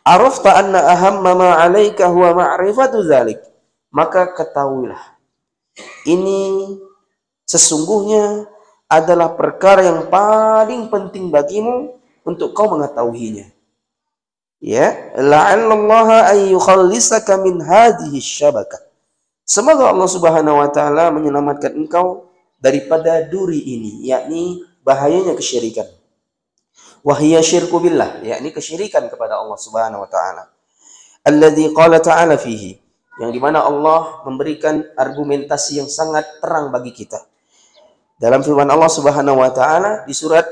Arafta anna ahamma ma 'alaika huwa ma'rifatu dzalik. Maka ketahuilah, ini sesungguhnya adalah perkara yang paling penting bagimu untuk kau mengetahuinya. Ya, la'allallaha an yukhallisaka min hadhihi syabakah. Semoga Allah Subhanahu wa taala menyelamatkan engkau daripada duri ini, yakni bahayanya kesyirikan. Wahia syirku billah, yakni kesyirikan kepada Allah Subhanahu wa taala. Alladzi qala ta'ala fihi, yang dimana Allah memberikan argumentasi yang sangat terang bagi kita. Dalam firman Allah Subhanahu wa taala di surat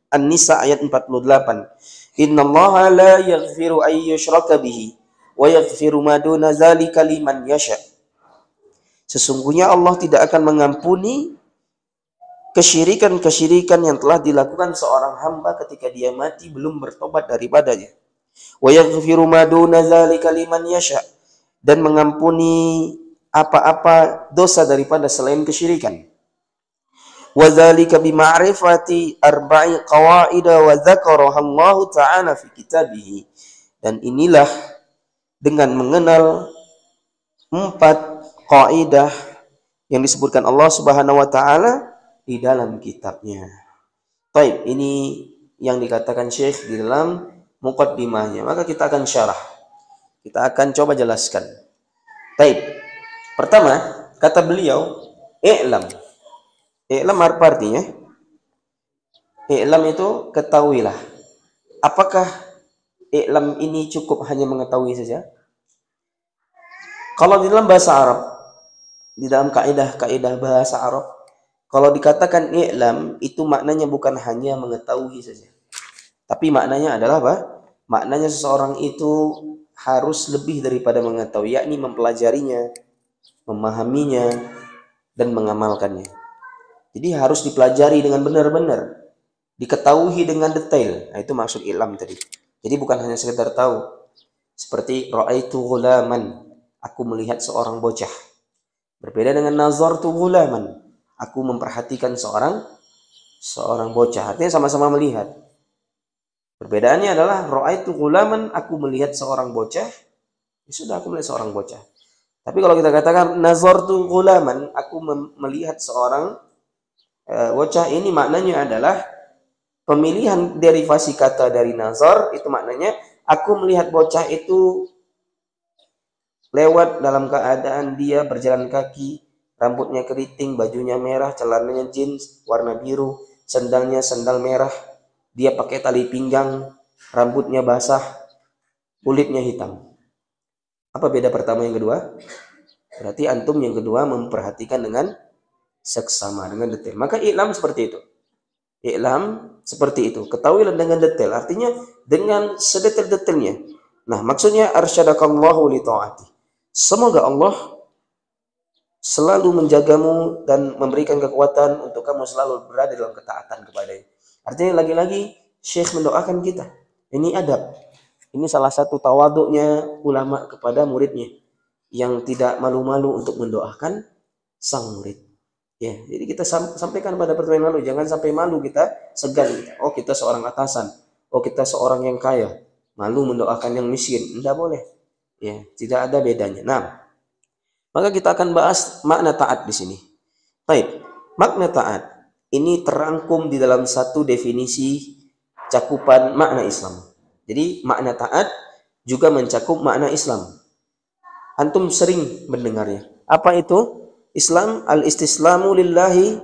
An-Nisa ayat 48. Innallaha la yaghfiru an yushraka bihi wa yaghfiru ma duna dzalika liman yasha. Sesungguhnya Allah tidak akan mengampuni kesyirikan-kesyirikan yang telah dilakukan seorang hamba ketika dia mati belum bertobat daripadanya. Wa yaghfiru ma duna dzalika liman yasha, dan mengampuni apa-apa dosa daripada selain kesyirikan. Wa dzalika bi ma'rifati arba'i qawaida wa dzakaraha Allah Ta'ala fi kitabih. Dan inilah dengan mengenal 4 kaidah yang disebutkan Allah Subhanahu wa taala di dalam kitabnya. Baik, ini yang dikatakan Syekh di dalam muqaddimahnya. Maka kita akan syarah. Kita akan coba jelaskan. Baik. Pertama, kata beliau, i'lam. I'lam apa artinya? I'lam itu ketahuilah. Apakah i'lam ini cukup hanya mengetahui saja? Kalau di dalam bahasa Arab, di dalam kaidah-kaidah bahasa Arab, kalau dikatakan i'lam, itu maknanya bukan hanya mengetahui saja. Tapi maknanya adalah apa? Maknanya seseorang itu harus lebih daripada mengetahui, yakni mempelajarinya, memahaminya, dan mengamalkannya. Jadi harus dipelajari dengan benar-benar, diketahui dengan detail. Nah, itu maksud i'lam tadi. Jadi bukan hanya sekedar tahu. Seperti ra'aitu ghulaman, aku melihat seorang bocah. Berbeda dengan nazartu ghulaman, aku memperhatikan seorang bocah. Artinya sama-sama melihat. Perbedaannya adalah ra'aitu ghulaman, aku melihat seorang bocah. Ya sudah, aku melihat seorang bocah. Tapi kalau kita katakan nazartu ghulaman, aku melihat seorang bocah, ini maknanya adalah pemilihan derivasi kata dari nazar, itu maknanya aku melihat bocah itu lewat dalam keadaan dia berjalan kaki, rambutnya keriting, bajunya merah, celananya jeans warna biru, sendalnya sendal merah, dia pakai tali pinggang, rambutnya basah, kulitnya hitam. Apa beda pertama yang kedua? Berarti antum yang kedua memperhatikan dengan seksama, dengan detail. Maka i'lam seperti itu. I'lam seperti itu. Ketahuilah dengan detail. Artinya dengan sedetail-detailnya. Nah, maksudnya arsyadakallahu li ta'ati. Semoga Allah selalu menjagamu dan memberikan kekuatan untuk kamu selalu berada dalam ketaatan kepadanya. Artinya lagi-lagi Syekh mendoakan kita. Ini adab. Ini salah satu tawaduknya ulama kepada muridnya, yang tidak malu-malu untuk mendoakan sang murid. Ya, jadi kita sampaikan pada pertemuan lalu, jangan sampai malu kita, segan. Oh, kita seorang atasan. Oh, kita seorang yang kaya. Malu mendoakan yang miskin. Tidak boleh. Ya, tidak ada bedanya. Nah, maka kita akan bahas makna taat di sini. Baik, makna taat ini terangkum di dalam satu definisi cakupan makna Islam. Jadi makna taat juga mencakup makna Islam. Antum sering mendengarnya. Apa itu? Islam al-istislamu lillahi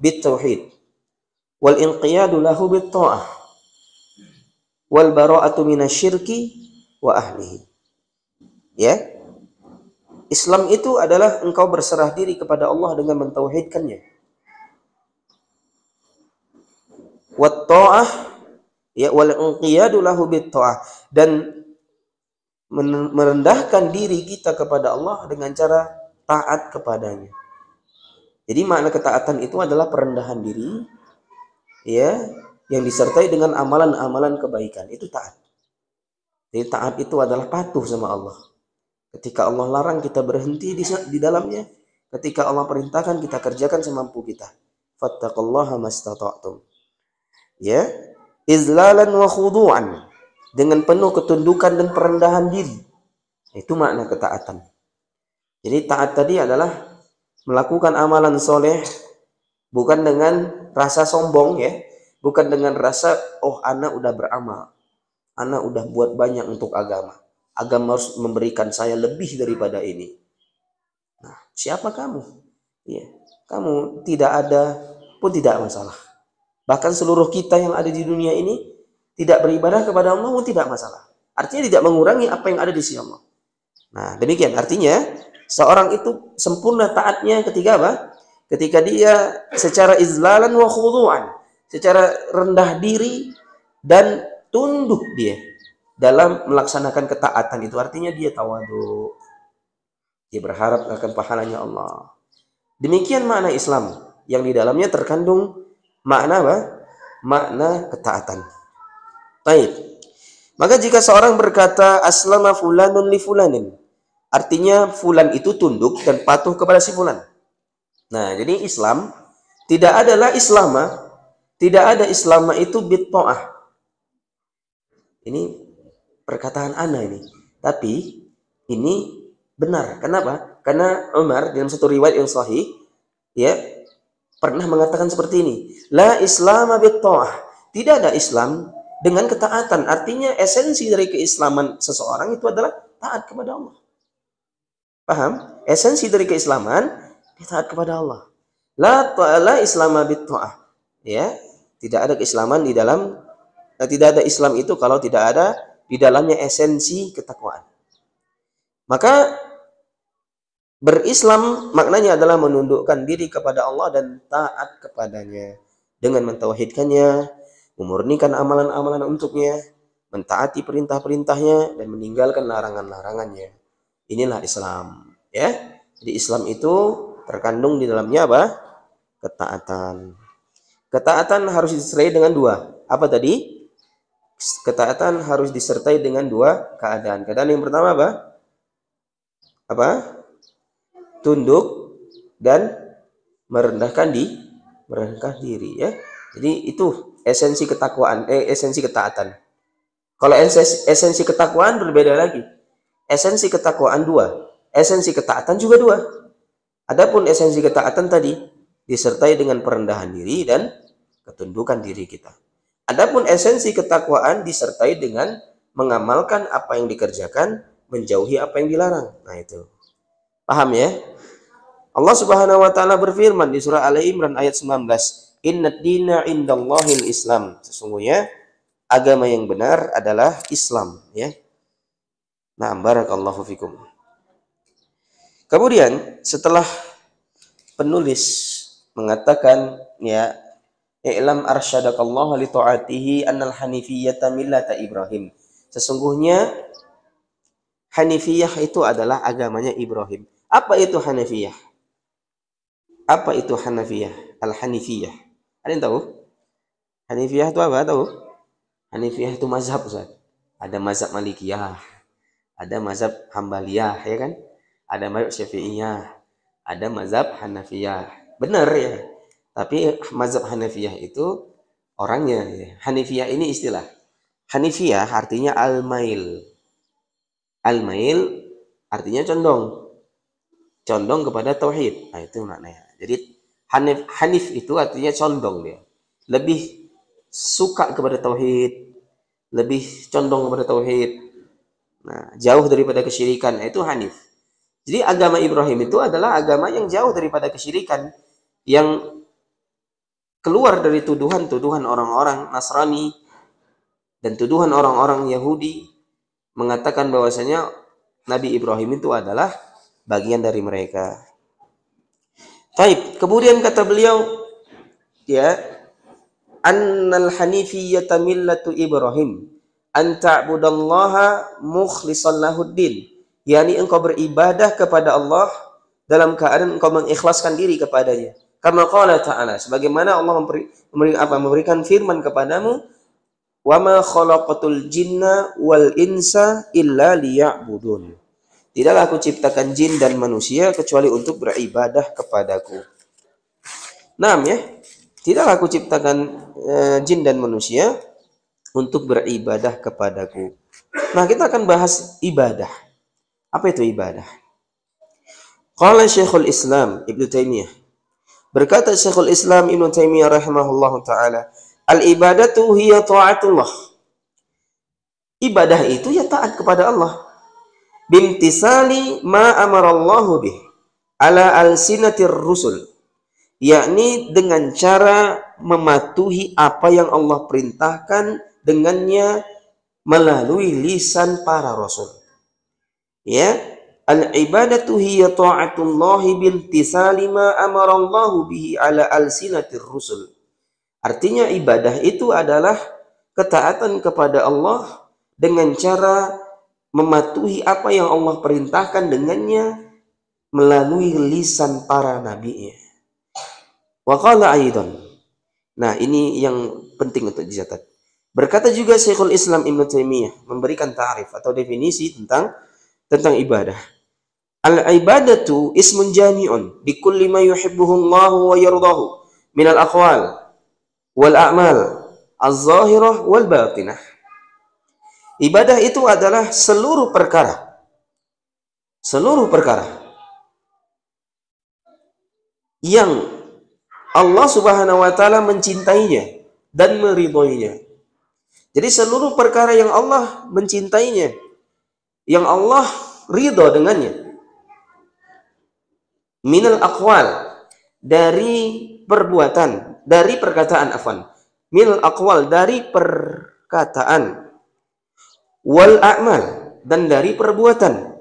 bit-tauhid wal inqiyadu lahu bit-ta'ah wal bara'atu minasyirki wa ahlihi. Ya. Islam itu adalah engkau berserah diri kepada Allah dengan mentauhidkannya. Wat ta'ah, ya, wal inqiyadu lahu bit-ta'ah, dan merendahkan diri kita kepada Allah dengan cara taat kepadanya. Jadi makna ketaatan itu adalah perendahan diri, ya, yang disertai dengan amalan-amalan kebaikan. Itu taat. Jadi taat itu adalah patuh sama Allah. Ketika Allah larang, kita berhenti di dalamnya. Ketika Allah perintahkan, kita kerjakan semampu kita. Fattaqullaha mastata'tum. Ya, izlalan wa khudu'an. dengan penuh ketundukan dan perendahan diri. Itu makna ketaatan. Jadi taat tadi adalah melakukan amalan soleh bukan dengan rasa sombong ya, bukan dengan rasa oh anak udah beramal, anak udah buat banyak untuk agama, agama harus memberikan saya lebih daripada ini. Nah, siapa kamu? Ya, kamu tidak ada pun tidak masalah. Bahkan seluruh kita yang ada di dunia ini tidak beribadah kepada Allah pun tidak masalah. Artinya tidak mengurangi apa yang ada di sisi Allah. Nah, demikian artinya seorang itu sempurna taatnya ketika apa? Ketika dia secara izlalan wa khudu'an, secara rendah diri dan tunduk dia dalam melaksanakan ketaatan itu. Artinya dia tawadu. Dia berharap akan pahalanya Allah. Demikian makna Islam yang di dalamnya terkandung makna apa? Makna ketaatan. Baik. Maka jika seorang berkata aslama fulanun li fulanin, artinya fulan itu tunduk dan patuh kepada si fulan. Nah, jadi Islam tidak adalah islama, tidak ada islama itu bitta'ah. Ini perkataan ana ini. Tapi ini benar. Kenapa? Karena Umar dalam satu riwayat yang sahih ya pernah mengatakan seperti ini. La islama bitta'ah. Tidak ada Islam dengan ketaatan. Artinya esensi dari keislaman seseorang itu adalah taat kepada Allah. Paham? Esensi dari keislaman taat kepada Allah. La islama bitta'ah. Ya, tidak ada keislaman di dalam tidak ada Islam itu kalau tidak ada di dalamnya esensi ketakwaan. Maka berislam maknanya adalah menundukkan diri kepada Allah dan taat kepadanya dengan mentauhidkannya, memurnikan amalan-amalan untuknya, mentaati perintah-perintahnya dan meninggalkan larangan-larangannya. Inilah Islam, ya. Jadi Islam itu terkandung di dalamnya apa? Ketaatan. Ketaatan harus disertai dengan dua. Apa tadi? Ketaatan harus disertai dengan dua keadaan. Keadaan yang pertama apa? Apa? Tunduk dan merendahkan diri, ya. Jadi itu esensi ketakwaan, esensi ketaatan. Kalau esensi ketakwaan berbeda lagi. Esensi ketakwaan dua, esensi ketaatan juga dua. Adapun esensi ketaatan tadi disertai dengan perendahan diri dan ketundukan diri kita. Adapun esensi ketakwaan disertai dengan mengamalkan apa yang dikerjakan, menjauhi apa yang dilarang. Nah itu. Paham ya? Allah Subhanahu wa taala berfirman di surah Ali Imran ayat 19, "Innad dina indallahil Islam." Sesungguhnya agama yang benar adalah Islam, ya. Nah, barakallahu fikum. Kemudian setelah penulis mengatakan ya, "I'lam arsyadakallahu li ta'atihi annal hanifiyyata millata Ibrahim." Sesungguhnya Hanifiyah itu adalah agamanya Ibrahim. Apa itu Hanifiyah? Apa itu Hanafiyah? Al-Hanifiyah. Ada yang tahu? Hanifiyah itu apa? Tahu? Hanifiyah itu mazhab, Ustaz. Ada mazhab Malikiyah, ada mazhab Hambaliyah, ya kan? Ada mazhab Syafi'iyah, ada mazhab Hanafiyah. Benar ya. Tapi mazhab Hanafiyah itu orangnya ya. Hanifiyah ini istilah. Hanifiyah artinya al-mail. Al-mail artinya condong. Condong kepada tauhid. Nah, itu maknanya. Jadi Hanif itu artinya condong dia. Lebih suka kepada tauhid, lebih condong kepada tauhid. Nah, jauh daripada kesyirikan, itu Hanif. Jadi agama Ibrahim itu adalah agama yang jauh daripada kesyirikan, yang keluar dari tuduhan-tuduhan orang-orang Nasrani dan tuduhan orang-orang Yahudi mengatakan bahwasanya Nabi Ibrahim itu adalah bagian dari mereka. Baik, kemudian kata beliau ya, annal hanifiyyata millatu Ibrahim an ta'budallaha mukhlishan lahuddin, yakni engkau beribadah kepada Allah dalam keadaan engkau mengikhlaskan diri kepadanya. Kama qala ta'ala, sebagaimana Allah memberikan firman kepadamu, wa ma khalaqatul jinna wal insa illa liya'budun. Tidaklah aku ciptakan jin dan manusia kecuali untuk beribadah kepadaku. Naam ya, tidaklah aku ciptakan jin dan manusia untuk beribadah kepadaku. Nah, kita akan bahas ibadah. Apa itu ibadah? Qala Syekhul Islam Ibnu Taimiyah. Berkata Syekhul Islam Ibnu Taimiyah rahimahullahu taala, al-ibadatu hiya ta'atullah. Ibadah itu ya taat kepada Allah. Bimtisali ma amarallahu bih ala alsinatir rusul. Yakni dengan cara mematuhi apa yang Allah perintahkan dengannya melalui lisan para rasul. Ya, al-ibadatu hiya ta'atullahi bimtisali ma amarallahu bihi ala alsinatir rusul. Artinya ibadah itu adalah ketaatan kepada Allah dengan cara mematuhi apa yang Allah perintahkan dengannya melalui lisan para nabi-Nya. Wa qala aidan. Nah, ini yang penting untuk dicatat. Berkata juga Syekhul Islam Ibnu Taimiyah memberikan ta'rif atau definisi tentang ibadah. Al-ibadatu ismun jami'un bi kulli ma yuhibbuhu Allah wa yardahu min al-aqwal wal a'mal az-zahirah wal batinah. Ibadah itu adalah seluruh perkara yang Allah Subhanahu wa taala mencintainya dan meridhoinya. Jadi seluruh perkara yang Allah mencintainya, yang Allah ridho dengannya, minal aqwal, dari perbuatan, dari perkataan, minal aqwal, dari perkataan, wal a'mal, dan dari perbuatan.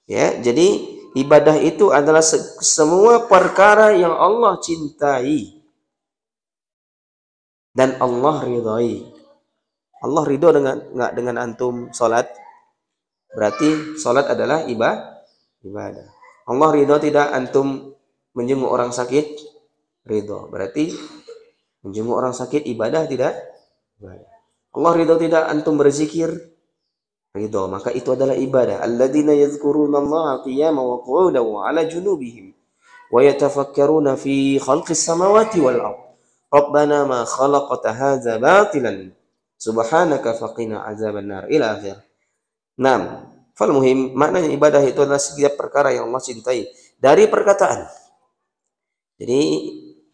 Ya, jadi ibadah itu adalah semua perkara yang Allah cintai dan Allah ridhai. Allah ridho nggak dengan antum sholat? Berarti sholat adalah ibadah. Allah ridho tidak antum menjenguk orang sakit? Ridho. Berarti menjenguk orang sakit ibadah tidak? Ibadah. Allah ridho tidak antum berzikir? Ridho. Maka itu adalah ibadah. Alladzina yadhkuruna Allah qiyaman wa qu'udan wa 'ala junubihim wa yatafakkaruna fi khalqis samawati wal ardh. Rabbana ma khalaqta hadza batilan subhanaka faqina azabannar ila akhir. Naam, fal muhim, maknanya ibadah itu adalah setiap perkara yang Allah cintai dari perkataan. Jadi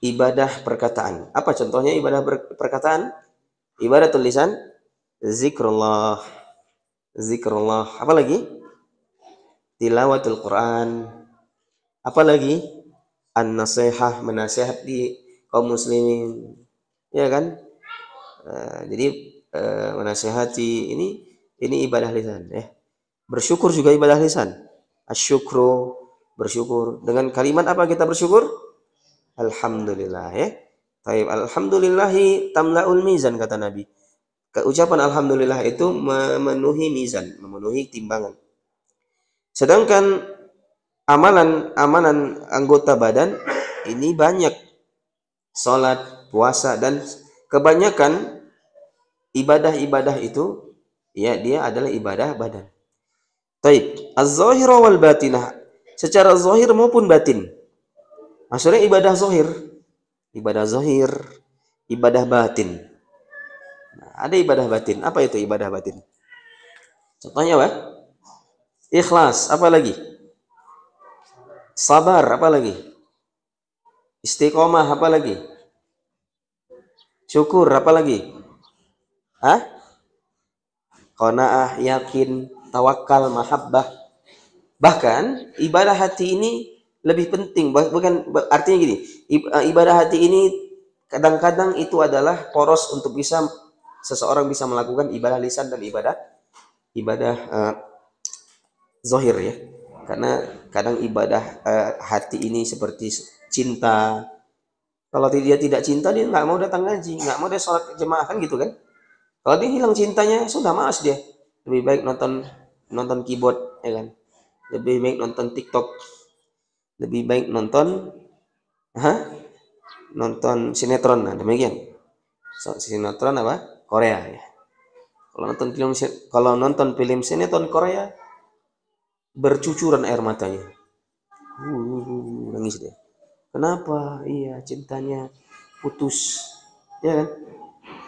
ibadah perkataan. Apa contohnya ibadah perkataan? Ibadah tulisan, zikrullah. Apa lagi? Tilawatul Quran. Apa lagi? An-nasihah, menasihati kaum muslimin. Ya kan? Jadi menasihati ini ibadah lisan, ya. Bersyukur juga ibadah lisan. Asyukru, bersyukur. Dengan kalimat apa kita bersyukur? Alhamdulillah, ya. Taib, alhamdulillahi tamla'ul mizan, kata Nabi. Ucapan alhamdulillah itu memenuhi mizan, memenuhi timbangan. Sedangkan amalan anggota badan ini banyak. Salat, puasa, dan kebanyakan ibadah-ibadah itu ya dia adalah ibadah badan. Taib, az-zahira wal batinah, secara zahir maupun batin. Maksudnya ibadah zahir, ibadah batin. Nah, ada ibadah batin. Apa itu ibadah batin? Contohnya apa? Ikhlas, apa lagi? Sabar, apa lagi? Istiqomah, apa lagi? Syukur, apa lagi? Qanaah, yakin, tawakal, mahabbah. Bahkan ibadah hati ini lebih penting. Bukan artinya gini, ibadah hati ini kadang-kadang itu adalah poros untuk bisa seseorang bisa melakukan ibadah lisan dan ibadah zahir, ya. Karena kadang ibadah hati ini seperti cinta. Kalau dia tidak cinta, dia nggak mau datang ngaji, nggak mau dia sholat jemaah, kan gitu kan. Kalau dia hilang cintanya, sudah malas dia. Lebih baik nonton keyboard, ya kan. Lebih baik nonton TikTok. Lebih baik nonton sinetron. Nah, demikian. Sinetron apa? Korea, ya. Kalau nonton film sinetron Korea, bercucuran air matanya. Nangis dia. Kenapa? Iya, cintanya putus. Ya kan?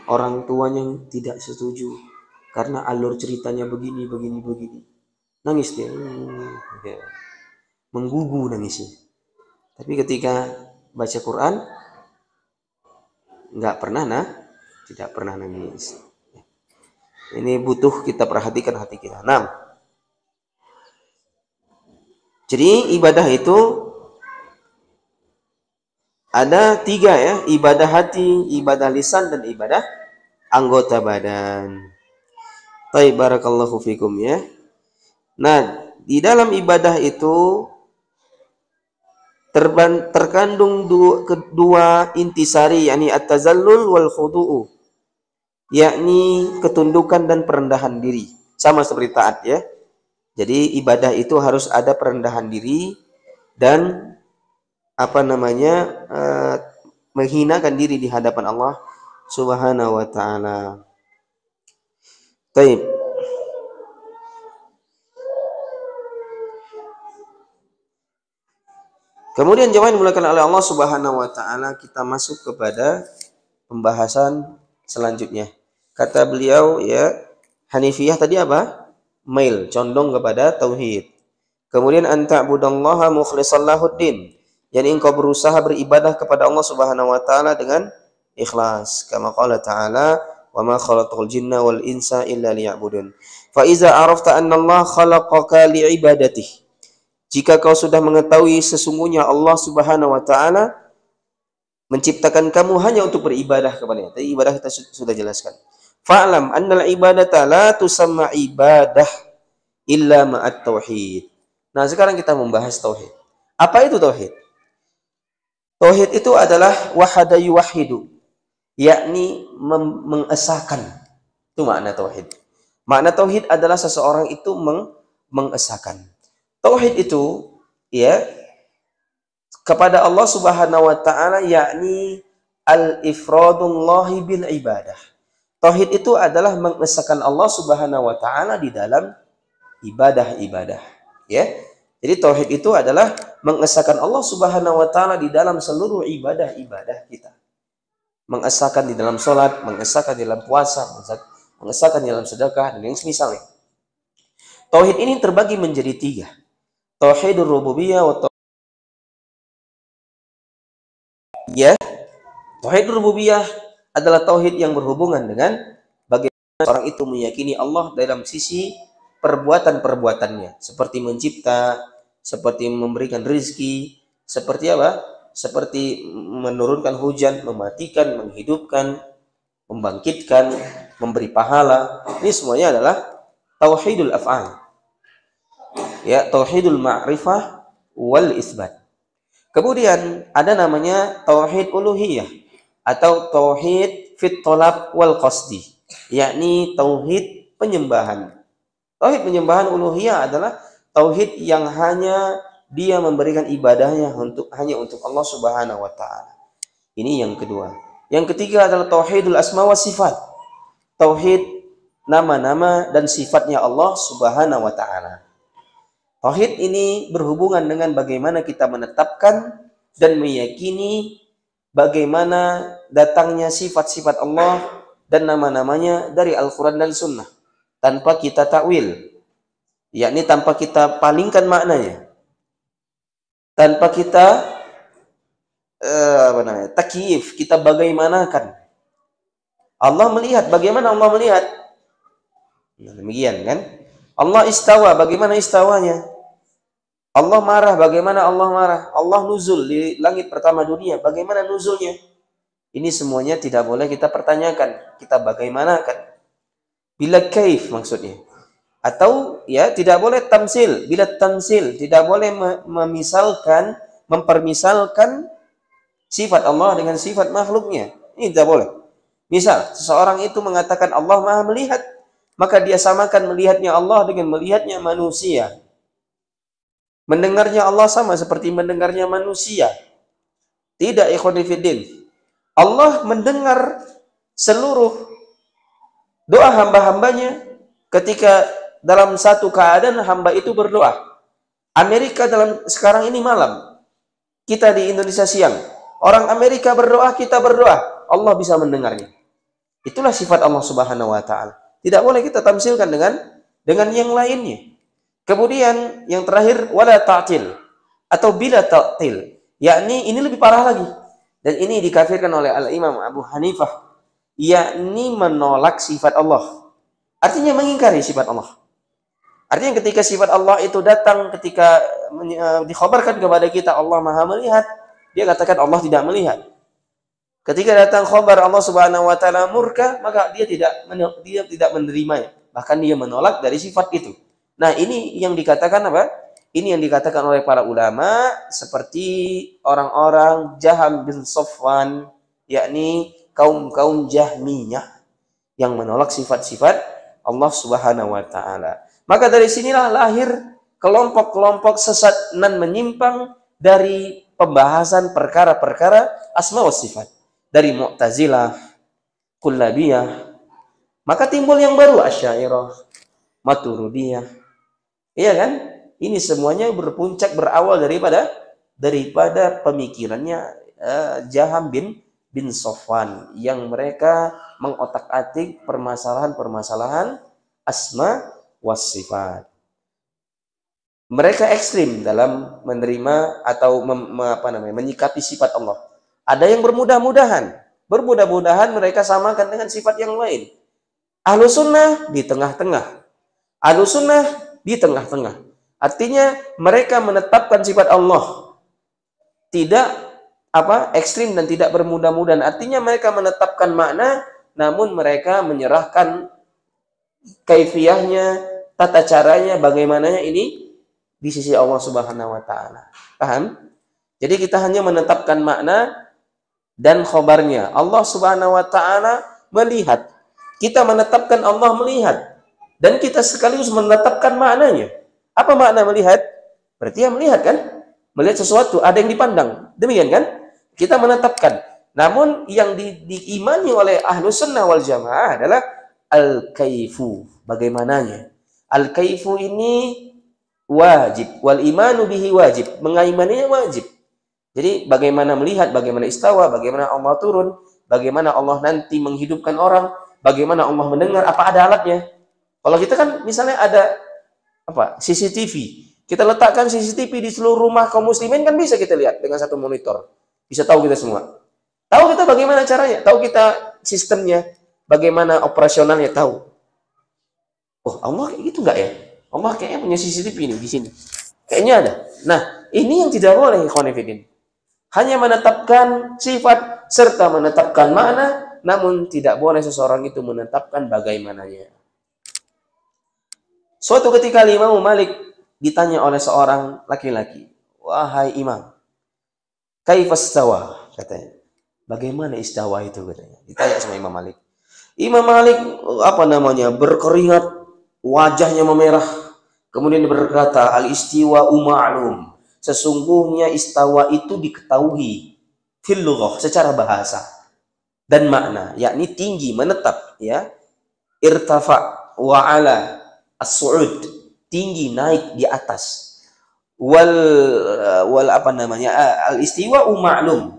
orang tuanya tidak setuju karena alur ceritanya begini. Nangis dia. Ya. Menggugu nangisnya. Tapi ketika baca Quran tidak pernah nangis. Ini butuh kita perhatikan hati kita. 6. Jadi ibadah itu ada 3 ya, ibadah hati, ibadah lisan, dan ibadah anggota badan. Baik, barakallahu fikum ya. Nah, di dalam ibadah itu terkandung kedua intisari, yakni at-tazallul wal khudu'u, yakni ketundukan dan perendahan diri. Sama seperti taat ya. Jadi ibadah itu harus ada perendahan diri dan menghinakan diri di hadapan Allah Subhanahu wa taala. Baik. Kemudian jemaah yang dimuliakan oleh Allah Subhanahu wa taala, kita masuk kepada pembahasan selanjutnya. Kata beliau ya, Hanifiyah tadi apa? Mail, condong kepada tauhid. Kemudian anta'budallaha mukhlishan lahuddin, yakni engkau berusaha beribadah kepada Allah Subhanahu wa taala dengan ikhlas. Kama qala ta'ala, "Wa ma khalaqtul jinna wal insa illa liya'budun." Fa iza arafta anna Allah khalaqaka li'ibadatihi. Jika kau sudah mengetahui sesungguhnya Allah Subhanahu wa taala menciptakan kamu hanya untuk beribadah kepadanya. Tadi ibadah kita sudah jelaskan. Fa'lam annal ibadata la tusamma ibadah illa ma'at tauhid. Nah, sekarang kita membahas tauhid. Apa itu tauhid? Tauhid itu adalah wahada yuwahidu, yakni mengesahkan. Itu makna tauhid. Makna tauhid adalah seseorang itu mengesahkan. Tauhid itu ya kepada Allah Subhanahu wa taala, yakni al-ifradullahi bil ibadah. Tauhid itu adalah mengesahkan Allah Subhanahu wa taala di dalam ibadah-ibadah, ya. Jadi tauhid itu adalah mengesahkan Allah Subhanahu wa taala di dalam seluruh ibadah-ibadah kita. Mengesahkan di dalam salat, mengesahkan di dalam puasa, mengesahkan di dalam sedekah dan yang semisalnya. Tauhid ini terbagi menjadi 3. Tauhidur rububiyah wa ya. Tauhid rububiyah adalah tauhid yang berhubungan dengan bagaimana orang itu meyakini Allah dalam sisi perbuatan-perbuatannya, seperti mencipta, seperti memberikan rezeki, seperti apa? Seperti menurunkan hujan, mematikan, menghidupkan, membangkitkan, memberi pahala. Ini semuanya adalah tauhidul af'al. Ya, tauhidul ma'rifah wal isbat. Kemudian ada namanya tauhid uluhiyah atau tauhid fit thalab wal qasdi, yakni tauhid penyembahan. Tauhid penyembahan uluhiyah adalah tauhid yang hanya dia memberikan ibadahnya hanya untuk Allah Subhanahu wa taala. Ini yang kedua. Yang ketiga adalah tauhidul asma wa sifat. Tauhid nama-nama dan sifatnya Allah Subhanahu wa taala. Tauhid ini berhubungan dengan bagaimana kita menetapkan dan meyakini bagaimana datangnya sifat-sifat Allah dan nama-namanya dari Al-Quran dan Sunnah tanpa kita takwil, yakni tanpa kita palingkan maknanya, tanpa kita takyif, kita bagaimanakan. Allah melihat, bagaimana Allah melihat? Nah, demikian kan? Allah istawa, bagaimana istawanya? Allah marah, bagaimana Allah marah? Allah nuzul di langit pertama dunia, bagaimana nuzulnya? Ini semuanya tidak boleh kita pertanyakan, kita bagaimanakan. Bila kaif maksudnya. Atau ya tidak boleh tamsil, bila tamsil, tidak boleh memisalkan, mempermisalkan sifat Allah dengan sifat makhluknya. Ini tidak boleh. Misal, seseorang itu mengatakan Allah Maha melihat, maka dia samakan melihatnya Allah dengan melihatnya manusia. Mendengarnya Allah sama seperti mendengarnya manusia. Tidak, ikhwan fillah. Allah mendengar seluruh doa hamba-hambanya ketika dalam satu keadaan hamba itu berdoa. Amerika dalam sekarang ini malam, kita di Indonesia siang. Orang Amerika berdoa, kita berdoa, Allah bisa mendengarnya. Itulah sifat Allah Subhanahu wa taala. Tidak boleh kita tamsilkan dengan yang lainnya. Kemudian yang terakhir wala ta'til atau bila ta'til, yakni ini lebih parah lagi. Dan ini dikafirkan oleh Al-Imam Abu Hanifah, yakni menolak sifat Allah. Artinya mengingkari sifat Allah. Artinya ketika sifat Allah itu datang, ketika dikhabarkan kepada kita Allah Maha melihat, dia katakan Allah tidak melihat. Ketika datang khabar Allah Subhanahu wa taala murka, maka dia tidak menerimanya. Bahkan dia menolak dari sifat itu. Nah, ini yang dikatakan apa? Ini yang dikatakan oleh para ulama seperti orang-orang Jaham bin Safwan, yakni kaum-kaum Jahmiyah yang menolak sifat-sifat Allah Subhanahu wa taala. Maka dari sinilah lahir kelompok-kelompok sesat dan menyimpang dari pembahasan perkara-perkara asma wa sifat. Dari Mu'tazilah, Kullabiyah, maka timbul yang baru Asy'ariyah, Maturidiyah. Iya kan? Ini semuanya berawal daripada pemikirannya Jaham bin Safwan yang mereka mengotak-atik permasalahan-permasalahan asma was sifat. Mereka ekstrim dalam menerima atau menyikapi sifat Allah. Ada yang bermudah-mudahan mereka samakan dengan sifat yang lain. Ahlus sunnah di tengah-tengah. Ahlus sunnah di tengah-tengah. Artinya mereka menetapkan sifat Allah tidak ekstrim dan tidak bermudah-mudahan. Artinya mereka menetapkan makna, namun mereka menyerahkan kaifiyahnya, tata caranya, bagaimananya ini di sisi Allah Subhanahu wa taala. Paham? Jadi kita hanya menetapkan makna dan khobarnya. Allah Subhanahu wa taala melihat. Kita menetapkan Allah melihat. Dan kita sekaligus menetapkan maknanya. Apa makna melihat? Berarti ya melihat kan? Melihat sesuatu, ada yang dipandang. Demikian kan? Kita menetapkan. Namun yang diimani oleh Ahlus Sunnah wal Jamaah adalah al-kaifu. Bagaimananya? Al-kaifu ini wajib. Wal imanu bihi wajib. Mengimaninya wajib. Jadi bagaimana melihat, bagaimana istawa, bagaimana Allah turun, bagaimana Allah nanti menghidupkan orang, bagaimana Allah mendengar, apa ada alatnya? Kalau kita kan misalnya ada CCTV, kita letakkan CCTV di seluruh rumah kaum muslimin kan bisa kita lihat dengan satu monitor, bisa tahu kita semua. Tahu kita bagaimana caranya, tahu kita sistemnya, bagaimana operasionalnya, tahu. Oh Allah kayak gitu nggak ya? Allah kayaknya punya CCTV ini di sini, kayaknya ada. Nah ini yang tidak boleh, ikhwan fillah. Hanya menetapkan sifat serta menetapkan makna, namun tidak boleh seseorang itu menetapkan bagaimananya. Suatu ketika Imam Malik ditanya oleh seorang laki-laki, "Wahai Imam, kaifastawa?" katanya. Bagaimana istawa itu katanya? Ditanya sama Imam Malik. Imam Malik berkeringat, wajahnya memerah. Kemudian berkata, "Al-istiwa ma'lum." Sesungguhnya istawa itu diketahui fil lughah, secara bahasa dan makna, yakni tinggi, menetap, ya. Irtafa wa ala as-su'ud, tinggi, naik, di atas. Al-istiwa ma'lum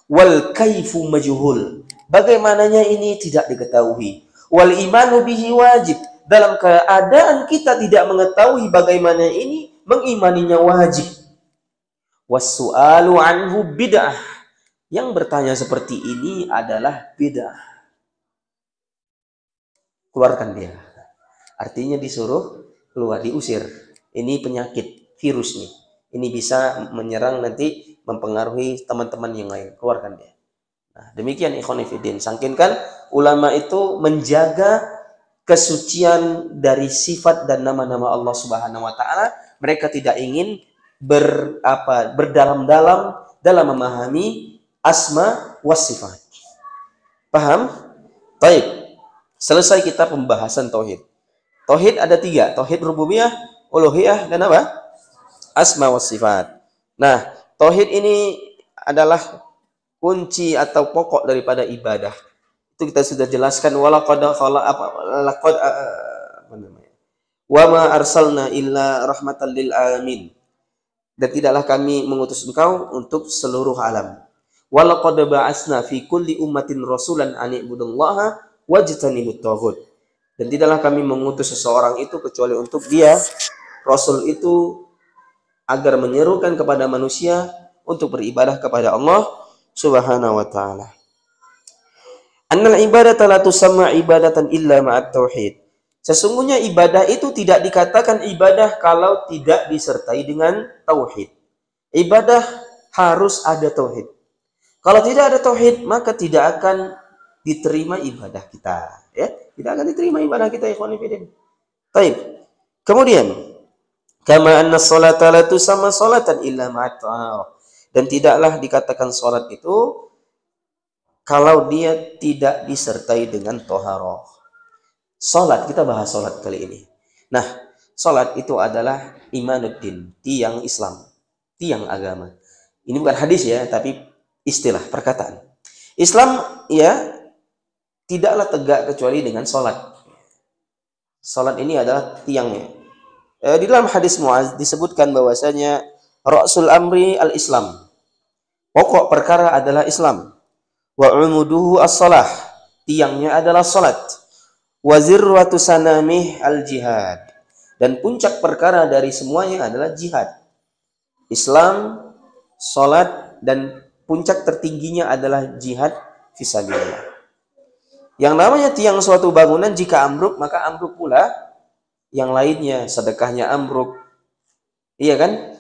wal kaifu majhul. Bagaimananya ini tidak diketahui. Wal imanu bihi wajib. Dalam keadaan kita tidak mengetahui bagaimana ini, mengimaninya wajib. Wassu'alu anhu bid'ah. Yang bertanya seperti ini adalah bid'ah. Keluarkan dia. Artinya disuruh keluar, diusir. Ini penyakit, virus nih. Ini bisa menyerang nanti, mempengaruhi teman-teman yang lain. Keluarkan dia. Nah, demikian ikhwan fillah. Sangkinkan ulama itu menjaga kesucian dari sifat dan nama-nama Allah Subhanahu wa taala. Mereka tidak ingin berdalam-dalam dalam memahami asma was sifat. Paham? Baik. Selesai kita pembahasan tauhid. Tauhid ada 3, tauhid rububiyah, uluhiyah, dan apa? Asma was sifat. Nah, tauhid ini adalah kunci atau pokok daripada ibadah. Itu kita sudah jelaskan, wa ma arsalna illa rahmatan lil alamin. Dan tidaklah kami mengutus engkau untuk seluruh alam. Walaqad ba'atsna fi kulli ummatin rasulan an ibudullaha wajtanibut taghut. Dan tidaklah kami mengutus seseorang itu kecuali untuk dia, Rasul itu, agar menyerukan kepada manusia untuk beribadah kepada Allah Subhanahu wa taala. Annal ibadata la tusamma ibadatan illa ma'at tauhid. Sesungguhnya ibadah itu tidak dikatakan ibadah kalau tidak disertai dengan tauhid. Ibadah harus ada tauhid. Kalau tidak ada tauhid, maka tidak akan diterima ibadah kita, ya. Tidak akan diterima ibadah kita, ikhwan fillah. Baik. Kemudian, kama anna sholata la tusamma sholatan illa ma'at taharah. Dan tidaklah dikatakan salat itu kalau dia tidak disertai dengan toharoh. Salat, kita bahas salat kali ini. Nah, salat itu adalah imanuddin, tiang Islam, tiang agama. Ini bukan hadis ya, tapi istilah, perkataan. Islam ya tidaklah tegak kecuali dengan salat. Salat ini adalah tiangnya. Di dalam hadis Muaz disebutkan bahwasanya Ra'sul amri al-Islam. Pokok perkara adalah Islam. Wa umuduhu as-salah, tiangnya adalah salat. Wa zirwatu sanamih al-jihad, dan puncak perkara dari semuanya adalah jihad. Islam, salat, dan puncak tertingginya adalah jihad fisabilillah. Yang namanya tiang suatu bangunan jika ambruk, maka ambruk pula yang lainnya. Sedekahnya ambruk, iya kan?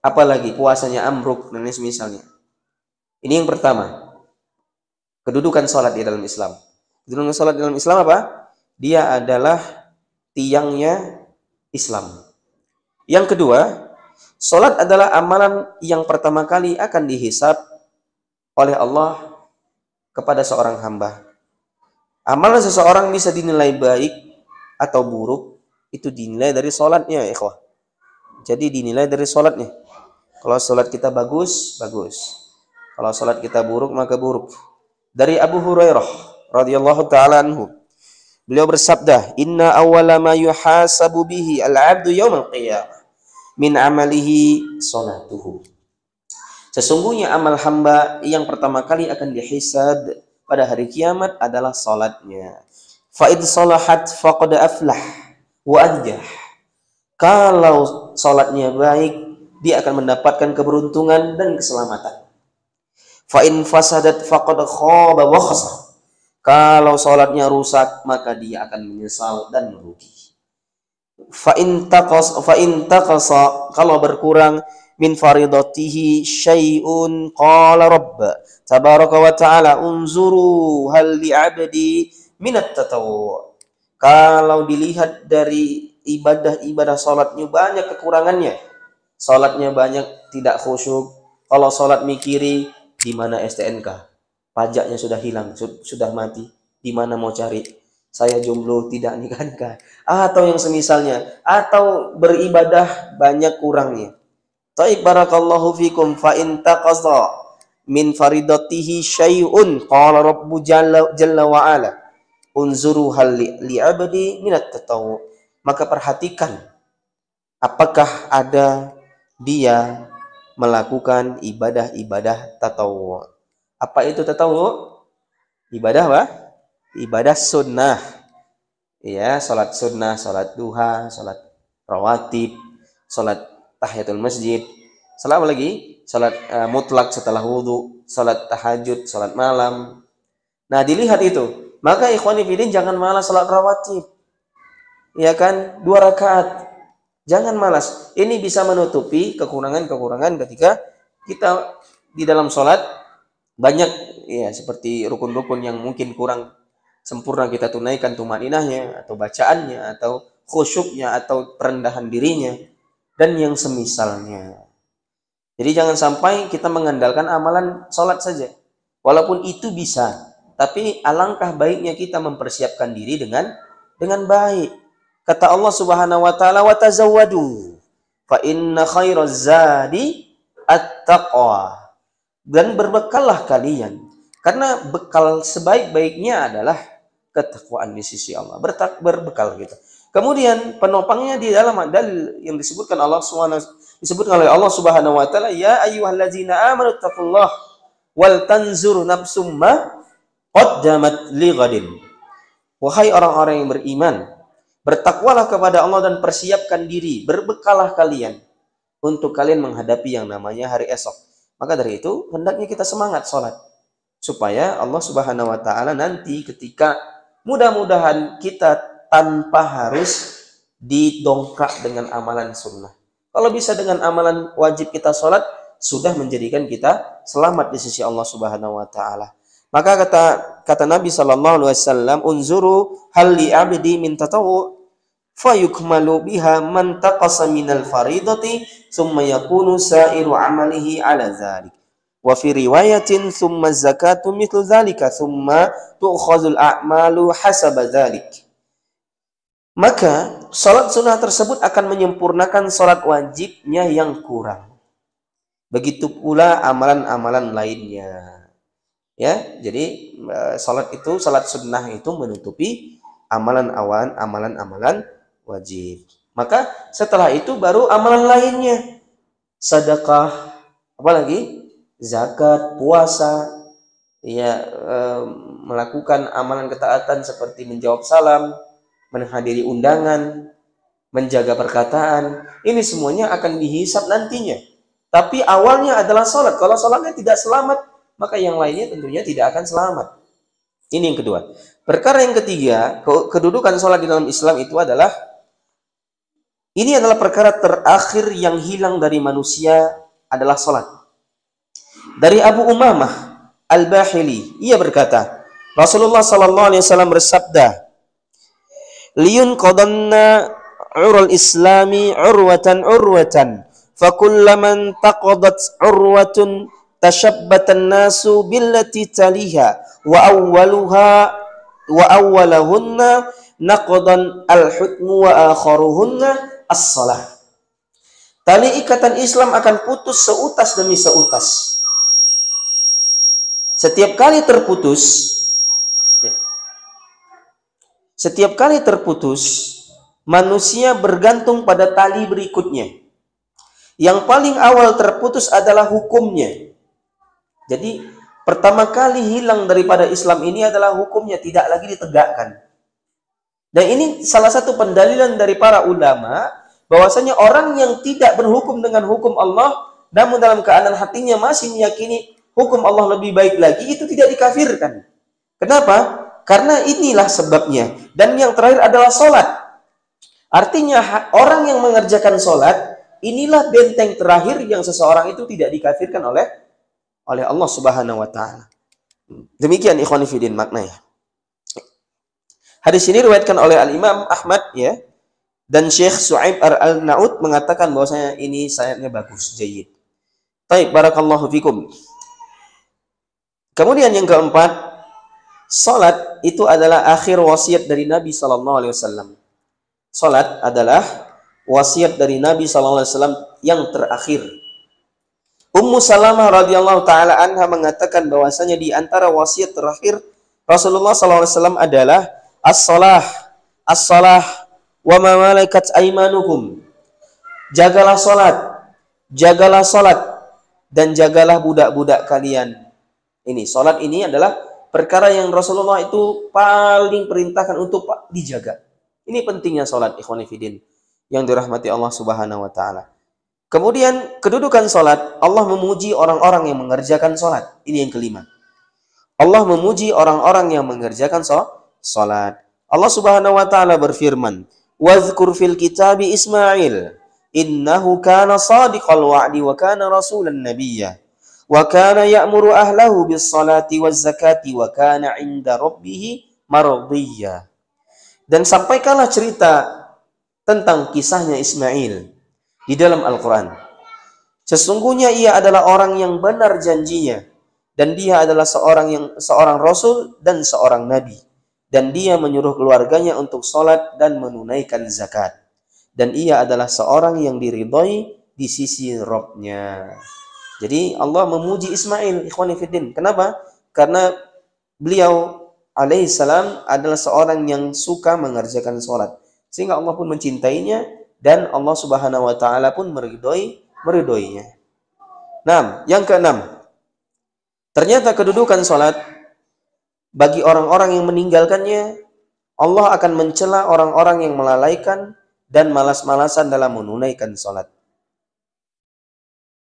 Apalagi puasanya ambruk dan misalnya. Ini yang pertama. Kedudukan salat di dalam Islam. Kedudukan salat dalam Islam apa? Dia adalah tiangnya Islam. Yang kedua, salat adalah amalan yang pertama kali akan dihisab oleh Allah kepada seorang hamba. Amalan seseorang bisa dinilai baik atau buruk, itu dinilai dari salatnya, ikhwah. Jadi dinilai dari salatnya. Kalau salat kita bagus, bagus. Kalau salat kita buruk, maka buruk. Dari Abu Hurairah radhiyallahu taala anhu, beliau bersabda, "Inna awwala ma yuhasabu bihi al-'abdu yaumil qiyamah min 'amalihi salatuhu." Sesungguhnya amal hamba yang pertama kali akan dihisab pada hari kiamat adalah salatnya. Fa id salahat faqad aflah wa anjah. Kalau salatnya baik, dia akan mendapatkan keberuntungan dan keselamatan. Fa in fasadat faqad khaba wa khasar. Kalau salatnya rusak, maka dia akan menyesal dan merugi. Fa in taqasa, kalau berkurang min faridatihi syai'un qala rabb tabaraka wa ta'ala unzuru hal li 'abdi minat tatawwu. Kalau dilihat dari ibadah-ibadah salatnya banyak kekurangannya. Salatnya banyak tidak khusyuk. Kalau salat mikiri, di mana STNK? Pajaknya sudah hilang, sudah mati. Di mana mau cari? Saya jomblo, tidak nikah. Atau yang semisalnya. Atau beribadah banyak kurangnya. Taib barakallahu fikum fa in taqasa min faridatihi syai'un qala rabbu jalla wa ala unzuru hal li 'abdi minat tatawwu. Maka perhatikan apakah ada dia melakukan ibadah-ibadah tatawwu. Apa itu tatawwu? Ibadah apa? Ibadah sunnah. Ya, salat sunnah, salat duha, salat rawatib, salat tahiyatul masjid. Salat apa lagi? Salat mutlak setelah wudu, salat tahajud, salat malam. Nah, dilihat itu. Maka ikhwani fillah, jangan malas salat rawatib. Ya kan? 2 rakaat. Jangan malas. Ini bisa menutupi kekurangan-kekurangan ketika kita di dalam sholat banyak ya seperti rukun-rukun yang mungkin kurang sempurna kita tunaikan, tumaninahnya atau bacaannya atau khusyuknya atau perendahan dirinya dan yang semisalnya. Jadi jangan sampai kita mengandalkan amalan sholat saja. Walaupun itu bisa, tapi alangkah baiknya kita mempersiapkan diri dengan baik. Kata Allah Subhanahu wa taala, "Wa tazawwadu fa inna khairaz zadi at-taqwa." Dan berbekallah kalian, karena bekal sebaik-baiknya adalah ketakwaan di sisi Allah. Berbekal gitu. Kemudian penopangnya di dalam dalil yang disebutkan oleh Allah Subhanahu wa taala, "Ya ayyuhallazina amanu taqullaha wal tanzur nafsum ma qaddamat li ghadin. Wahai orang-orang yang beriman, bertakwalah kepada Allah dan persiapkan diri, berbekalah kalian untuk kalian menghadapi yang namanya hari esok. Maka dari itu, hendaknya kita semangat sholat. Supaya Allah Subhanahu wa Ta'ala nanti ketika mudah-mudahan kita tanpa harus didongkrak dengan amalan sunnah. Kalau bisa dengan amalan wajib kita sholat, sudah menjadikan kita selamat di sisi Allah Subhanahu wa Ta'ala. Maka kata Nabi sallallahu alaihi wasallam, "Unzuru hal li 'abdi min tatawwu' fayukmalu biha man taqasa minal faridati thumma yakunu sa'iru 'amalihi 'ala dzalik." Wa fi riwayatin thumma zakatu mithlu dzalika thumma tu'khadzul a'malu hasaba dzalik. Maka salat sunnah tersebut akan menyempurnakan salat wajibnya yang kurang. Begitu pula amalan-amalan lainnya. Ya, jadi salat sunnah itu menutupi amalan-amalan wajib. Maka setelah itu baru amalan lainnya. Sedekah, apalagi zakat, puasa, ya, melakukan amalan ketaatan seperti menjawab salam, menghadiri undangan, menjaga perkataan. Ini semuanya akan dihisab nantinya. Tapi awalnya adalah salat. Kalau salatnya tidak selamat, maka yang lainnya tentunya tidak akan selamat. Ini yang kedua. Perkara yang ketiga, kedudukan sholat di dalam Islam itu adalah, ini adalah perkara terakhir yang hilang dari manusia adalah sholat. Dari Abu Umamah Al-Bahili, ia berkata, Rasulullah sallallahu alaihi wasallam bersabda, "Liyun qadanna urul islami urwatan fakullaman taqadat urwatun tashabbatan nasu billati taliha wa awwalahunna naqdan al-hukmu wa akharuhunna as-salah." Tali ikatan Islam akan putus seutas demi seutas. Setiap kali terputus, manusia bergantung pada tali berikutnya. Yang paling awal terputus adalah hukumnya. Jadi pertama kali hilang daripada Islam ini adalah hukumnya, tidak lagi ditegakkan. Dan ini salah satu pendalilan dari para ulama bahwasanya orang yang tidak berhukum dengan hukum Allah, namun dalam keadaan hatinya masih meyakini hukum Allah lebih baik lagi, itu tidak dikafirkan. Kenapa? Karena inilah sebabnya. Dan yang terakhir adalah sholat. Artinya orang yang mengerjakan sholat, inilah benteng terakhir yang seseorang itu tidak dikafirkan oleh Allah Subhanahu wa Ta'ala. Demikian ikhwan fillah maknanya. Hadis ini diriwayatkan oleh Al-Imam Ahmad, ya, dan Syekh Su'aib Al-Naud mengatakan bahwasanya ini sanadnya bagus, jayyid. Baik, barakallahu fikum. Kemudian yang keempat, salat itu adalah akhir wasiat dari Nabi sallallahu alaihi wasallam. Salat adalah wasiat dari Nabi sallallahu alaihi wasallam yang terakhir. Ummu Salamah radhiyallahu taala anha mengatakan bahwasanya di antara wasiat terakhir Rasulullah sallallahu alaihi wasallam adalah as-salah wa ma malakat aymanukum. Jagalah salat dan jagalah budak-budak kalian. Ini salat ini adalah perkara yang Rasulullah itu paling perintahkan untuk dijaga. Ini pentingnya salat, ikhwan fillah yang dirahmati Allah Subhanahu wa Ta'ala. Kemudian kedudukan salat, Allah memuji orang-orang yang mengerjakan salat. Ini yang kelima. Allah memuji orang-orang yang mengerjakan salat. Allah Subhanahu wa Ta'ala berfirman, "Wadhkur fil kitabi Ismail, innahu kana shadiqal wa'di wa kana rasulan nabiyya. Wa kana ya'muru ahlahu bis salati waz zakati wa kana 'inda rabbih mardiyya." Dan sampaikanlah cerita tentang kisahnya Ismail di dalam Al-Quran. Sesungguhnya ia adalah orang yang benar janjinya, dan dia adalah seorang rasul dan seorang nabi, dan dia menyuruh keluarganya untuk salat dan menunaikan zakat, dan ia adalah seorang yang diridhoi di sisi Rabb-nya. Jadi Allah memuji Ismail, ikhwani fiddin. Kenapa? Karena beliau alaihissalam adalah seorang yang suka mengerjakan sholat, sehingga Allah pun mencintainya dan Allah Subhanahu wa Ta'ala pun meridhoinya. Nah, yang keenam, ternyata kedudukan sholat bagi orang-orang yang meninggalkannya, Allah akan mencela orang-orang yang melalaikan dan malas-malasan dalam menunaikan salat.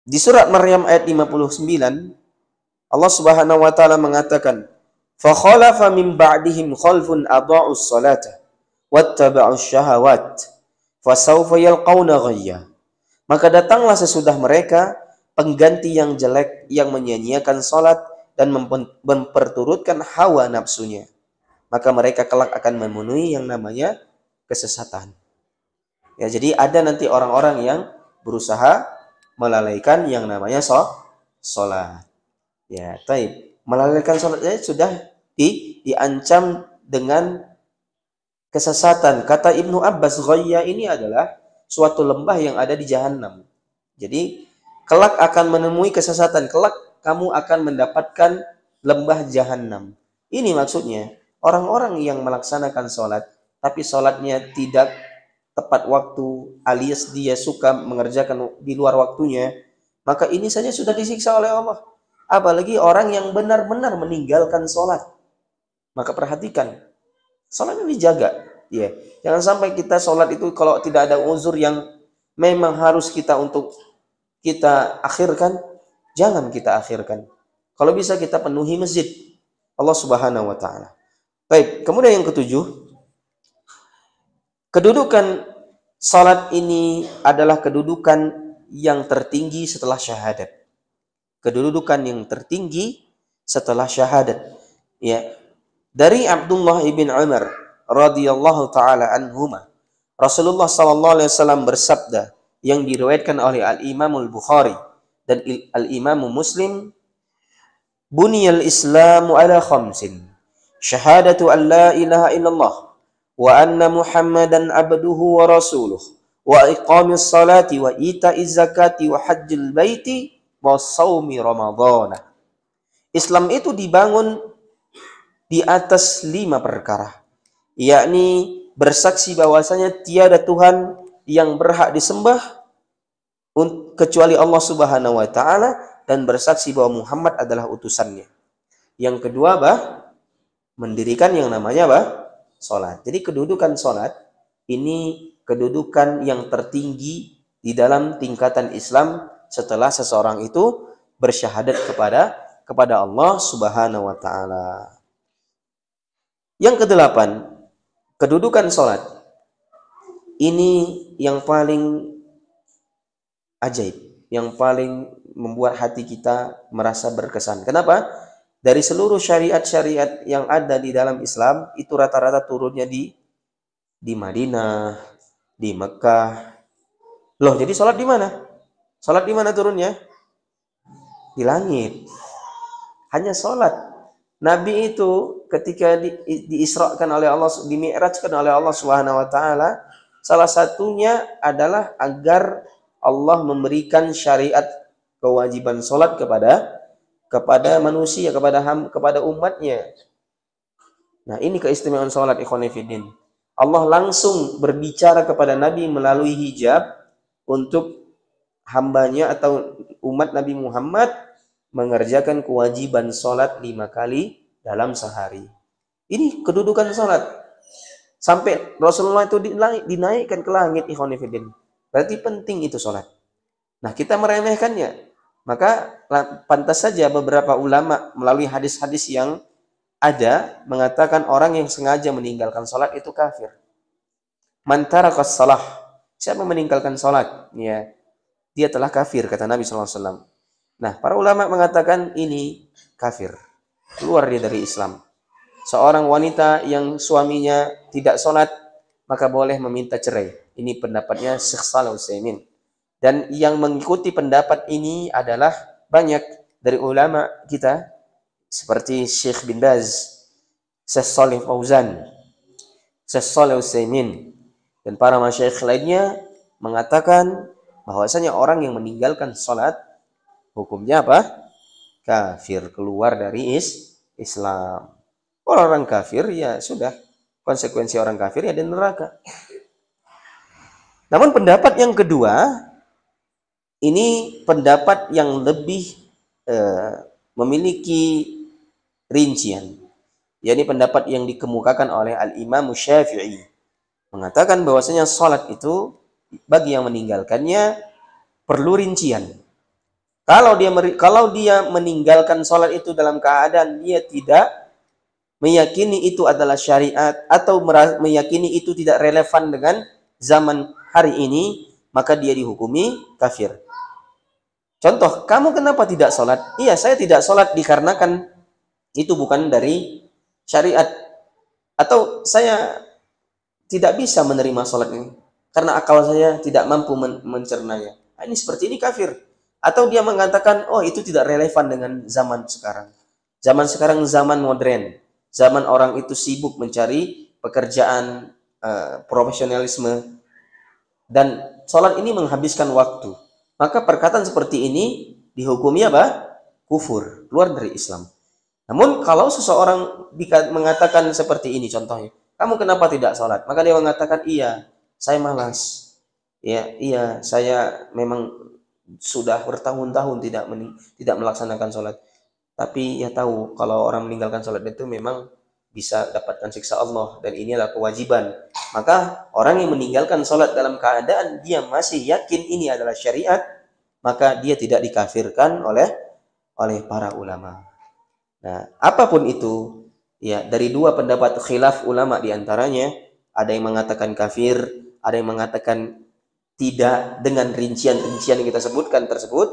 Di surat Maryam ayat 59, Allah Subhanahu wa taala mengatakan, "Fa khalafa min ba'dihim khalfun adha'us salata wattaba'us syahawat, fasawfa yalqauna ghayya." Maka datanglah sesudah mereka pengganti yang jelek yang menyia-nyiakan salat dan memperturutkan hawa nafsunya. Maka mereka kelak akan memenuhi yang namanya kesesatan. Ya, jadi ada nanti orang-orang yang berusaha melalaikan yang namanya salat. Ya, taib. Melalaikan salatnya sudah diancam dengan kesesatan. Kata Ibnu Abbas, ghayya ini adalah suatu lembah yang ada di Jahannam. Jadi, kelak akan menemui kesesatan. Kelak kamu akan mendapatkan lembah Jahannam. Ini maksudnya, orang-orang yang melaksanakan sholat, tapi sholatnya tidak tepat waktu, alias dia suka mengerjakan di luar waktunya, maka ini saja sudah disiksa oleh Allah. Apalagi orang yang benar-benar meninggalkan sholat. Maka perhatikan, sholat ini dijaga. Ya, jangan sampai kita sholat itu kalau tidak ada uzur yang memang harus kita akhirkan, jangan kita akhirkan. Kalau bisa kita penuhi masjid Allah Subhanahu wa taala. Baik, kemudian yang ketujuh, kedudukan salat ini adalah kedudukan yang tertinggi setelah syahadat. Kedudukan yang tertinggi setelah syahadat. Ya. Dari Abdullah ibn Umar radhiyallahu taala anhuma, Rasulullah sallallahu alaihi wasallam bersabda yang diriwayatkan oleh Al-Imam Al-Bukhari dan Al-Imam Muslim, "Buniyal Islamu ala khamsin. Syahadatu an la ilaha illallah wa anna Muhammadan abduhu wa rasuluh wa iqamis salati wa ita'iz zakati wa hajjil baiti wa shaumi ramadhana." Islam itu dibangun di atas 5 perkara, yakni bersaksi bahwasanya tiada Tuhan yang berhak disembah kecuali Allah Subhanahu wa taala dan bersaksi bahwa Muhammad adalah utusannya. Yang kedua, mendirikan yang namanya salat. Jadi kedudukan salat ini kedudukan yang tertinggi di dalam tingkatan Islam setelah seseorang itu bersyahadat kepada Allah Subhanahu wa taala. Yang kedelapan, kedudukan salat ini yang paling ajaib, yang paling membuat hati kita merasa berkesan. Kenapa? Dari seluruh syariat-syariat yang ada di dalam Islam itu rata-rata turunnya di Madinah, di Mekah. Loh, jadi salat di mana? Salat di mana turunnya? Di langit. Hanya salat. Nabi itu ketika diisrakan oleh Allah, dimi'rajkan oleh Allah Subhanahu wa taala, salah satunya adalah agar Allah memberikan syariat kewajiban salat kepada manusia, kepada umatnya. Nah, ini keistimewaan salat, ikhwan fillah. Allah langsung berbicara kepada Nabi melalui hijab untuk hambanya atau umat Nabi Muhammad mengerjakan kewajiban salat 5 kali dalam sehari. Ini kedudukan salat. Sampai Rasulullah itu dinaikkan ke langit, ikhwan fillah. Berarti penting itu salat. Nah, kita meremehkannya. Maka pantas saja beberapa ulama melalui hadis-hadis yang ada mengatakan orang yang sengaja meninggalkan salat itu kafir. Man tarakas shalah, siapa meninggalkan salat, ya, dia telah kafir, kata Nabi sallallahu alaihi wasallam. Nah, para ulama mengatakan ini kafir, keluar dia dari Islam. Seorang wanita yang suaminya tidak sholat, maka boleh meminta cerai. Ini pendapatnya Syekh Shalih Utsaimin. Dan yang mengikuti pendapat ini adalah banyak dari ulama kita, seperti Syekh bin Baz, Syekh Shalih Fauzan, Syekh Shalih Utsaimin, dan para masyayikh lainnya mengatakan bahwasanya orang yang meninggalkan sholat hukumnya apa? Kafir, keluar dari Islam. Orang kafir ya sudah, konsekuensi orang kafir ya di neraka. Namun pendapat yang kedua, ini pendapat yang lebih memiliki rincian. yakni pendapat yang dikemukakan oleh Al-Imam Syafi'i, mengatakan bahwasanya salat itu bagi yang meninggalkannya perlu rincian. Kalau dia meninggalkan salat itu dalam keadaan dia tidak meyakini itu adalah syariat atau meyakini itu tidak relevan dengan zaman hari ini, maka dia dihukumi kafir. Contoh, kamu kenapa tidak sholat? Iya, saya tidak sholat dikarenakan itu bukan dari syariat. Atau saya tidak bisa menerima sholat ini karena akal saya tidak mampu mencernanya. Nah, ini seperti ini kafir. Atau dia mengatakan, oh itu tidak relevan dengan zaman sekarang. Zaman sekarang zaman modern. Zaman orang itu sibuk mencari pekerjaan, profesionalisme. Dan sholat ini menghabiskan waktu. Maka perkataan seperti ini dihukumi apa? Kufur, keluar dari Islam. Namun kalau seseorang mengatakan seperti ini contohnya, kamu kenapa tidak sholat? Maka dia mengatakan, iya, saya malas. Ya, iya, saya memang sudah bertahun-tahun tidak melaksanakan sholat. Tapi ya tahu kalau orang meninggalkan sholat itu memang bisa dapatkan siksa Allah dan ini adalah kewajiban. Maka orang yang meninggalkan sholat dalam keadaan dia masih yakin ini adalah syariat, maka dia tidak dikafirkan oleh para ulama. Nah, apapun itu, ya dari dua pendapat khilaf ulama diantaranya, ada yang mengatakan kafir, ada yang mengatakan tidak dengan rincian-rincian yang kita sebutkan tersebut,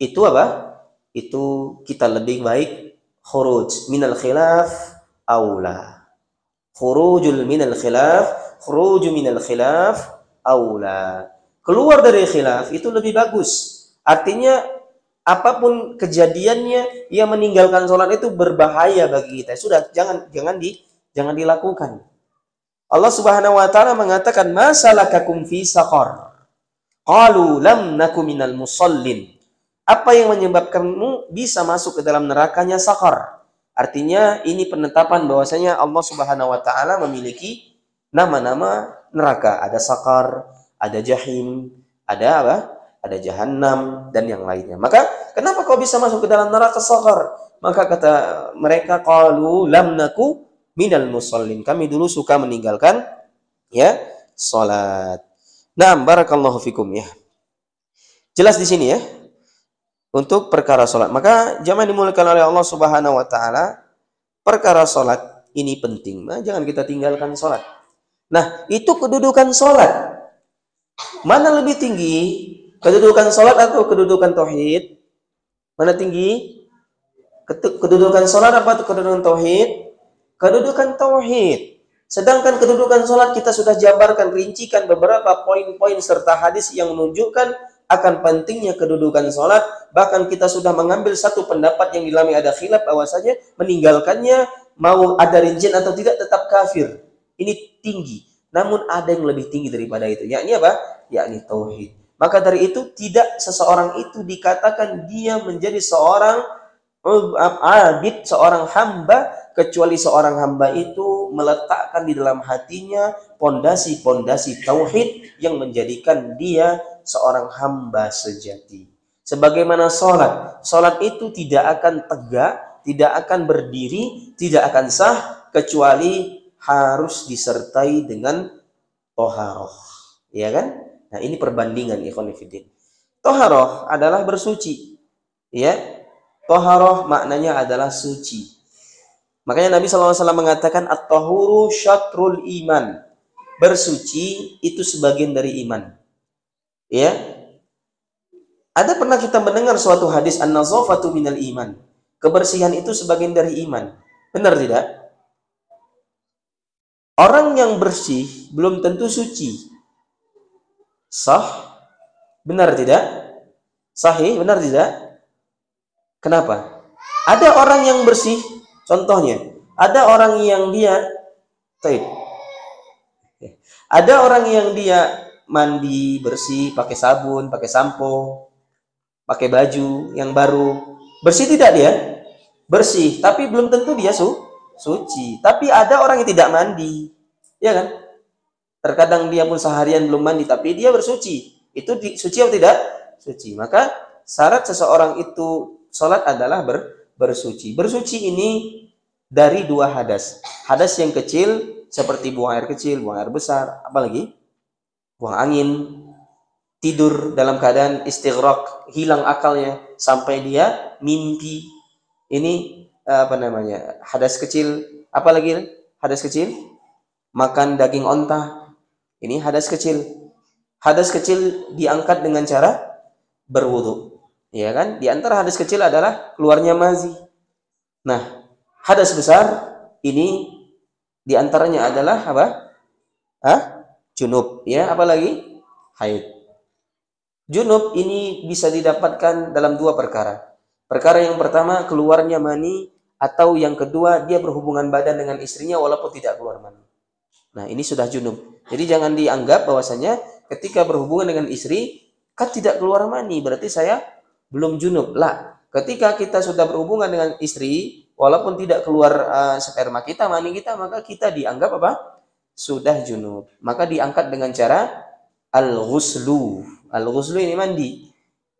itu apa? Itu kita lebih baik khuruj minal khilaf aula. Khurujul minal khilaf, khuruj minal khilaf aula. Keluar dari khilaf itu lebih bagus. Artinya apapun kejadiannya, ia meninggalkan sholat itu berbahaya bagi kita. Sudah, jangan dilakukan. Allah Subhanahu wa taala mengatakan, "Masalakakum fi saqar?" Qalu lam naku minal musallin. Apa yang menyebabkanmu bisa masuk ke dalam nerakanya saqar? Artinya ini penetapan bahwasanya Allah Subhanahu wa taala memiliki nama-nama neraka. Ada saqar, ada jahim, ada apa? Ada jahannam dan yang lainnya. Maka kenapa kau bisa masuk ke dalam neraka saqar? Maka kata mereka, qalu lam naku minal musallin. Kami dulu suka meninggalkan ya salat. Nah, barakallahu fikum ya. Jelas di sini ya. Untuk perkara salat. Maka jamaah dimuliakan oleh Allah Subhanahu wa taala, perkara salat ini penting. Nah, jangan kita tinggalkan salat. Nah, itu kedudukan salat. Mana lebih tinggi? Kedudukan salat atau kedudukan tauhid? Mana tinggi? Kedudukan salat apa kedudukan tauhid? Kedudukan tauhid. Sedangkan kedudukan sholat kita sudah jabarkan, rincikan beberapa poin-poin serta hadis yang menunjukkan akan pentingnya kedudukan sholat. Bahkan kita sudah mengambil satu pendapat yang di dalamnya ada khilaf bahwasanya meninggalkannya mau ada rincian atau tidak tetap kafir. Ini tinggi. Namun ada yang lebih tinggi daripada itu. Yakni apa? Yakni tauhid. Maka dari itu tidak seseorang itu dikatakan dia menjadi seorang abid, seorang hamba, kecuali seorang hamba itu meletakkan di dalam hatinya pondasi-pondasi tauhid yang menjadikan dia seorang hamba sejati. Sebagaimana salat itu tidak akan tegak, tidak akan berdiri, tidak akan sah kecuali harus disertai dengan toharoh, ya kan? Nah, ini perbandingan ikhwan fillah. Toharoh adalah bersuci, ya. Toharoh maknanya adalah suci. Makanya Nabi SAW mengatakan at-tahuru syatrul iman. Bersuci itu sebagian dari iman. Ya. Ada pernah kita mendengar suatu hadis an-nazafatu minal iman. Kebersihan itu sebagian dari iman. Benar tidak? Orang yang bersih belum tentu suci. Sah? Benar tidak? Sahih? Benar tidak? Kenapa? Ada orang yang bersih, contohnya, ada orang yang dia ada orang yang dia mandi bersih, pakai sabun, pakai sampo, pakai baju yang baru. Bersih tidak dia? Bersih, tapi belum tentu dia suci. Tapi ada orang yang tidak mandi. Ya kan? Terkadang dia pun seharian belum mandi, tapi dia bersuci. Itu suci atau tidak? Suci. Maka syarat seseorang itu sholat adalah bersuci. Bersuci ini dari dua hadas. Hadas yang kecil seperti buang air kecil, buang air besar, apalagi buang angin, tidur dalam keadaan istighraq, hilang akalnya sampai dia mimpi. Ini apa namanya? Hadas kecil. Apalagi hadas kecil? Makan daging onta. Ini hadas kecil. Hadas kecil diangkat dengan cara berwudu. Ya kan? Di antara hadas kecil adalah keluarnya mazi. Nah, hadas besar ini diantaranya adalah apa? Junub. Ya, apalagi haid. Junub ini bisa didapatkan dalam dua perkara. Perkara yang pertama keluarnya mani, atau yang kedua dia berhubungan badan dengan istrinya walaupun tidak keluar mani. Nah, ini sudah junub. Jadi jangan dianggap bahwasanya ketika berhubungan dengan istri kan tidak keluar mani berarti saya belum junub. Lah, ketika kita sudah berhubungan dengan istri walaupun tidak keluar sperma kita, mani kita, maka kita dianggap apa? Sudah junub. Maka diangkat dengan cara al-ghuslu. Al-ghuslu ini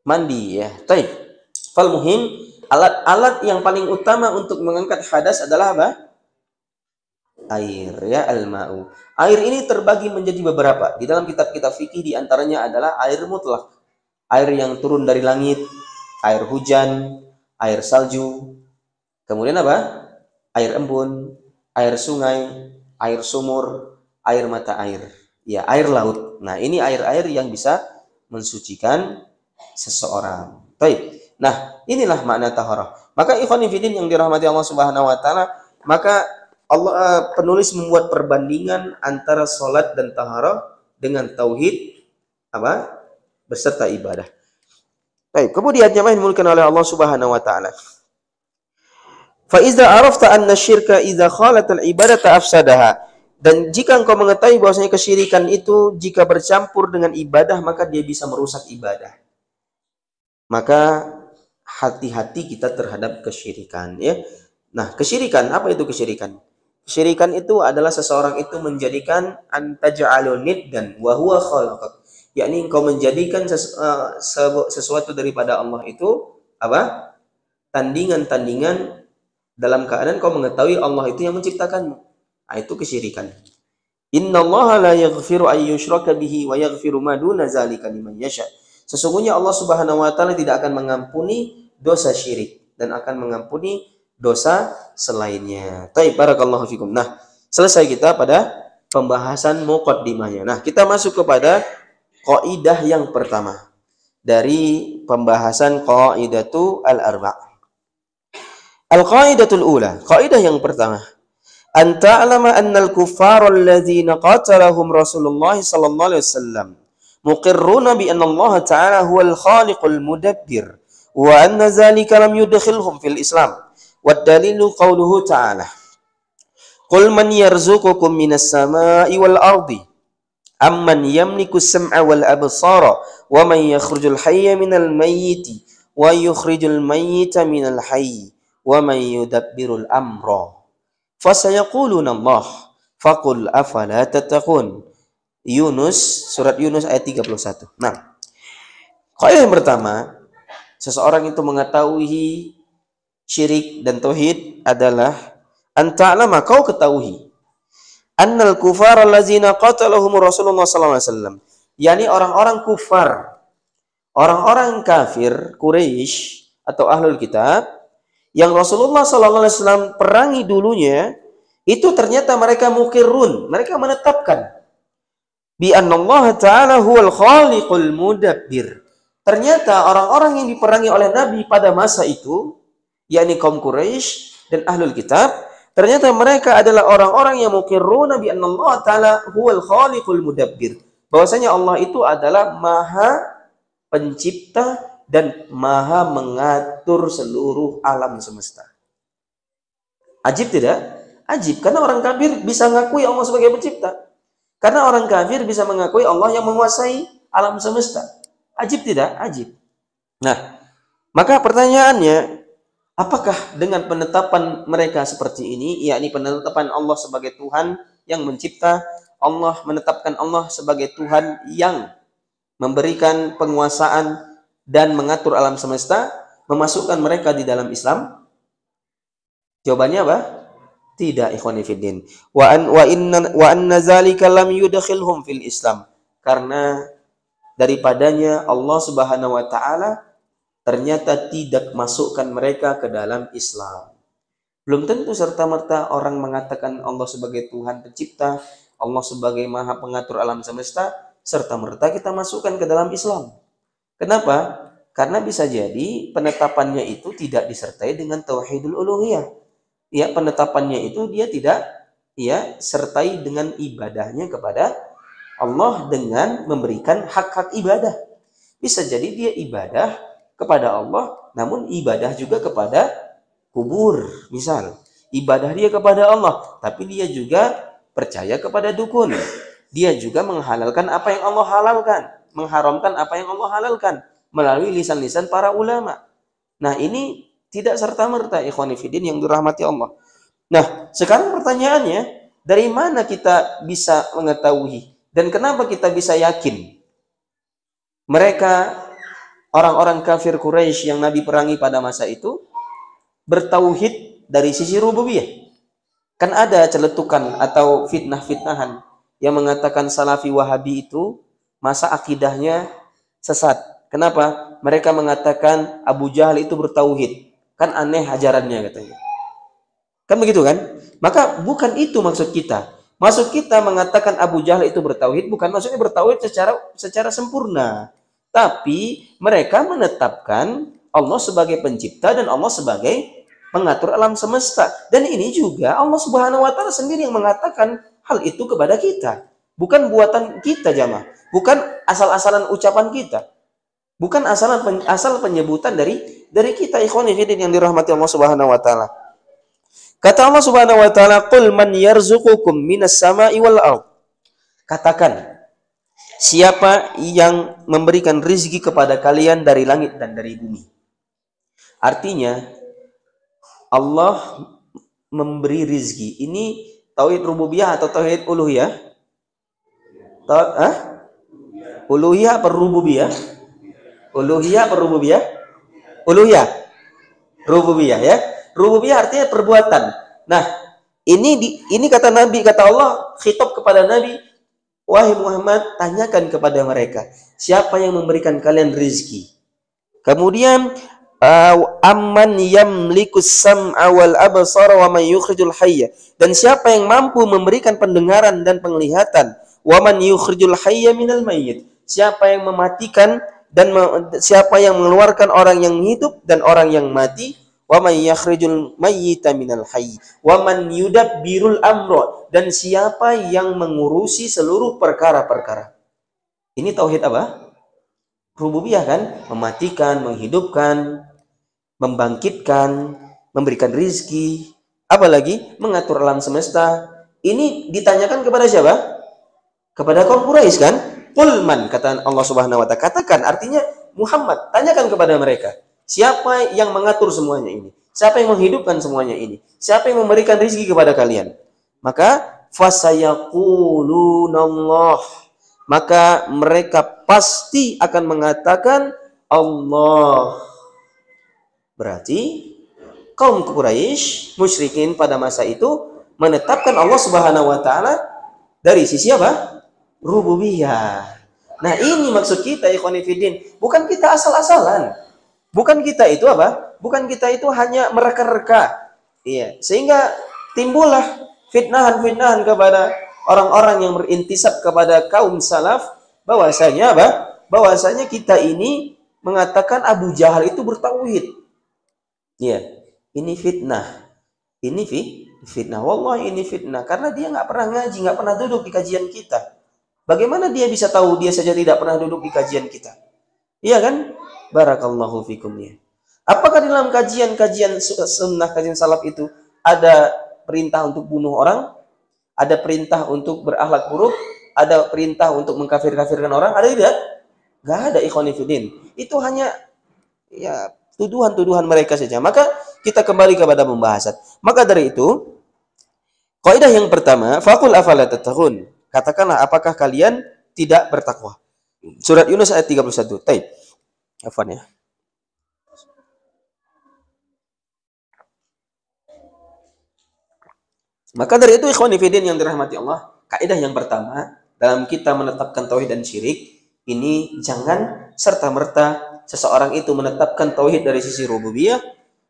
mandi ya. Baik. Fal muhim, alat-alat yang paling utama untuk mengangkat hadas adalah apa? Air ya, al-ma'u. Air ini terbagi menjadi beberapa. Di dalam kitab-kitab fikih di antaranya adalah air mutlak. Air yang turun dari langit, air hujan, air salju. Kemudian apa? Air embun, air sungai, air sumur, air mata air. Ya, air laut. Nah, ini air-air yang bisa mensucikan seseorang. Baik. Nah, inilah makna taharah. Maka ikhwan fillah yang dirahmati Allah Subhanahu wa taala, maka Allah penulis membuat perbandingan antara salat dan taharah dengan tauhid apa? Beserta ibadah. Baik, kemudian jemaah yang dimulakan oleh Allah Subhanahu wa taala. Fa iza arafta anna syirka idza khalat al-ibadata afsadaha. Dan jika engkau mengetahui bahwasanya kesyirikan itu jika bercampur dengan ibadah maka dia bisa merusak ibadah. Maka hati-hati kita terhadap kesyirikan ya. Nah, kesyirikan, apa itu kesyirikan? Kesyirikan itu adalah seseorang itu menjadikan antaj'alu niddan wa huwa khalaqak. Yakni engkau menjadikan sesuatu daripada Allah itu apa? Tandingan-tandingan dalam keadaan kau mengetahui Allah itu yang menciptakanmu. Nah, itu kesyirikan. Innallaha la yaghfiru ay yushraka bihi wa yaghfiru ma duna zalika liman yasha. Sesungguhnya Allah Subhanahu wa taala tidak akan mengampuni dosa syirik dan akan mengampuni dosa selainnya. Baik, barakallahu fikum. Nah, selesai kita pada pembahasan muqaddimahnya. Nah, kita masuk kepada kaidah yang pertama dari pembahasan qaidatu al-arba'. Al-qaidatul ula, kaidah yang pertama. An ta'lama anna al-kuffara alladhina qatalahum Rasulullah sallallahu alaihi wasallam muqirruna bi anna Allah ta'ala huwal khaliqul mudabbir wa anna dhalika lam yudkhilhum fil Islam. Wad dalilu qawluhu ta'ala Qul man yarzuqukum minas sama'i wal ardi amman yamliku as-sam'a wal absara wa man yakhrujul hayya minal mayyiti wa yukhrijul mayyita minal hayyi wa man yudabbirul amra fasayaquluna Allah faqul afala tattaqun. Yunus, surat Yunus ayat 31. Nah, kaidah yang pertama, seseorang itu mengetahui syirik dan tauhid adalah anta'lama, kau ketahui annal kufara allazina qatalahum Rasulullah sallallahu alaihi wasallam, yakni orang-orang kufar, orang-orang kafir Quraisy atau ahlul kitab yang Rasulullah sallallahu alaihi wasallam perangi dulunya, itu ternyata mereka mukirrun, mereka menetapkan bi annallaha ta'ala huwal khaliqul mudabbir. Ternyata orang-orang yang diperangi oleh Nabi pada masa itu, yakni kaum Quraisy dan ahlul kitab, ternyata mereka adalah orang-orang yang mukirruna bi annallaha ta'ala huwal khaliqul mudabbir. Bahwasanya Allah itu adalah Maha Pencipta dan Maha mengatur seluruh alam semesta. Ajib tidak? Ajib, karena orang kafir bisa mengakui Allah sebagai pencipta. Karena orang kafir bisa mengakui Allah yang menguasai alam semesta. Ajib tidak? Ajib. Nah, maka pertanyaannya, apakah dengan penetapan mereka seperti ini, yakni penetapan Allah sebagai Tuhan yang mencipta, Allah menetapkan Allah sebagai Tuhan yang memberikan penguasaan dan mengatur alam semesta, memasukkan mereka di dalam Islam? Jawabannya apa? Tidak, ikhwani fiddin. Wa anna zalika lam yudkhilhum fil Islam. Karena daripadanya Allah Subhanahu wa taala ternyata tidak masukkan mereka ke dalam Islam. Belum tentu serta-merta orang mengatakan Allah sebagai Tuhan pencipta, Allah sebagai Maha Pengatur alam semesta, serta-merta kita masukkan ke dalam Islam. Kenapa? Karena bisa jadi penetapannya itu tidak disertai dengan tauhidul uluhiyah. Ya, penetapannya itu dia tidak sertai dengan ibadahnya kepada Allah dengan memberikan hak-hak ibadah. Bisa jadi dia ibadah kepada Allah, namun ibadah juga kepada kubur. Misal, ibadah dia kepada Allah, tapi dia juga percaya kepada dukun. Dia juga menghalalkan apa yang Allah halalkan, mengharamkan apa yang Allah halalkan melalui lisan-lisan para ulama. Nah, ini tidak serta-merta ikhwani fiddin yang dirahmati Allah. Nah, sekarang pertanyaannya, dari mana kita bisa mengetahui dan kenapa kita bisa yakin mereka orang-orang kafir Quraisy yang Nabi perangi pada masa itu bertauhid dari sisi rububiyah? Kan ada celetukan atau fitnah-fitnahan yang mengatakan Salafi Wahabi itu masa akidahnya sesat. Kenapa? Mereka mengatakan Abu Jahal itu bertauhid. Kan aneh ajarannya katanya. Kan begitu kan? Maka bukan itu maksud kita. Maksud kita mengatakan Abu Jahal itu bertauhid bukan maksudnya bertauhid secara sempurna. Tapi mereka menetapkan Allah sebagai pencipta dan Allah sebagai pengatur alam semesta. Dan ini juga Allah Subhanahu wa taala sendiri yang mengatakan hal itu kepada kita. Bukan buatan kita jamaah. Bukan asal-asalan ucapan kita. Bukan asal penyebutan dari kita ikhwani fiddin yang dirahmati Allah Subhanahu wa taala. Kata Allah Subhanahu wa taala, "Qul man yarzuqukum minas sama'i wal ardh." Katakan, siapa yang memberikan rizki kepada kalian dari langit dan dari bumi? Artinya, Allah memberi rizki. Ini tauhid rububiyah atau tauhid uluhiyah? Uluhiyah apa rububiyah? Uluhiyah apa rububiyah? Uluhiyah. Rububiyah ya. Rububiyah artinya perbuatan. Nah, ini kata Nabi, kata Allah khitab kepada Nabi, wahai Muhammad, tanyakan kepada mereka, siapa yang memberikan kalian rizki? Kemudian amman yamlikus sam'a wal absara wa man yukhrijul hayya, dan siapa yang mampu memberikan pendengaran dan penglihatan, wa man yukhrijul hayya minal mayyit, siapa yang mematikan dan siapa yang mengeluarkan orang yang hidup dan orang yang mati, wa man yakhrijul mayyita minal hayy wa man yudabbirul amra, dan siapa yang mengurusi seluruh perkara-perkara. Ini tauhid apa? Rububiyah kan? Mematikan, menghidupkan, membangkitkan, memberikan rizki, apalagi mengatur alam semesta. Ini ditanyakan kepada siapa? Kepada kaum Quraisy kan? Qul man, kata Allah Subhanahu wa taala, katakan, artinya Muhammad, tanyakan kepada mereka, siapa yang mengatur semuanya ini? Siapa yang menghidupkan semuanya ini? Siapa yang memberikan rizki kepada kalian? Maka fasayaqulunallah, maka mereka pasti akan mengatakan Allah. Berarti kaum Quraisy musyrikin pada masa itu menetapkan Allah Subhanahu wa taala dari sisi apa? Rububiyah. Nah, ini maksud kita ikhwani fiddin, bukan kita asal-asalan. Bukan kita itu apa? Bukan kita itu hanya mereka-reka. Iya, sehingga timbullah fitnahan-fitnahan kepada orang-orang yang berintisab kepada kaum salaf, bahwasanya apa? Bahwasanya kita ini mengatakan Abu Jahal itu bertauhid. Iya, ini fitnah. Ini fitnah. Wallahi ini fitnah. Karena dia nggak pernah ngaji, nggak pernah duduk di kajian kita. Bagaimana dia bisa tahu? Dia saja tidak pernah duduk di kajian kita. Iya kan? Barakallahu fikum ya. Apakah dalam kajian-kajian sunnah, kajian salaf itu ada perintah untuk bunuh orang? Ada perintah untuk berakhlak buruk? Ada perintah untuk mengkafir-kafirkan orang? Ada tidak? Gak ada ikhwani fiddin. Itu hanya ya tuduhan-tuduhan mereka saja. Maka kita kembali kepada pembahasan. Maka dari itu, kaidah yang pertama, faqul afala tattaqun. Katakanlah, apakah kalian tidak bertakwa? Surat Yunus ayat 31. Taib. Afwan ya. Maka dari itu ikhwan fillah yang dirahmati Allah, kaidah yang pertama dalam kita menetapkan tauhid dan syirik, ini jangan serta-merta seseorang itu menetapkan tauhid dari sisi rububiyah,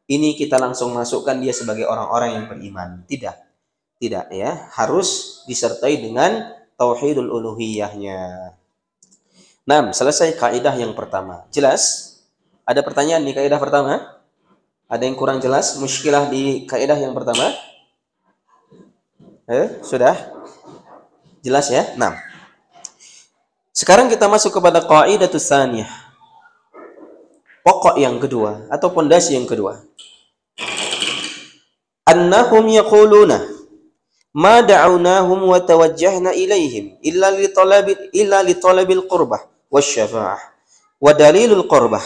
ini kita langsung masukkan dia sebagai orang-orang yang beriman. Tidak. Tidak ya, harus disertai dengan tauhidul uluhiyahnya. Nah, selesai kaidah yang pertama. Jelas? Ada pertanyaan di kaidah pertama? Ada yang kurang jelas muskilah di kaidah yang pertama? Sudah? Jelas ya? Nah, sekarang kita masuk kepada qaidatus tsaniyah. Pokok yang kedua atau pondasi yang kedua. Annahum yaquluna ma da'awnahum wa tawajjahna ilaihim illa li talabil qurbah wasyafa'ah. Wa dalilul qurbah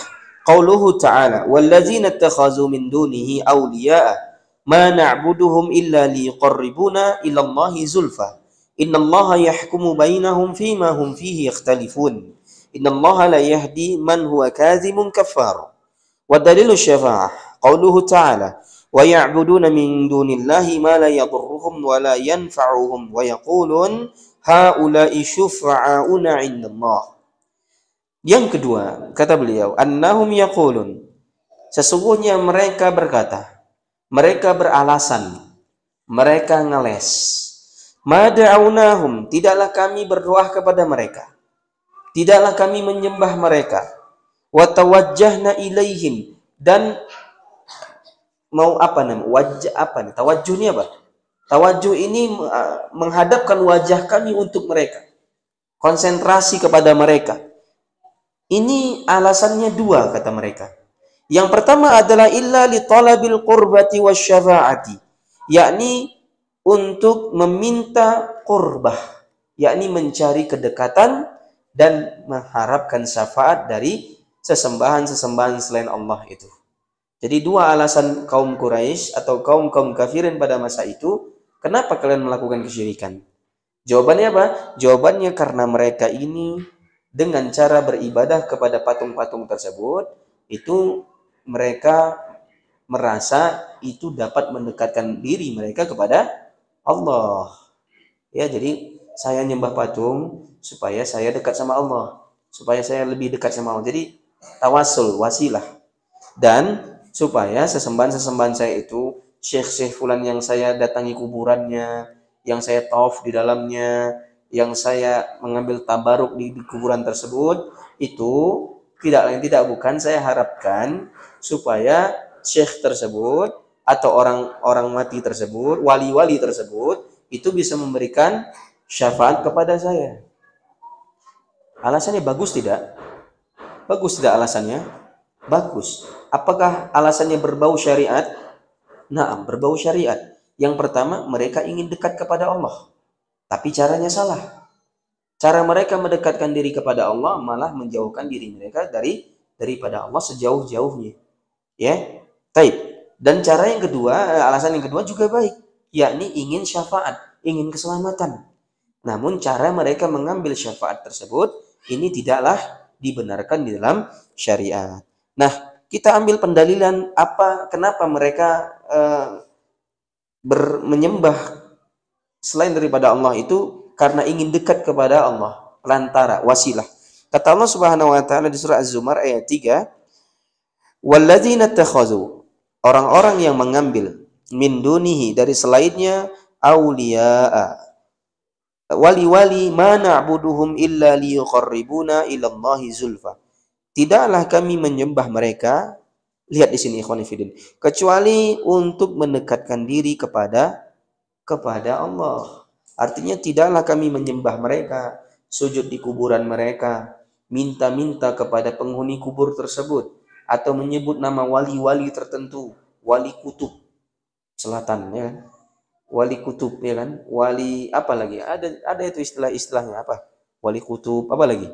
qauluhu ta'ala wallazina ittakhazu min dunihi awliya'a ma na'buduhum illa liqarribuna ila Allahi zulfa innallaha yahkumu bainahum fima hum fihi yakhtalifun innallaha la yahdi man huwa kadhimun kaffar. Wa dalilul syafa'ah qauluhu ta'ala wa ya'buduna min dunillahi ma la yadurruhum wa la yanfa'uhum wa yaqulun haula'i syufa'auna 'indallah. Yang kedua, kata beliau, annahum yaqulun, sesungguhnya mereka berkata, mereka beralasan, mereka ngeles. Ma da'awnahum, tidaklah kami berdoa kepada mereka. Tidaklah kami menyembah mereka. Wa tawajjahna ilaihim, dan mau apa namanya? Wajah apa nih? Tawajjuh ini apa? Tawajjuh ini menghadapkan wajah kami untuk mereka. Konsentrasi kepada mereka. Ini alasannya dua kata mereka. Yang pertama adalah illa li talabil qurbati wasyafa'ati, yakni untuk meminta qurbah, yakni mencari kedekatan dan mengharapkan syafaat dari sesembahan-sesembahan selain Allah itu. Jadi dua alasan kaum Quraisy atau kaum-kaum kafirin pada masa itu, kenapa kalian melakukan kesyirikan? Jawabannya apa? Jawabannya karena mereka ini dengan cara beribadah kepada patung-patung tersebut, itu mereka merasa itu dapat mendekatkan diri mereka kepada Allah. Ya, jadi saya nyembah patung supaya saya dekat sama Allah, supaya saya lebih dekat sama Allah. Jadi tawasul, wasilah. Dan supaya sesembahan-sesembahan saya itu, syekh-syekh fulan yang saya datangi kuburannya, yang saya tawaf di dalamnya, yang saya mengambil tabaruk di kuburan tersebut, itu tidak lain tidak bukan saya harapkan supaya syekh tersebut atau orang-orang mati tersebut, wali-wali tersebut itu bisa memberikan syafaat kepada saya. Alasannya bagus tidak? Bagus tidak alasannya? Bagus. Apakah alasannya berbau syariat? Nah, berbau syariat. Yang pertama, mereka ingin dekat kepada Allah. Tapi caranya salah. Cara mereka mendekatkan diri kepada Allah malah menjauhkan diri mereka daripada Allah sejauh-jauhnya. Ya, baik. Dan cara yang kedua, alasan yang kedua juga baik, yakni ingin syafaat, ingin keselamatan. Namun cara mereka mengambil syafaat tersebut ini tidaklah dibenarkan di dalam syariat. Nah, kita ambil pendalilan kenapa mereka menyembah selain daripada Allah itu karena ingin dekat kepada Allah, pelantara, wasilah. Kata Allah Subhanahu wa taala di surah Az-Zumar ayat 3, "Walladzina takhazu", orang-orang yang mengambil min dunihi dari selainnya auliya'a, wali-wali, ma na'buduhum illa liyuqarribuna ila Allahi zulfa. Tidaklah kami menyembah mereka, lihat di sini ikhwan fillah, kecuali untuk mendekatkan diri kepada Allah. Artinya tidaklah kami menyembah mereka, sujud di kuburan mereka, minta-minta kepada penghuni kubur tersebut, atau menyebut nama wali-wali tertentu, wali kutub selatan, ya kan? Wali kutub, ya kan? Wali apa lagi? Ada itu istilah-istilahnya apa? Wali kutub, apa lagi?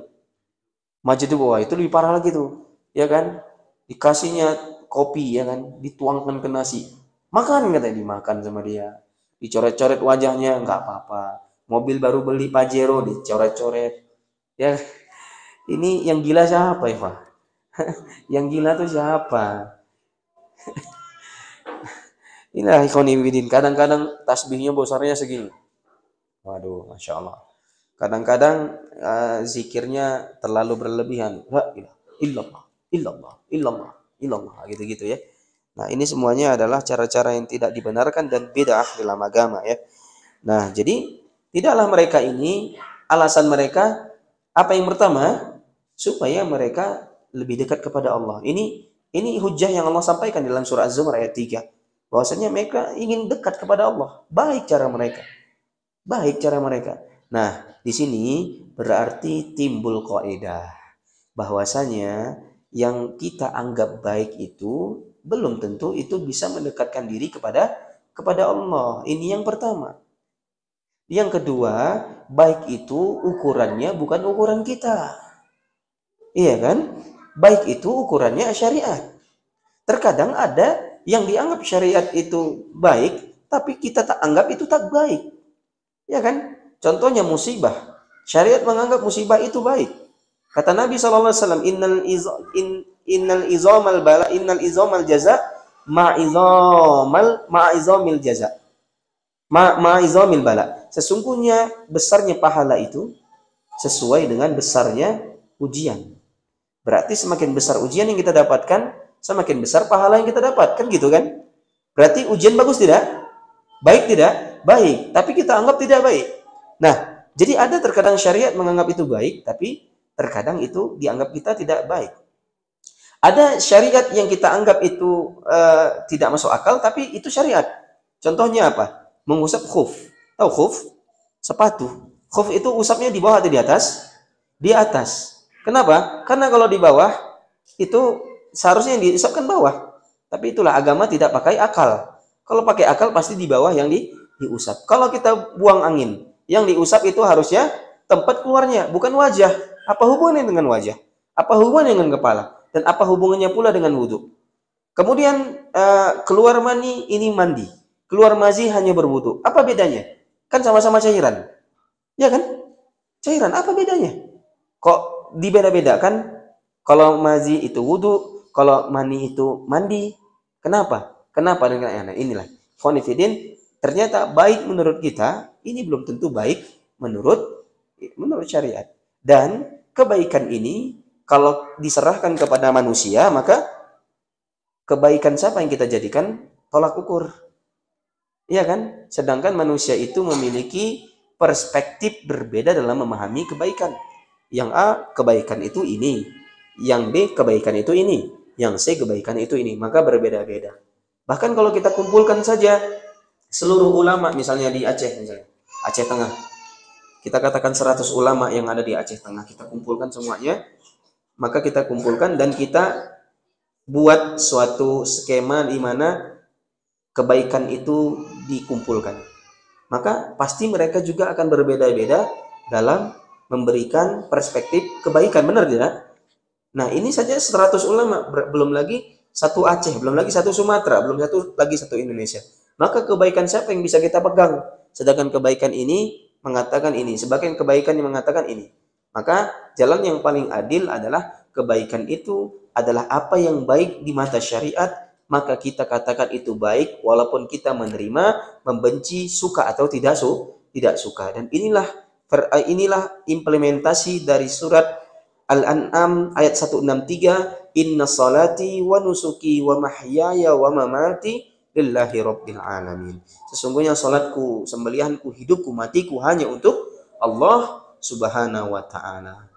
Majid, wah itu lebih parah lagi tuh, ya kan? Dikasihnya kopi, ya kan? Dituangkan ke nasi, makan, katanya dimakan sama dia. Dicoret-coret wajahnya, nggak apa-apa. Mobil baru beli Pajero dicoret-coret. Ya, ini yang gila siapa ya, Pak? Yang gila tuh siapa? Inilah ikhwan fillah, kadang-kadang tasbihnya besarnya segini. Waduh, masya Allah. Kadang-kadang zikirnya terlalu berlebihan. La ilaha illallah, illallah, illallah, illallah, gitu-gitu ya. Nah, ini semuanya adalah cara-cara yang tidak dibenarkan dan bid'ah dalam agama ya. Nah, jadi tidaklah mereka ini, alasan mereka apa yang pertama? Supaya mereka lebih dekat kepada Allah. Ini hujah yang Allah sampaikan dalam surah Az-Zumar ayat 3. Bahwasanya mereka ingin dekat kepada Allah. Baik cara mereka. Baik cara mereka. Nah, di sini berarti timbul kaidah bahwasanya yang kita anggap baik itu belum tentu itu bisa mendekatkan diri kepada Allah. Ini yang pertama. Yang kedua, baik itu ukurannya bukan ukuran kita. Iya kan? Baik itu ukurannya syariat. Terkadang ada yang dianggap syariat itu baik, tapi kita tak anggap itu tak baik. Ya kan? Contohnya musibah. Syariat menganggap musibah itu baik. Kata Nabi SAW, innal izamal jaza ma'izamil jaza. Ma'izamil bala. Sesungguhnya besarnya pahala itu sesuai dengan besarnya ujian. Berarti semakin besar ujian yang kita dapatkan, semakin besar pahala yang kita dapatkan, gitu kan? Berarti ujian bagus tidak? Baik tidak? Baik. Tapi kita anggap tidak baik. Nah, jadi ada terkadang syariat menganggap itu baik, tapi terkadang itu dianggap kita tidak baik. Ada syariat yang kita anggap itu tidak masuk akal, tapi itu syariat. Contohnya apa? Mengusap khuf. Tahu khuf? Sepatu. Khuf itu usapnya di bawah atau di atas? Di atas. Kenapa? Karena kalau di bawah itu seharusnya yang diusapkan bawah. Tapi itulah agama tidak pakai akal. Kalau pakai akal pasti di bawah yang diusap. Kalau kita buang angin, yang diusap itu harusnya tempat keluarnya, bukan wajah. Apa hubungannya dengan wajah? Apa hubungannya dengan kepala? Dan apa hubungannya pula dengan wudhu? Kemudian keluar mani ini mandi. Keluar mazi hanya berwudhu. Apa bedanya? Kan sama-sama cairan. Ya kan? Cairan, apa bedanya? Kok dibeda-bedakan? Kalau mazi itu wudhu, kalau mani itu mandi. Kenapa? Kenapa dengan inilah? Khonifidin, ternyata baik menurut kita, ini belum tentu baik menurut syariat. Dan kebaikan ini kalau diserahkan kepada manusia, maka kebaikan siapa yang kita jadikan tolak ukur? Iya kan? Sedangkan manusia itu memiliki perspektif berbeda dalam memahami kebaikan. Yang A, kebaikan itu ini. Yang B, kebaikan itu ini. Yang C, kebaikan itu ini. Maka berbeda-beda. Bahkan kalau kita kumpulkan saja seluruh ulama, misalnya di Aceh, misalnya Aceh Tengah. Kita katakan 100 ulama yang ada di Aceh Tengah. Kita kumpulkan semuanya. Maka kita kumpulkan dan kita buat suatu skema di mana kebaikan itu dikumpulkan. Maka pasti mereka juga akan berbeda-beda dalam memberikan perspektif kebaikan, benar tidak? Nah, ini saja 100 ulama, belum lagi satu Aceh, belum lagi satu Sumatera, belum lagi satu Indonesia. Maka kebaikan siapa yang bisa kita pegang? Sedangkan kebaikan ini mengatakan ini, sebagian kebaikan yang mengatakan ini. Maka jalan yang paling adil adalah kebaikan itu adalah apa yang baik di mata syariat, maka kita katakan itu baik walaupun kita menerima, membenci, suka atau tidak suka. Dan inilah implementasi dari surat Al-An'am ayat 163, inna salati wa nusuki wa mahyaya wa mamati lillahi rabbil alamin. Sesungguhnya salatku, sembelihanku, hidupku, matiku hanya untuk Allah Subhanahu wa taala.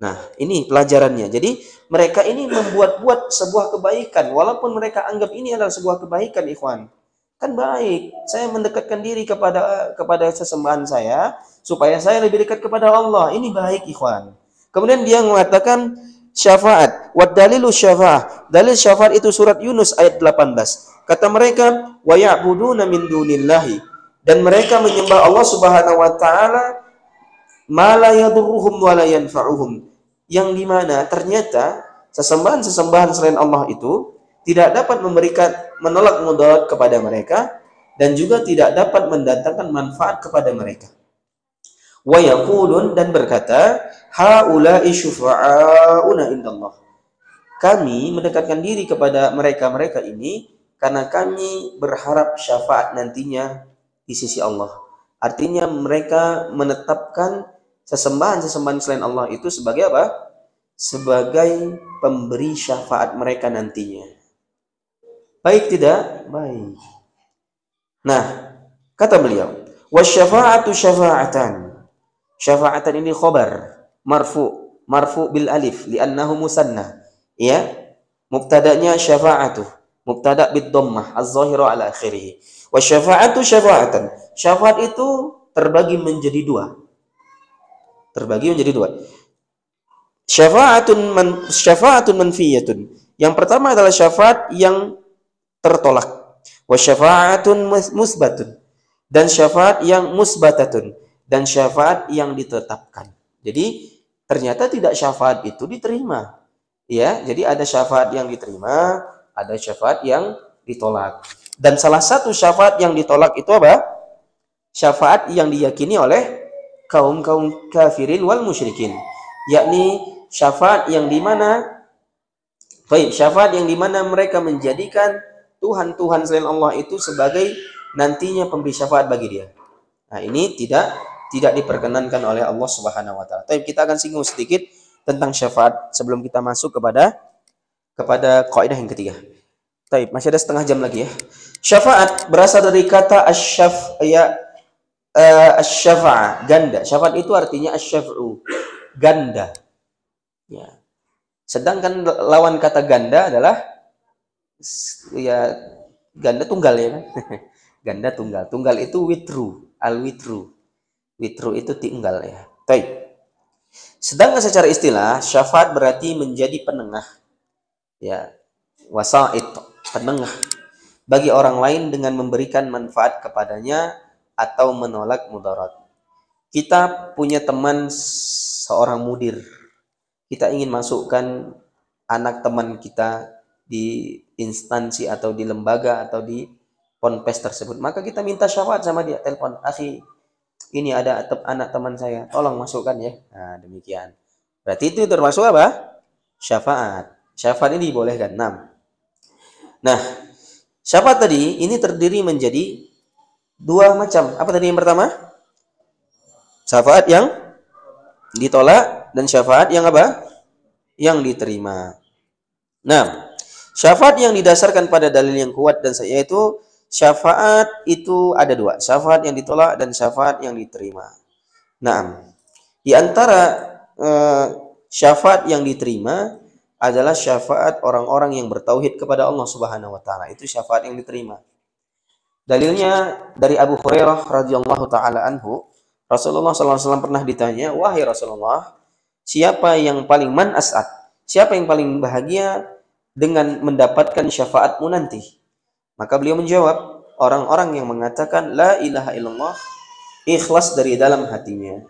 Nah, ini pelajarannya. Jadi mereka ini membuat-buat sebuah kebaikan walaupun mereka anggap ini adalah sebuah kebaikan, ikhwan. Kan baik. Saya mendekatkan diri kepada sesembahan saya supaya saya lebih dekat kepada Allah. Ini baik, ikhwan. Kemudian dia mengatakan syafaat. Wa dalilu syafa'ah. Dalil syafaat itu surat Yunus ayat 18. Kata mereka, wa ya'buduna min dunillahi. Dan mereka menyembah Allah Subhanahu wa taala ma la yadurruhum wa la yanfa'uhum. Yang dimana ternyata sesembahan-sesembahan selain Allah itu tidak dapat menolak mudarat kepada mereka dan juga tidak dapat mendatangkan manfaat kepada mereka. Wa yaqulun, dan berkata, haula'i syufa'auna indallah. Kami mendekatkan diri kepada mereka ini karena kami berharap syafaat nantinya di sisi Allah. Artinya mereka menetapkan sesembahan-sesembahan selain Allah itu sebagai apa? Sebagai pemberi syafaat mereka nantinya. Baik tidak? Baik. Nah, kata beliau, wasyafa'atu syafa'atan. Syafa'atan ini khobar, marfu bil alif li'annahu musanna. Ya, mubtada'nya syafa'atu, mubtada' bid dhammah az-zahira ala akhirih. Wasyafa'atu syafa'atan. Syafaat itu terbagi menjadi dua. Syafa'atun manfiyatun. Yang pertama adalah syafaat yang tertolak. Wa syafa'atun musbatun, dan syafaat yang musbatatun, dan syafaat yang ditetapkan. Jadi ternyata tidak syafaat itu diterima. Ya, jadi ada syafaat yang diterima, ada syafaat yang ditolak. Dan salah satu syafaat yang ditolak itu apa? Syafaat yang diyakini oleh kaum kafirin wal musyrikin, yakni syafaat yang dimana mereka menjadikan Tuhan selain Allah itu sebagai nantinya pemberi syafaat bagi dia. Nah, ini tidak diperkenankan oleh Allah Subhanahu wa taala. Tapi kita akan singgung sedikit tentang syafaat sebelum kita masuk kepada kaidah yang ketiga. Baik, masih ada setengah jam lagi ya. Syafaat berasal dari kata asy-syafa'ah, ganda. Syafaat itu artinya asy-syaf'u, ganda. Ya. Sedangkan lawan kata ganda adalah ya ganda tunggal ya kan. Ganda tunggal. Tunggal itu witru, al-witru. Witru itu tunggal ya. Baik. Sedangkan secara istilah syafaat berarti menjadi penengah. Ya, wasa'id, penengah bagi orang lain dengan memberikan manfaat kepadanya atau menolak mudarat. Kita punya teman seorang mudir. Kita ingin masukkan anak teman kita di instansi atau di lembaga atau di ponpes tersebut, maka kita minta syafaat sama dia, telepon, akhi, ini ada anak teman saya, tolong masukkan ya. Nah, demikian. Berarti itu termasuk apa? Syafaat. Syafaat ini dibolehkan. Nah, syafaat tadi ini terdiri menjadi dua macam. Apa tadi yang pertama? Syafaat yang ditolak dan syafaat yang apa? Yang diterima. Nah, syafaat yang didasarkan pada dalil yang kuat dan yaitu syafaat itu ada dua, syafaat yang ditolak dan syafaat yang diterima. Nah, di antara syafaat yang diterima adalah syafaat orang-orang yang bertauhid kepada Allah Subhanahu wa taala. Itu syafaat yang diterima. Dalilnya dari Abu Hurairah radhiyallahu taala anhu, Rasulullah SAW pernah ditanya, "Wahai Rasulullah, siapa yang paling as'ad? Siapa yang paling bahagia dengan mendapatkan syafaatmu nanti?" Maka beliau menjawab, orang-orang yang mengatakan la ilaha illallah ikhlas dari dalam hatinya.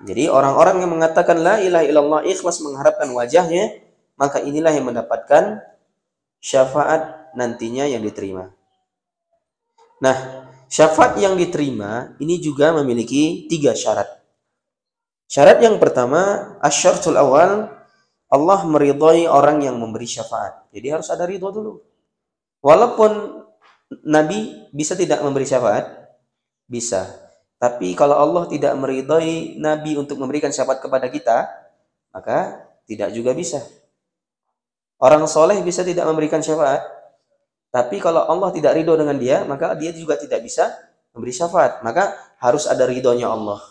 Jadi orang-orang yang mengatakan la ilaha illallah ikhlas mengharapkan wajahnya, maka inilah yang mendapatkan syafaat nantinya yang diterima. Nah, syafaat yang diterima ini juga memiliki 3 syarat. Syarat yang pertama, asyaratul awal, Allah meridhai orang yang memberi syafaat. Jadi harus ada ridho dulu. Walaupun Nabi bisa tidak memberi syafaat, bisa. Tapi kalau Allah tidak meridhai Nabi untuk memberikan syafaat kepada kita, maka tidak juga bisa. Orang soleh bisa tidak memberikan syafaat, tapi kalau Allah tidak ridho dengan dia, maka dia juga tidak bisa memberi syafaat. Maka harus ada ridhonya Allah.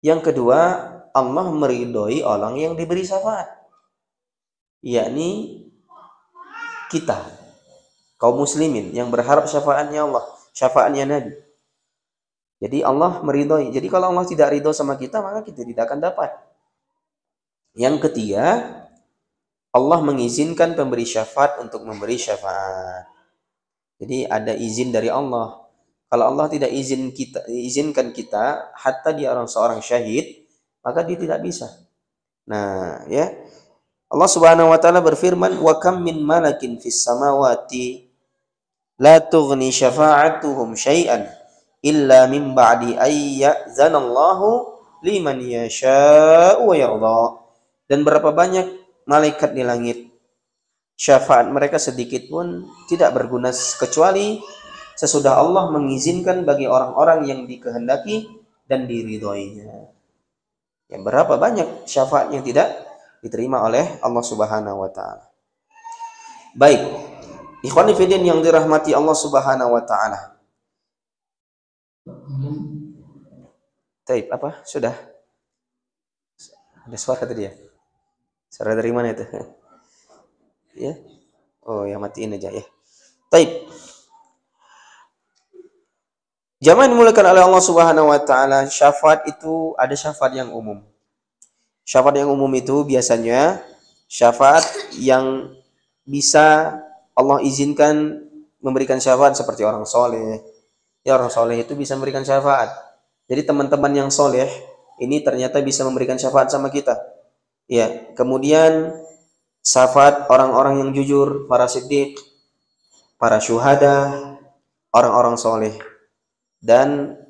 Yang kedua, Allah meridhoi orang yang diberi syafaat, yakni kita, kaum muslimin yang berharap syafaatnya Allah, syafaatnya Nabi. Jadi Allah meridhoi. Jadi kalau Allah tidak ridho sama kita, maka kita tidak akan dapat. Yang ketiga, Allah mengizinkan pemberi syafaat untuk memberi syafaat. Jadi ada izin dari Allah. Kalau Allah tidak izinkan kita, hatta dia seorang syahid, maka dia tidak bisa. Nah, ya. Allah Subhanahu wa taala berfirman, "Wa kam min malakin fis samawati la tughni syafa'atuhum syai'an illa min ba'di ay ya'zanallahu liman yasha'u wa yarda." Dan berapa banyak malaikat di langit syafaat mereka sedikit pun tidak berguna kecuali sesudah Allah mengizinkan bagi orang-orang yang dikehendaki dan diridhoinya. Ya, berapa banyak syafaat yang tidak diterima oleh Allah Subhanahu wa taala. Baik, ikhwan fillah yang dirahmati Allah Subhanahu wa taala. Baik, apa? Sudah? Ada suara tadi ya? Suara dari mana itu? Ya. Oh, ya matiin aja ya. Baik. Jamaah dimulakan oleh Allah Subhanahu wa taala, syafaat itu ada syafaat yang umum. Syafaat yang umum itu biasanya syafaat yang bisa Allah izinkan memberikan syafaat seperti orang soleh. Ya, orang soleh itu bisa memberikan syafaat. Jadi teman-teman yang soleh ini ternyata bisa memberikan syafaat sama kita. Ya, kemudian syafaat orang-orang yang jujur, para siddiq, para syuhada, orang-orang soleh. Dan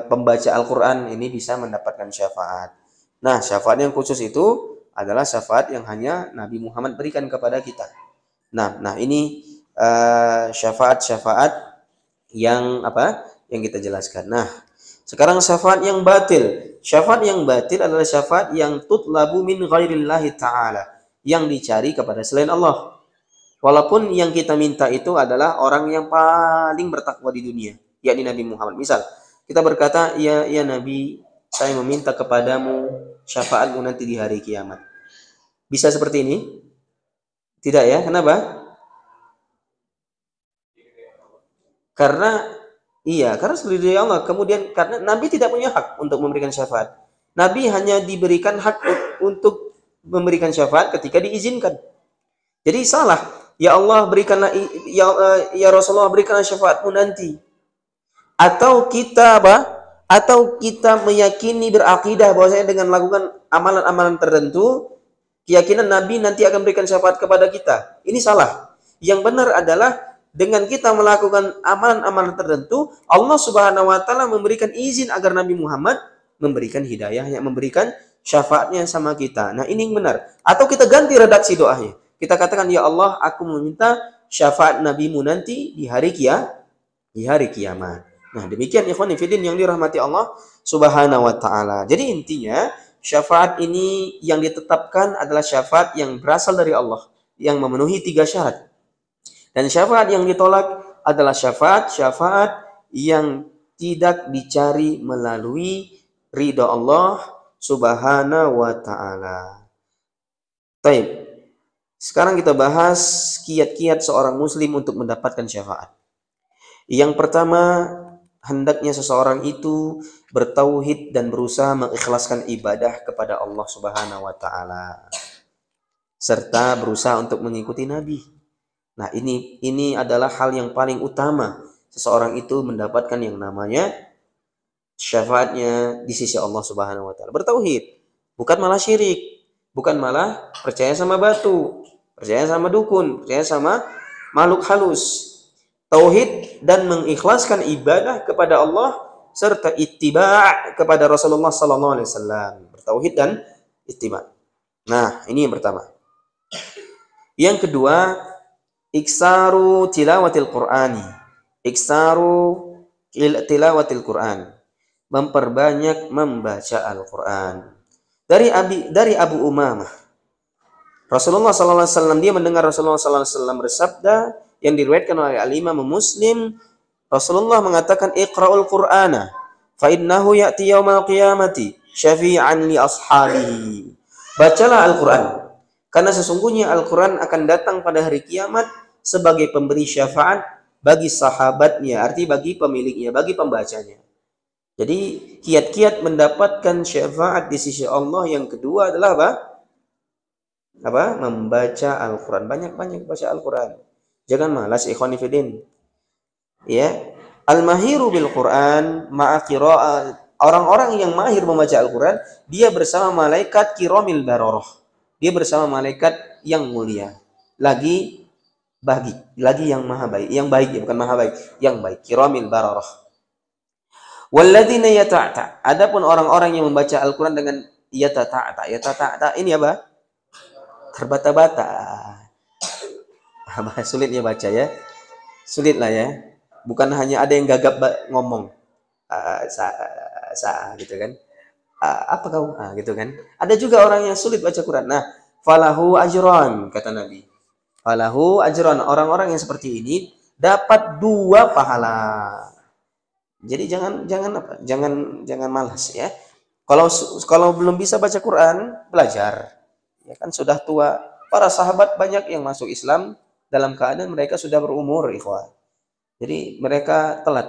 pembaca Al-Quran ini bisa mendapatkan syafaat. Nah, syafaat yang khusus itu adalah syafaat yang hanya Nabi Muhammad berikan kepada kita. Nah ini syafaat-syafaat yang apa? Yang kita jelaskan. Nah, sekarang syafaat yang batil. Syafaat yang batil adalah syafaat yang tutlabu min ghairillahi ta'ala, yang dicari kepada selain Allah. Walaupun yang kita minta itu adalah orang yang paling bertakwa di dunia, yakni Nabi Muhammad. Misal, kita berkata, ya Nabi, saya meminta kepadamu syafaatmu nanti di hari kiamat. Bisa seperti ini? Tidak ya? Kenapa? Karena seperti dari Allah. Kemudian karena Nabi tidak punya hak untuk memberikan syafaat. Nabi hanya diberikan hak untuk memberikan syafaat ketika diizinkan. Jadi salah. Ya Allah berikanlah, ya Rasulullah berikanlah syafaatmu nanti. Atau kita apa? Atau kita meyakini, berakidah bahwasanya dengan melakukan amalan-amalan tertentu, keyakinan Nabi nanti akan berikan syafaat kepada kita. Ini salah. Yang benar adalah dengan kita melakukan amalan-amalan tertentu, Allah Subhanahu wa taala memberikan izin agar Nabi Muhammad memberikan hidayahnya, memberikan syafaatnya sama kita. Nah, ini yang benar. Atau kita ganti redaksi doanya. Kita katakan, ya Allah, aku meminta syafaat Nabimu nanti di hari kiamat. Nah, demikian ikhwan fillah yang dirahmati Allah Subhanahu wa taala. Jadi intinya syafaat ini yang ditetapkan adalah syafaat yang berasal dari Allah, yang memenuhi 3 syarat. Dan syafaat yang ditolak adalah syafaat yang tidak dicari melalui ridha Allah Subhanahu wa taala. Baik. Sekarang kita bahas kiat-kiat seorang muslim untuk mendapatkan syafaat. Yang pertama, hendaknya seseorang itu bertauhid dan berusaha mengikhlaskan ibadah kepada Allah Subhanahu wa taala, serta berusaha untuk mengikuti Nabi. Nah, ini adalah hal yang paling utama seseorang itu mendapatkan yang namanya syafaatnya di sisi Allah Subhanahu wa taala. Bertauhid, bukan malah syirik, bukan malah percaya sama batu, percaya sama dukun, percaya sama makhluk halus. Tauhid dan mengikhlaskan ibadah kepada Allah serta ittiba' kepada Rasulullah sallallahu alaihi wasallam. Bertauhid dan ittiba'. Nah, ini yang pertama. Yang kedua, iksaru tilawatil Qur'ani. Iksaru tilawatil Qur'an. Memperbanyak membaca Al-Qur'an. Dari Abu Umamah, Rasulullah sallallahu alaihi wasallam, dia mendengar Rasulullah sallallahu alaihi wasallam bersabda yang diriwayatkan oleh Al-Imam Muslim. Rasulullah mengatakan, iqra'ul Qur'ana fa innahu ya'ti yaumal qiyamati syafi'an li ashabihi. Bacalah Al-Qur'an, karena sesungguhnya Al-Qur'an akan datang pada hari kiamat sebagai pemberi syafaat bagi sahabatnya, arti bagi pemiliknya, bagi pembacanya. Jadi kiat-kiat mendapatkan syafaat di sisi Allah yang kedua adalah apa? Membaca Al-Quran. Banyak-banyak baca Al-Quran. Jangan malas, ikhwani fiddin. Ya, al-mahiru bil Quran ma'a qira'ah. Orang-orang yang mahir membaca Al-Quran, dia bersama malaikat kiramil bararah. Dia bersama malaikat yang mulia. Lagi yang maha baik, yang baik ya, bukan maha baik, yang baik, kiramil bararah. Walladzina yata'ta. Adapun orang-orang yang membaca Al-Quran dengan yata'ta ini apa? Terbata-bata. Sulit ya baca ya. Sulit lah ya. Bukan hanya ada yang gagap ngomong. Gitu kan. Apa kau? Gitu kan. Ada juga orang yang sulit baca Quran. Nah, falahu ajran kata Nabi. Falahu ajran. Orang-orang yang seperti ini dapat 2 pahala. Jadi jangan malas ya. Kalau belum bisa baca Quran, belajar. Ya kan sudah tua. Para sahabat banyak yang masuk Islam dalam keadaan mereka sudah berumur, ikhwah. Jadi mereka telat.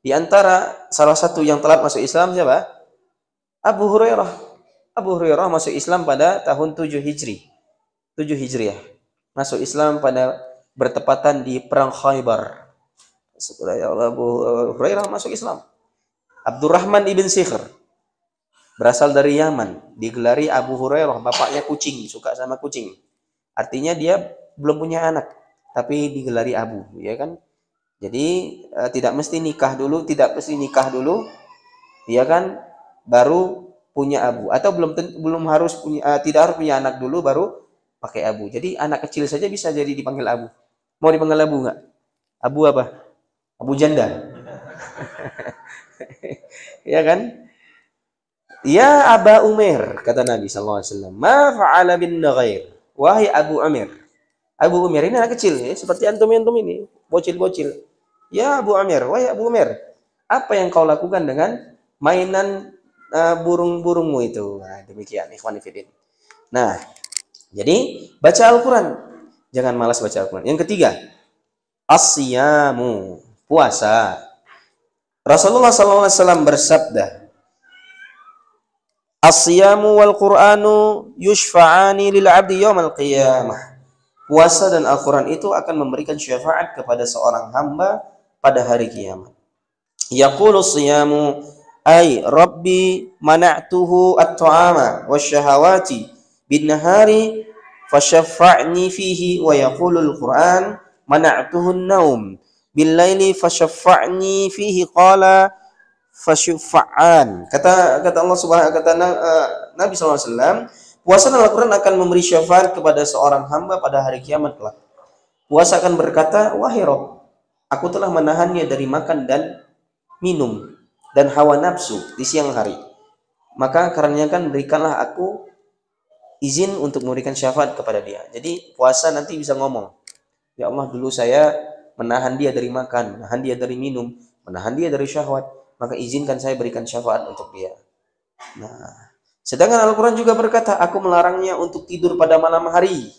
Di antara salah satu yang telat masuk Islam siapa? Abu Hurairah. Abu Hurairah masuk Islam pada tahun 7 Hijriah. Masuk Islam pada bertepatan di perang Khaybar. Abu Hurairah masuk Islam. Abdurrahman ibn Sikhr berasal dari Yaman, digelari Abu Hurairah, bapaknya kucing, suka sama kucing. Artinya dia belum punya anak, tapi digelari Abu, ya kan? Jadi tidak mesti nikah dulu, ya kan? Baru punya Abu, atau belum harus punya, tidak harus punya anak dulu baru pakai Abu. Jadi anak kecil saja bisa jadi dipanggil Abu. Mau dipanggil Abu nggak? Abu apa? Abu janda. Ya kan? Ya Aba Umair, kata Nabi SAW. Ma fa'ala bin Naghair. Wahai Abu Umair. Abu Umair ini anak kecil ya, seperti antum ini, bocil-bocil. Ya Abu Umair, wahai Abu Umair. Apa yang kau lakukan dengan mainan burung-burungmu itu? Nah, demikian, ikhwan fillah. Nah, jadi baca Al-Quran. Jangan malas baca Al-Quran. Yang ketiga, as-siyamu, puasa. Rasulullah SAW bersabda, as-siyamu wal Qur'anu yushfa'ani lil 'abdi yaumal qiyamah. Puasa dan Al-Quran itu akan memberikan syafaat kepada seorang hamba pada hari kiamat. Yaqulu as-siyamu ay rabbi mana'tuhu at-ta'ama wasyahawati bin nahari fasyaffa'ni fihi, wa yaqulu al-Qur'an mana'tuhu an-naum bil laili fasyaffa'ni fihi qala fasyufa'an. Kata Allah Subhanahu, kata Nabi SAW, puasa dan Al-Quran akan memberi syafaat kepada seorang hamba pada hari kiamat kelak. Puasa akan berkata, wahai Rabb, aku telah menahannya dari makan dan minum dan hawa nafsu di siang hari. Maka karenanya kan berikanlah aku izin untuk memberikan syafaat kepada dia. Jadi puasa nanti bisa ngomong, ya Allah, dulu saya menahan dia dari makan, menahan dia dari minum, menahan dia dari syahwat, maka izinkan saya berikan syafaat untuk dia. Nah, sedangkan Al-Quran juga berkata, aku melarangnya untuk tidur pada malam hari.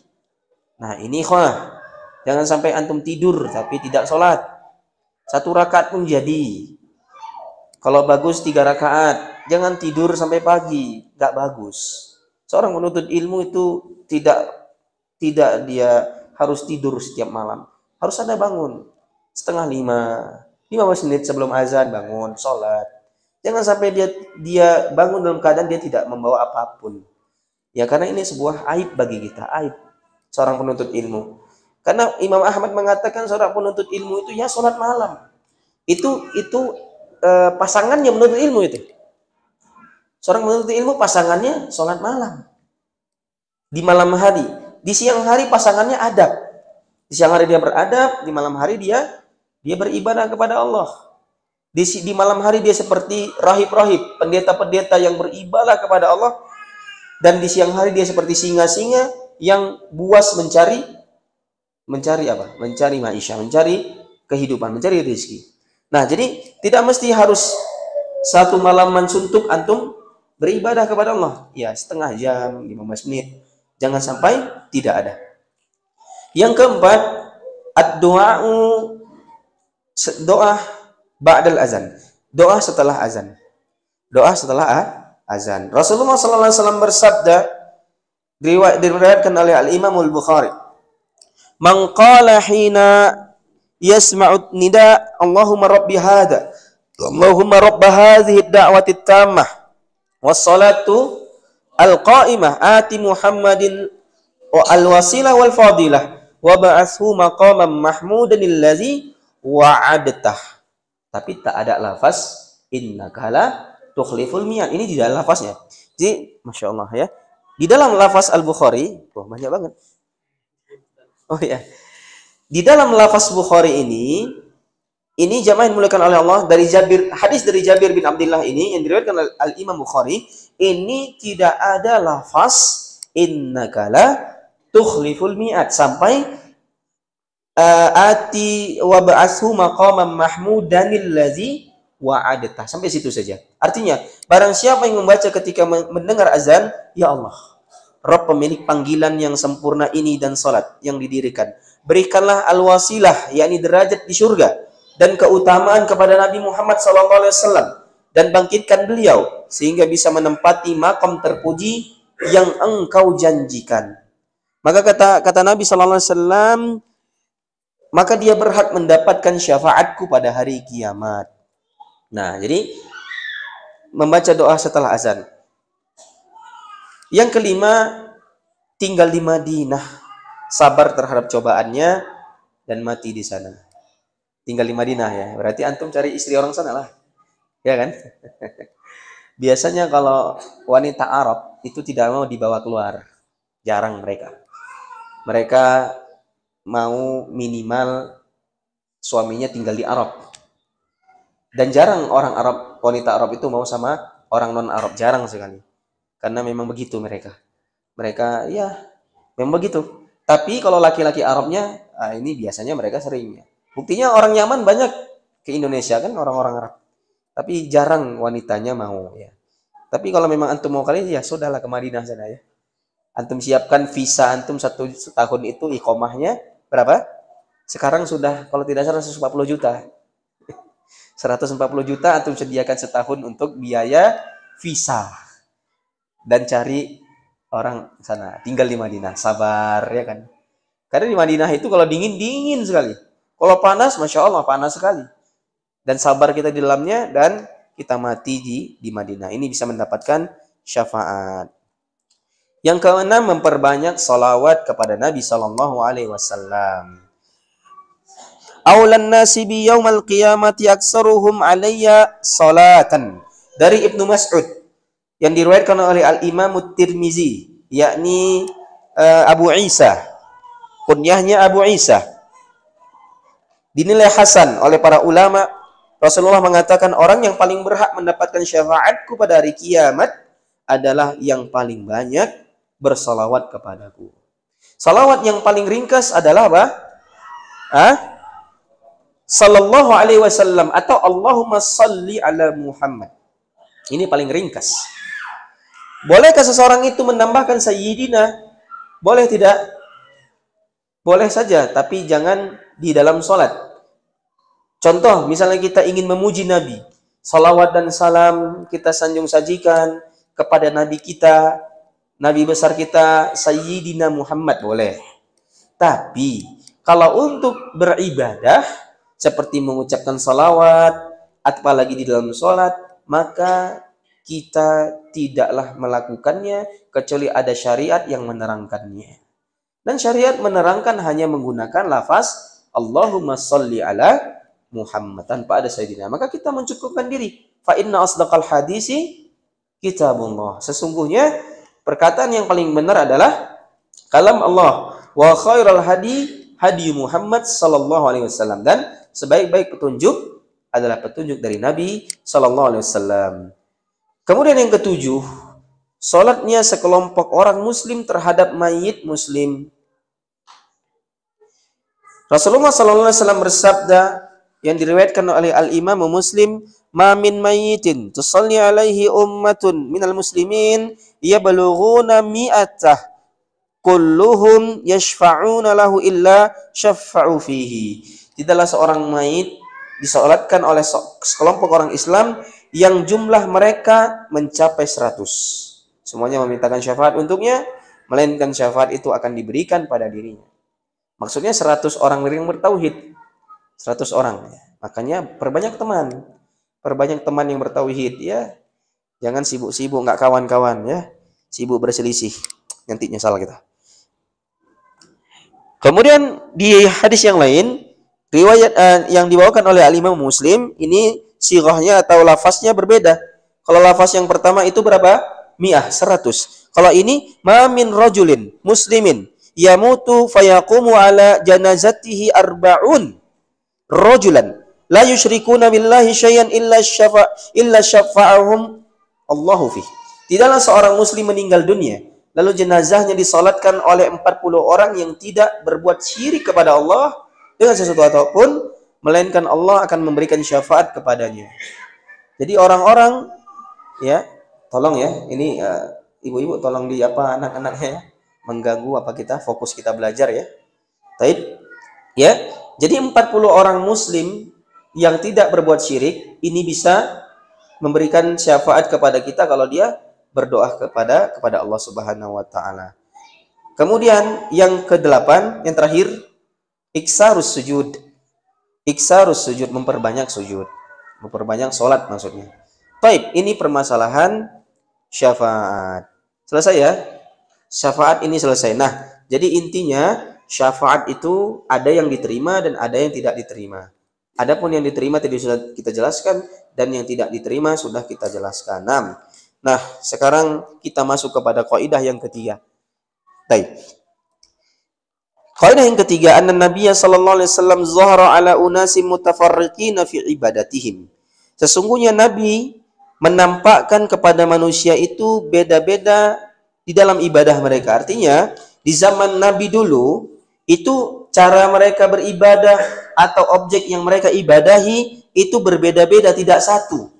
Nah, ini ikhwah, jangan sampai antum tidur tapi tidak sholat. 1 rakaat pun jadi. Kalau bagus 3 rakaat. Jangan tidur sampai pagi, nggak bagus. Seorang menuntut ilmu itu tidak dia harus tidur setiap malam. Harus ada bangun 4:30, 15 menit sebelum azan bangun, sholat. Jangan sampai dia bangun dalam keadaan dia tidak membawa apapun. Ya, karena ini sebuah aib bagi kita, aib seorang penuntut ilmu. Karena Imam Ahmad mengatakan seorang penuntut ilmu itu ya sholat malam. Itu pasangannya menuntut ilmu itu. Seorang menuntut ilmu pasangannya sholat malam. Di malam hari. Di siang hari pasangannya adab. Di siang hari dia beradab, di malam hari dia beribadah kepada Allah. Di malam hari dia seperti rahib-rahib, pendeta-pendeta yang beribadah kepada Allah. Dan di siang hari dia seperti singa-singa yang buas mencari apa? Mencari maisha, mencari kehidupan, mencari rezeki. Nah, jadi tidak mesti harus 1 malaman suntuk antum beribadah kepada Allah. Ya, setengah jam, 15 menit. Jangan sampai tidak ada. Yang keempat, doa ba'dal azan. Doa setelah azan. Doa setelah azan. Rasulullah SAW bersabda, diriwayatkan oleh Al-Imam Al-Bukhari, man qala hina yasma'u nida Allahumma rabbi hadha Allahumma rabb hadhihi ad-da'wati at-tammah was-salatu al-qa'imah ati Muhammadin al-wasilah wal fadilah wa ba'athu maqaman mahmudan allazi wa'adtah. Tapi tak ada lafaz innaka la tukhliful mi'ad. Ini tidak ada lafaznya. Jadi Masya Allah ya, di dalam lafaz Al-Bukhari banyak banget. Oh ya, Di dalam lafaz Bukhari ini jamaah yang dimuliakan oleh Allah, dari hadis dari Jabir bin Abdullah ini yang diriwayatkan oleh Al-Imam Bukhari, ini tidak ada lafaz innaka la tukhliful mi'ad sampai ati wa ba'athu maqaman mahmudanil ladzi wa'adta, sampai situ saja. Artinya, barang siapa yang membaca ketika mendengar azan, ya Allah, Rabb pemilik panggilan yang sempurna ini dan salat yang didirikan, berikanlah al-wasilah, yakni derajat di surga, dan keutamaan kepada Nabi Muhammad SAW, dan bangkitkan beliau sehingga bisa menempati makam terpuji yang engkau janjikan. Maka kata Nabi SAW, maka dia berhak mendapatkan syafaatku pada hari kiamat. Nah, jadi membaca doa setelah azan. Yang kelima, tinggal di Madinah, sabar terhadap cobaannya dan mati di sana. Tinggal di Madinah ya, berarti antum cari istri orang sana lah, ya kan? Biasanya kalau wanita Arab itu tidak mau dibawa keluar, jarang mereka. Mereka mau minimal suaminya tinggal di Arab. Dan jarang orang Arab, wanita Arab itu mau sama orang non Arab, jarang sekali. Karena memang begitu mereka. Mereka ya memang begitu. Tapi kalau laki-laki Arabnya, ini biasanya mereka seringnya. Buktinya orang Yaman banyak ke Indonesia kan, orang-orang Arab. Tapi jarang wanitanya mau ya. Tapi kalau memang antum mau kali ya sudahlah ke Madinah sana ya. Antum siapkan visa antum setahun itu iqomahnya berapa? Sekarang sudah kalau tidak salah 140 juta. 140 juta antum sediakan setahun untuk biaya visa. Dan cari orang sana, tinggal di Madinah, sabar ya kan. Karena di Madinah itu kalau dingin sekali. Kalau panas, Masya Allah panas sekali. Dan sabar kita di dalamnya dan kita mati di Madinah. Ini bisa mendapatkan syafaat. Yang keenam, memperbanyak salawat kepada Nabi Sallallahu Alaihi Wasallam. Aulan nasi bi yaumal qiyamati aksaruhum alayya salatan. Dari Ibnu Mas'ud yang diriwayatkan oleh Al-Imam Tirmizi, yakni Abu Isa, kunyahnya Abu Isa, dinilai hasan oleh para ulama. Rasulullah mengatakan orang yang paling berhak mendapatkan syafaatku pada hari kiamat adalah yang paling banyak bersalawat kepadaku. Salawat yang paling ringkas adalah apa? Sallallahu alaihi wasallam atau Allahumma salli ala Muhammad. Ini paling ringkas. Bolehkah seseorang itu menambahkan sayyidina? Boleh tidak? Boleh saja, tapi jangan di dalam sholat. Contoh, misalnya kita ingin memuji Nabi, salawat dan salam kita sanjung sajikan kepada Nabi kita, Nabi besar kita, Sayyidina Muhammad, boleh. Tapi, kalau untuk beribadah, seperti mengucapkan salawat, apalagi di dalam sholat, maka kita tidaklah melakukannya kecuali ada syariat yang menerangkannya. Dan syariat menerangkan hanya menggunakan lafaz Allahumma salli ala Muhammad tanpa ada sayyidina. Maka kita mencukupkan diri. Fa inna asdaqal hadisi kitabullah. Sesungguhnya perkataan yang paling benar adalah kalam Allah. Wa khairal hadi hadi Muhammad sallallahu alaihi wasallam, dan sebaik-baik petunjuk adalah petunjuk dari Nabi sallallahu alaihi wasallam. Kemudian yang ketujuh, salatnya sekelompok orang muslim terhadap mayit muslim. Rasulullah sallallahu alaihi wasallam bersabda yang diriwayatkan oleh Al-Imam Muslim, "Ma min mayyitin tusalli alaihi ummatun minal muslimin yablughuna mi'atah kulluhum yashfa'una lahu illa syafa'u fihi." Tidaklah seorang mayit disolatkan oleh sekelompok orang Islam yang jumlah mereka mencapai 100. Semuanya memintakan syafaat untuknya, melainkan syafaat itu akan diberikan pada dirinya. Maksudnya 100 orang yang bertauhid. 100 orang. Makanya perbanyak teman yang bertauhid ya. Jangan sibuk-sibuk nggak kawan-kawan ya. Sibuk berselisih. Nanti nyesal kita. Kemudian di hadis yang lain, riwayat yang dibawakan oleh Al-Imam Muslim, ini sirahnya atau lafaznya berbeda. Kalau lafaz yang pertama itu berapa? 100. Kalau ini ma min rajulin muslimin yamutu fayaqumu ala janazatihi arba'un rajulan la yusyrikuna billahi syai'an illa syafa'ahum Allahu fih. Tidaklah seorang muslim meninggal dunia lalu jenazahnya disolatkan oleh 40 orang yang tidak berbuat syirik kepada Allah dengan sesuatu apapun, melainkan Allah akan memberikan syafaat kepadanya. Jadi orang-orang, ya, tolong ya, ini ibu-ibu tolong di apa anak-anaknya ya, mengganggu apa kita fokus kita belajar ya. Baik, ya. Jadi 40 orang muslim yang tidak berbuat syirik ini bisa memberikan syafaat kepada kita kalau dia berdoa kepada Allah Subhanahu wa taala. Kemudian yang ke-8, yang terakhir, iksarus sujud. Iksarus sujud, memperbanyak sujud. Memperbanyak salat maksudnya. Baik, ini permasalahan syafaat. Selesai ya? Syafaat ini selesai. Nah, jadi intinya syafaat itu ada yang diterima dan ada yang tidak diterima. Adapun yang diterima tadi sudah kita jelaskan dan yang tidak diterima sudah kita jelaskan. Nah, sekarang kita masuk kepada kaidah yang ketiga. Baik. Kaidah yang ketiga, anna Nabiya sallallahu alaihi wasallam zahara ala unasi mutafarriqina fi ibadatihim. Sesungguhnya Nabi menampakkan kepada manusia itu beda-beda di dalam ibadah mereka. Artinya, di zaman Nabi dulu itu cara mereka beribadah atau objek yang mereka ibadahi itu berbeda-beda, tidak satu.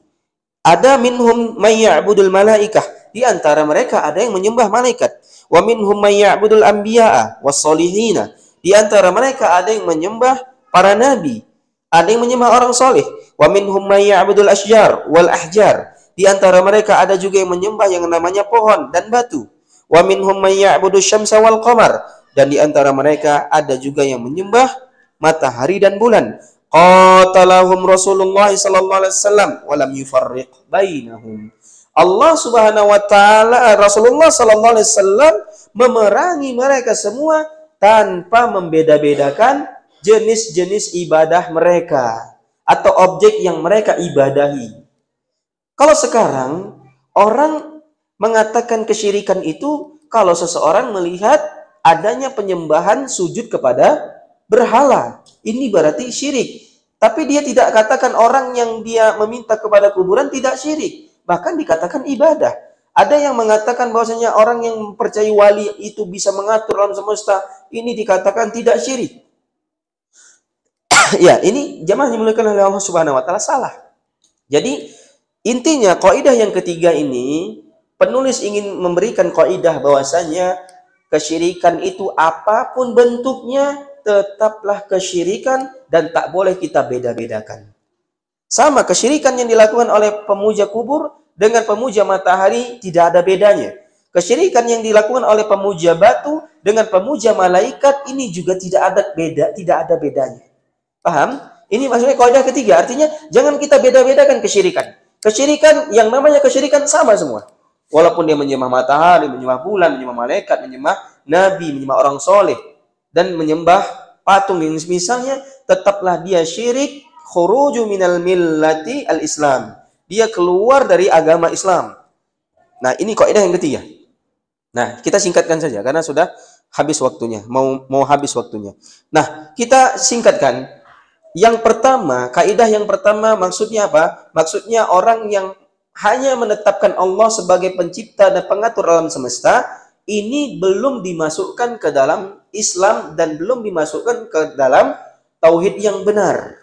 Ada minhum may ya'budul malaikah, di antara mereka ada yang menyembah malaikat. Wa minhum may ya'budul anbiya'a was-solihina, di antara mereka ada yang menyembah para nabi, ada yang menyembah orang soleh. Wa minhum may ya'budul asyjar wal ahjar, di antara mereka ada juga yang menyembah yang namanya pohon dan batu. Wa minhum may ya'budus syamsa wal qamar, dan di antara mereka ada juga yang menyembah matahari dan bulan. Qatalahum Rasulullah sallallahu alaihi wasallam wa lam yufarriq bainahum. Allah Subhanahu wa taala, Rasulullah sallallahu alaihi wasallam memerangi mereka semua tanpa membeda-bedakan jenis-jenis ibadah mereka atau objek yang mereka ibadahi. Kalau sekarang orang mengatakan kesyirikan itu kalau seseorang melihat adanya penyembahan sujud kepada berhala. Ini berarti syirik. Tapi dia tidak katakan orang yang dia meminta kepada kuburan tidak syirik. Bahkan dikatakan ibadah. Ada yang mengatakan bahwasanya orang yang percaya wali itu bisa mengatur alam semesta. Ini dikatakan tidak syirik. Ya, ini jamaah dimuliakan oleh Allah Subhanahu wa taala salah. Jadi intinya kaidah yang ketiga ini penulis ingin memberikan kaidah bahwasanya kesyirikan itu apapun bentuknya tetaplah kesyirikan dan tak boleh kita beda-bedakan. Sama kesyirikan yang dilakukan oleh pemuja kubur dengan pemuja matahari tidak ada bedanya. Kesyirikan yang dilakukan oleh pemuja batu dengan pemuja malaikat ini juga tidak ada bedanya. Paham? Ini maksudnya kaidah ketiga. Artinya jangan kita beda-bedakan kesyirikan. Kesyirikan yang namanya kesyirikan sama semua. Walaupun dia menyembah matahari, menyembah bulan, menyembah malaikat, menyembah nabi, menyembah orang soleh, dan menyembah patung yang misalnya, tetaplah dia syirik, khuruju minal millati al-Islam. Dia keluar dari agama Islam. Nah, ini kaidah yang ketiga. Nah, kita singkatkan saja karena sudah habis waktunya, mau habis waktunya. Nah, kita singkatkan. Yang pertama, kaidah yang pertama maksudnya apa? Maksudnya orang yang hanya menetapkan Allah sebagai pencipta dan pengatur alam semesta, ini belum dimasukkan ke dalam Islam dan belum dimasukkan ke dalam tauhid yang benar.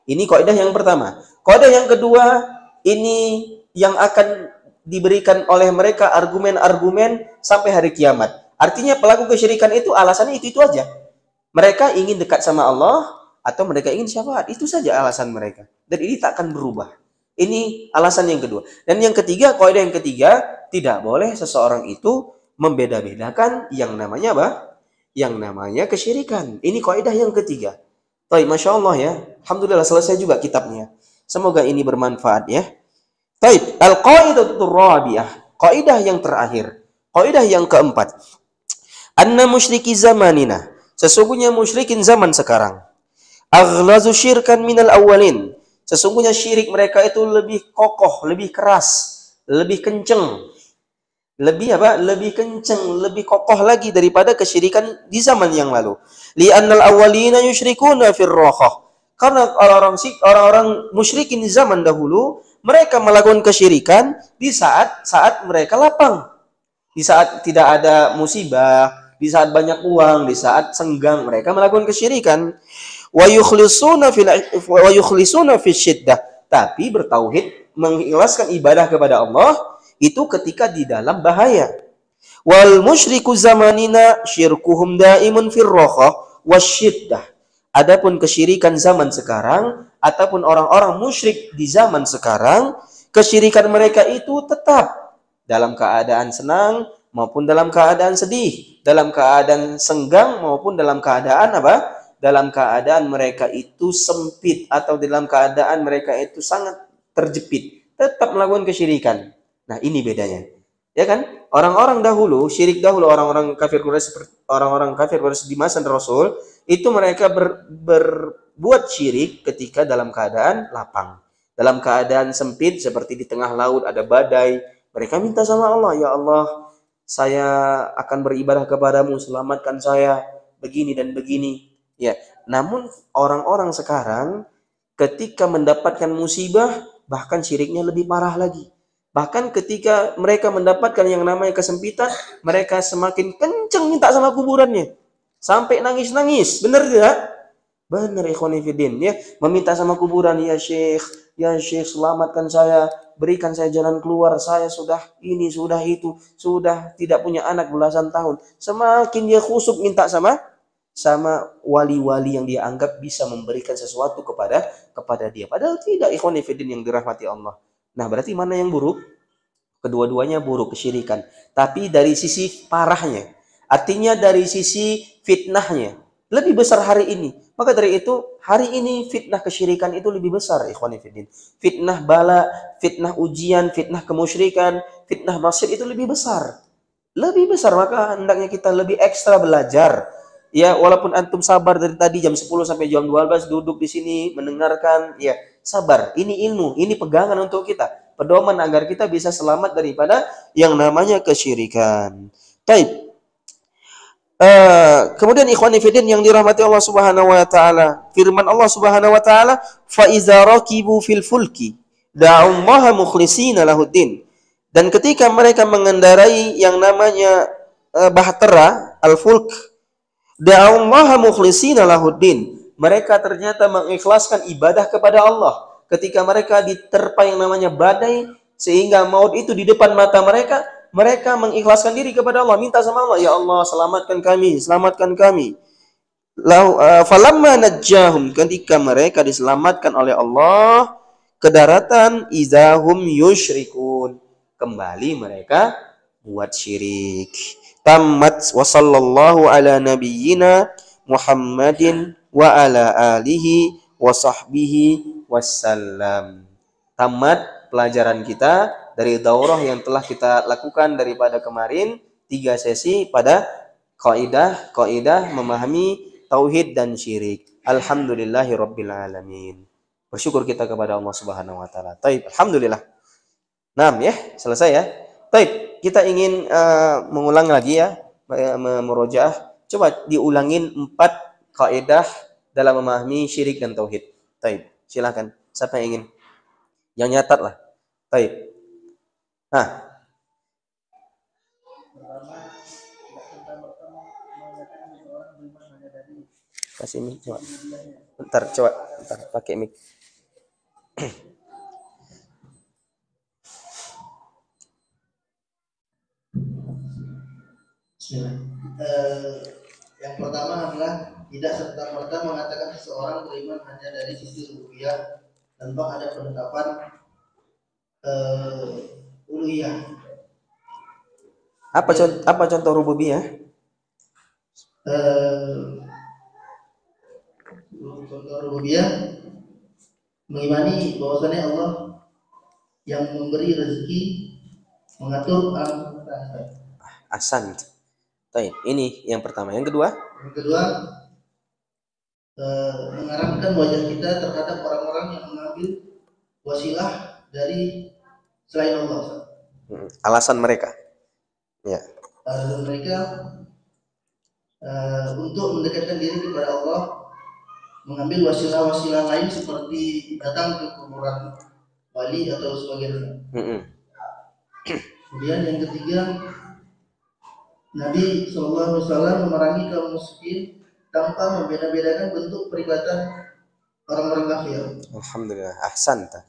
Ini kaidah yang pertama. Kaidah yang kedua, ini yang akan diberikan oleh mereka argumen-argumen sampai hari kiamat. Artinya pelaku kesyirikan itu alasannya itu aja. Mereka ingin dekat sama Allah atau mereka ingin syafaat. Itu saja alasan mereka. Dan ini tak akan berubah. Ini alasan yang kedua. Dan yang ketiga, kaidah yang ketiga, tidak boleh seseorang itu membeda-bedakan yang namanya apa? Yang namanya kesyirikan. Ini kaidah yang ketiga. Baik, Masya Allah ya. Alhamdulillah selesai juga kitabnya. Semoga ini bermanfaat ya. Baik, al-qaidatul rabi'ah. Kaidah yang terakhir. Kaidah yang keempat. Anna musyriki zamanina. Sesungguhnya musyrikin zaman sekarang. Aghlazu syirkan minal awwalin. Sesungguhnya syirik mereka itu lebih kokoh, lebih keras, lebih kenceng Lebih apa? Lebih kenceng, lebih kokoh lagi daripada kesyirikan di zaman yang lalu. Li'annal awwalina yusyrikuna fir rokhah. Karena orang-orang musyrikin di zaman dahulu, mereka melakukan kesyirikan di saat mereka lapang. Di saat tidak ada musibah, di saat banyak uang, di saat senggang, mereka melakukan kesyirikan. Wa yukhlisuna fi syiddah. Tapi bertauhid, mengikhlaskan ibadah kepada Allah itu ketika di dalam bahaya. Wal musyriku zamanina syirkuhum daimun fir rakhah wasyiddah. Adapun kesyirikan zaman sekarang ataupun orang-orang musyrik di zaman sekarang, kesyirikan mereka itu tetap dalam keadaan senang maupun dalam keadaan sedih, dalam keadaan senggang maupun dalam keadaan apa? Dalam keadaan mereka itu sempit atau dalam keadaan mereka itu sangat terjepit, tetap melakukan kesyirikan. Nah, ini bedanya. Ya kan? Orang-orang dahulu, syirik dahulu, orang-orang kafir Quraisy di masa Rasul, itu mereka berbuat syirik ketika dalam keadaan lapang. Dalam keadaan sempit seperti di tengah laut ada badai, mereka minta sama Allah, ya Allah, saya akan beribadah kepadamu, selamatkan saya begini dan begini. Ya, namun orang-orang sekarang ketika mendapatkan musibah bahkan syiriknya lebih parah lagi. Bahkan ketika mereka mendapatkan yang namanya kesempitan, mereka semakin kenceng minta sama kuburannya. Sampai nangis-nangis. Benar tidak? Benar, ikhwani fiddin. Ya, meminta sama kuburan, ya Syekh, selamatkan saya, berikan saya jalan keluar. Saya sudah ini, sudah itu, sudah tidak punya anak belasan tahun. Semakin dia khusyuk minta sama wali-wali yang dia anggap bisa memberikan sesuatu kepada dia. Padahal tidak, ikhwani fiddin yang dirahmati Allah. Nah, berarti mana yang buruk? Kedua-duanya buruk, kesyirikan. Tapi dari sisi parahnya, artinya dari sisi fitnahnya, lebih besar hari ini. Maka dari itu, hari ini fitnah kesyirikan itu lebih besar, ikhwani fiddin. Fitnah bala, fitnah ujian, fitnah kemusyrikan, fitnah maksiat itu lebih besar. Lebih besar, maka hendaknya kita lebih ekstra belajar. Ya, walaupun antum sabar dari tadi jam 10 sampai jam 12 duduk di sini mendengarkan, ya, sabar. Ini ilmu, ini pegangan untuk kita. Pedoman agar kita bisa selamat daripada yang namanya kesyirikan. Baik. Kemudian ikhwani fillah yang dirahmati Allah Subhanahu wa taala, firman Allah Subhanahu wa taala, "Fa iza rakibu fil fulki da'ullaha mukhlishina lahuddin." Dan ketika mereka mengendarai yang namanya bahtera, al-fulk, da'ullaha mukhlishina lahuddin. Mereka ternyata mengikhlaskan ibadah kepada Allah. Ketika mereka diterpa yang namanya badai, sehingga maut itu di depan mata mereka, mereka mengikhlaskan diri kepada Allah, minta sama Allah, ya Allah, selamatkan kami, selamatkan kami. Falamma najjahum, ketika mereka diselamatkan oleh Allah ke daratan, izahum yusyrikun, kembali mereka buat syirik. Tammat wa sallallahu ala nabiyyina Muhammadin wa ala alihi wa sahbihi wassalam. Tamat pelajaran kita dari daurah yang telah kita lakukan daripada kemarin, 3 sesi pada kaidah memahami tauhid dan syirik. Alhamdulillahirabbil alamin. Bersyukur kita kepada Allah Subhanahu wa taala. Taib, alhamdulillah. Nah, ya, selesai ya. Taib, kita ingin mengulang lagi ya, memurojaah. Coba diulangin 4 kaidah dalam memahami syirik dan tauhid. Taib, silakan. Siapa yang ingin? Yang nyatat lah. Taib. Nah. Kasih mic coba. Bentar, pakai mic. Yang pertama adalah tidak serta-merta mengatakan seseorang beriman hanya dari sisi rububiyah tanpa ada penetapan uluhiyah. Apa contoh rububiyah? Contoh rububiyah mengimani bahwasannya Allah yang memberi rezeki, mengatur alam semesta. Ahsan. Baik, ini yang pertama. Yang kedua? Yang kedua, mengarahkan wajah kita terhadap orang-orang yang mengambil wasilah dari selain Allah. Alasan mereka. Ya. Dan mereka untuk mendekatkan diri kepada Allah mengambil wasilah-wasilah lain seperti datang ke kuburan wali atau sebagainya. Kemudian yang ketiga, Nabi SAW memerangi kaum musyrikin tanpa membeda-bedakan bentuk peribadatan orang-orang kafir. Alhamdulillah, ahsanta.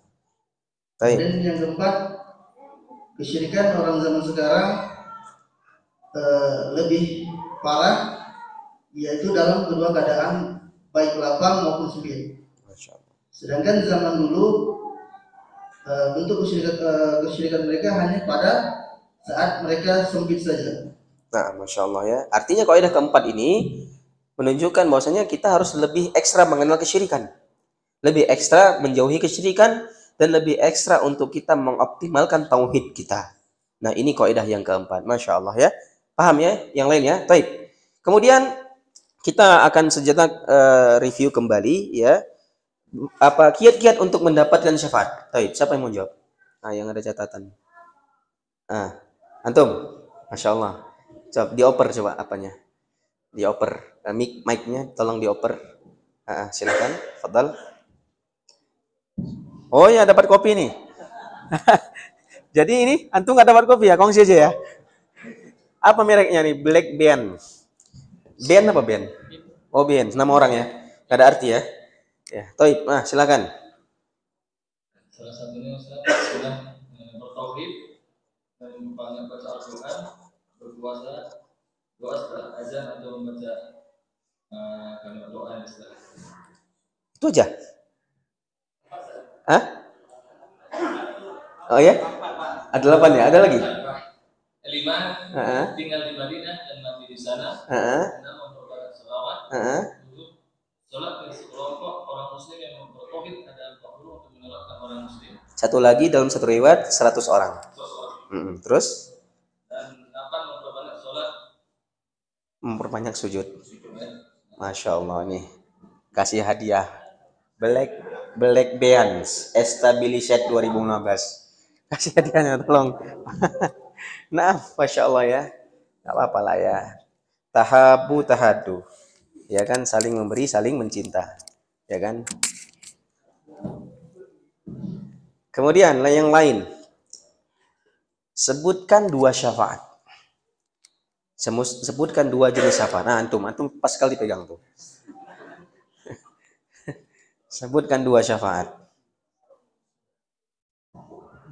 Kemudian yang keempat, kesyirikan orang zaman sekarang lebih parah, yaitu dalam kedua keadaan, baik lapang maupun sempit. Sedangkan zaman dulu bentuk kesyirikan mereka hanya pada saat mereka sempit saja. Nah, Masya Allah ya. Artinya kaidah keempat ini menunjukkan bahwasanya kita harus lebih ekstra mengenal kesyirikan. Lebih ekstra menjauhi kesyirikan dan lebih ekstra untuk kita mengoptimalkan tauhid kita. Nah, ini kaidah yang keempat. Masya Allah ya. Paham ya? Yang lain ya? Baik. Kemudian kita akan sejenak review kembali ya. Apa kiat-kiat untuk mendapatkan syafaat? Baik, siapa yang mau jawab? Nah, yang ada catatan. Antum. Masya Allah. Coba dioper coba apanya? Dioper mic-nya tolong dioper. Silakan, fadal. Oh ya, dapat kopi nih. Jadi ini antum nggak dapat kopi ya, kongsi aja ya. Apa mereknya nih? Black Band. Band apa band? Oh band, nama orang ya. Gak ada arti ya. Ya, Toib. Silakan. Salah satunya sudah bertauhid dan banyak baca Al-Quran, berpuasa, doa setelah azan atau membaca kalimat doa yang setelah. Itu aja. Hah? Oh ya? Ada 8 ya? Ada lagi? 5. Tinggal di Madinah dan mati di sana. 6. Memperbanyak selawat. 7. Sholat dengan sekelompok orang muslim yang bertauhid ada 40 untuk menolakkan orang muslim. Satu lagi dalam satu riwayat 100 orang. Terus? Dan 8. Memperbanyak sholat. Memperbanyak sujud. Masya Allah nih. Kasih hadiah. Black Bands Estabilisat 2015. Kasih hadiahnya tolong. Nah, Masya Allah ya. Gak apa-apa lah ya. Tahabu tahadu. Ya kan, saling memberi, saling mencinta. Ya kan. Kemudian yang lain. Sebutkan 2 syafaat. Sebutkan 2 jenis syafaat. Nah, antum pas sekali pegang tuh. Sebutkan 2 syafaat.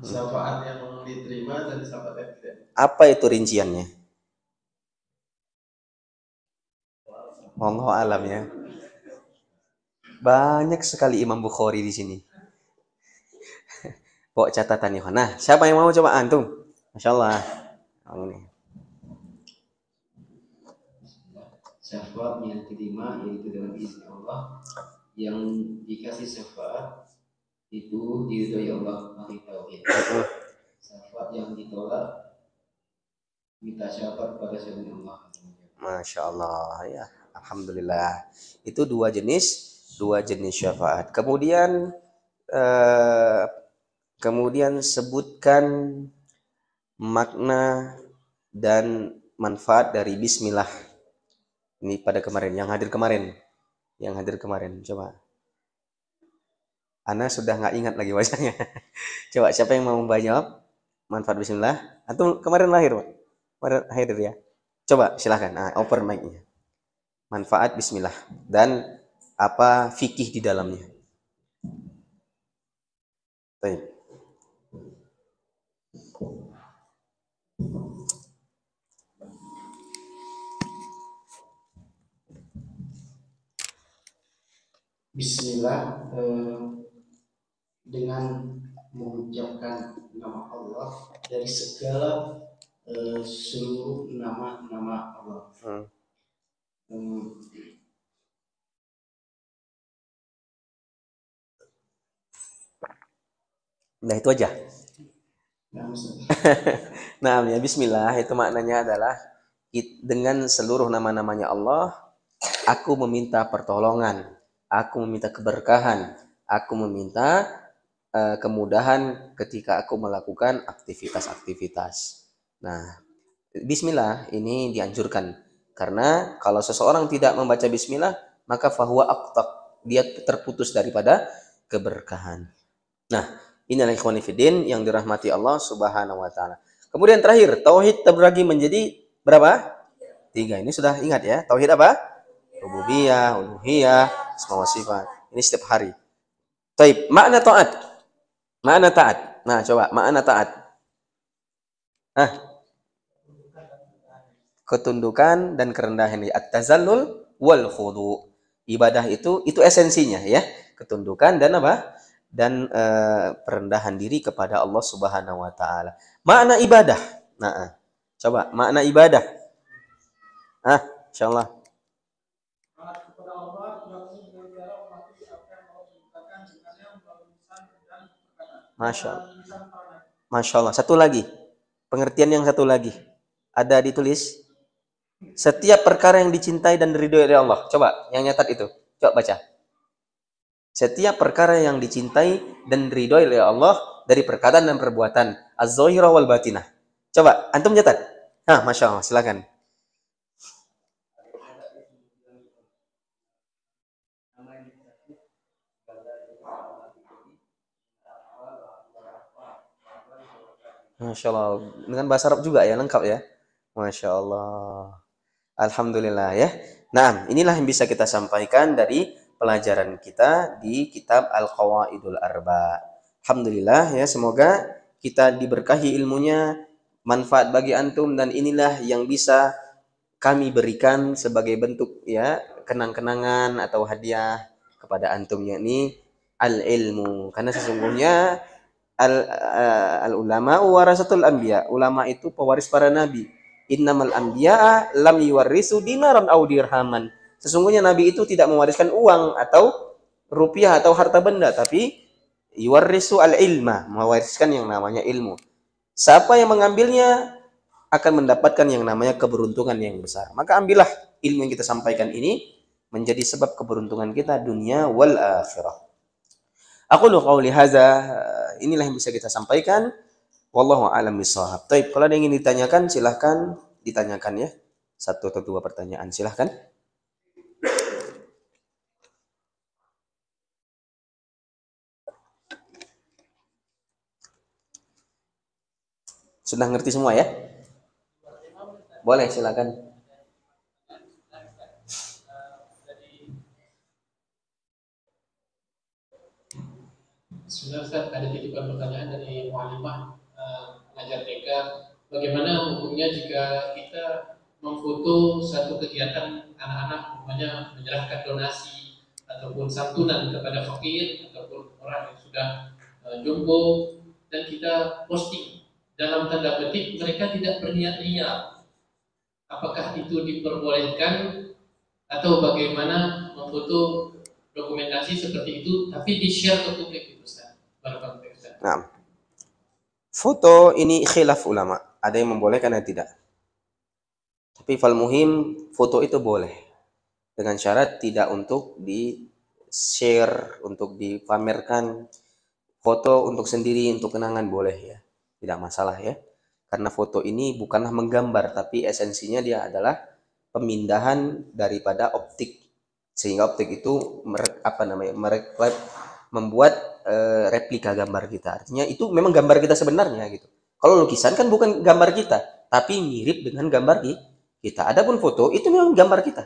Syafaat yang diterima dan syafaat yang tidak. Apa itu rinciannya? Allah alam ya. Banyak sekali Imam Bukhari di sini. Bawa catatan ya. Nah, siapa yang mau coba antum? Masya Allah. Syafaat yang diterima yaitu dengan izin Allah, yang dikasih syafaat itu diridhoi Allah, ahli tauhid. Syafaat yang ditolak minta syafaat pada selain Allah. Masya Allah ya. Alhamdulillah. Itu 2 jenis syafaat. Kemudian sebutkan makna dan manfaat dari bismillah. Ini pada kemarin, yang hadir kemarin. Coba. Ana sudah nggak ingat lagi wajahnya. Coba siapa yang mau jawab manfaat bismillah? Antum kemarin lahir, Pak? Kemarin hadir ya. Coba silahkan. Open mic-nya. Manfaat bismillah dan apa fikih di dalamnya. Baik. Bismillah dengan mengucapkan nama Allah dari segala seluruh nama-nama Allah. Nah itu aja. Nah ya bismillah itu maknanya adalah dengan seluruh nama-namanya Allah, aku meminta pertolongan, aku meminta keberkahan, aku meminta kemudahan ketika aku melakukan aktivitas-aktivitas. Nah, Bismillah ini dianjurkan karena kalau seseorang tidak membaca bismillah maka fahuwa aqtaq, dia terputus daripada keberkahan. Nah, inilah ikhwan fillah yang dirahmati Allah Subhanahu wa taala. Kemudian terakhir, tauhid terbagi menjadi berapa? 3. Ini sudah ingat ya. Tauhid apa? Rububiyah, uluhiyah, asma wa sifat. Ini setiap hari. Taib, makna taat. Makna taat. Nah, coba makna taat. Ketundukan dan kerendahan. At-tazallul wal khudu. Ibadah itu esensinya ya. Ketundukan dan apa? Dan perendahan diri kepada Allah Subhanahu wa taala. Makna ibadah. Nah, coba makna ibadah. Insyaallah. Masya Allah. Satu lagi. Pengertian yang satu lagi. Ada ditulis. Setiap perkara yang dicintai dan diridhoi oleh Allah. Coba, yang nyatat itu. Coba baca. Setiap perkara yang dicintai dan diridhoi oleh Allah dari perkataan dan perbuatan. Az-zahirah wal batinah. Coba, antum nyatat. Masya Allah. Silakan. Masya Allah. Dengan bahasa Arab juga ya, lengkap ya. Masya Allah. Alhamdulillah ya. Nah, inilah yang bisa kita sampaikan dari pelajaran kita di kitab Al-Qawaidul Arba. Alhamdulillah ya, semoga kita diberkahi ilmunya, manfaat bagi antum, dan inilah yang bisa kami berikan sebagai bentuk ya kenang-kenangan atau hadiah kepada antum, yakni al-ilmu. Karena sesungguhnya al-ulama warasatul anbiya. Ulama itu pewaris para nabi. Innamal anbiya lam yuwarrisu dinaran aw dirhaman. Sesungguhnya nabi itu tidak mewariskan uang atau rupiah atau harta benda, tapi yuwarrisu al-ilma, mewariskan yang namanya ilmu. Siapa yang mengambilnya akan mendapatkan yang namanya keberuntungan yang besar. Maka ambillah ilmu yang kita sampaikan ini menjadi sebab keberuntungan kita dunia wal akhirah. Aku qauli hadza, inilah yang bisa kita sampaikan. Wallahu a'lam bishawab. Baik, kalau ada yang ingin ditanyakan silahkan ditanyakan ya. 1 atau 2 pertanyaan silahkan. Sudah ngerti semua ya? Boleh silakan. Sebenarnya Ustaz, ada titipan pertanyaan dari mu'alimah pengajar TK. Bagaimana hukumnya jika kita memfoto satu kegiatan anak-anak, umpamanya menyerahkan donasi ataupun santunan kepada fakir ataupun orang yang sudah jompo, dan kita posting dalam tanda petik mereka tidak berniat riya. Apakah itu diperbolehkan atau bagaimana memfoto dokumentasi seperti itu tapi di-share ke publik itu, Ustaz? Nah, foto ini khilaf ulama. Ada yang membolehkan dan tidak. Tapi fal muhim foto itu boleh dengan syarat tidak untuk di-share, untuk dipamerkan. Foto untuk sendiri, untuk kenangan boleh ya, tidak masalah ya. Karena foto ini bukanlah menggambar, tapi esensinya dia adalah pemindahan daripada optik, sehingga optik itu membuat replika gambar kita. Artinya itu memang gambar kita sebenarnya gitu. Kalau lukisan kan bukan gambar kita, tapi mirip dengan gambar kita. Adapun foto itu memang gambar kita,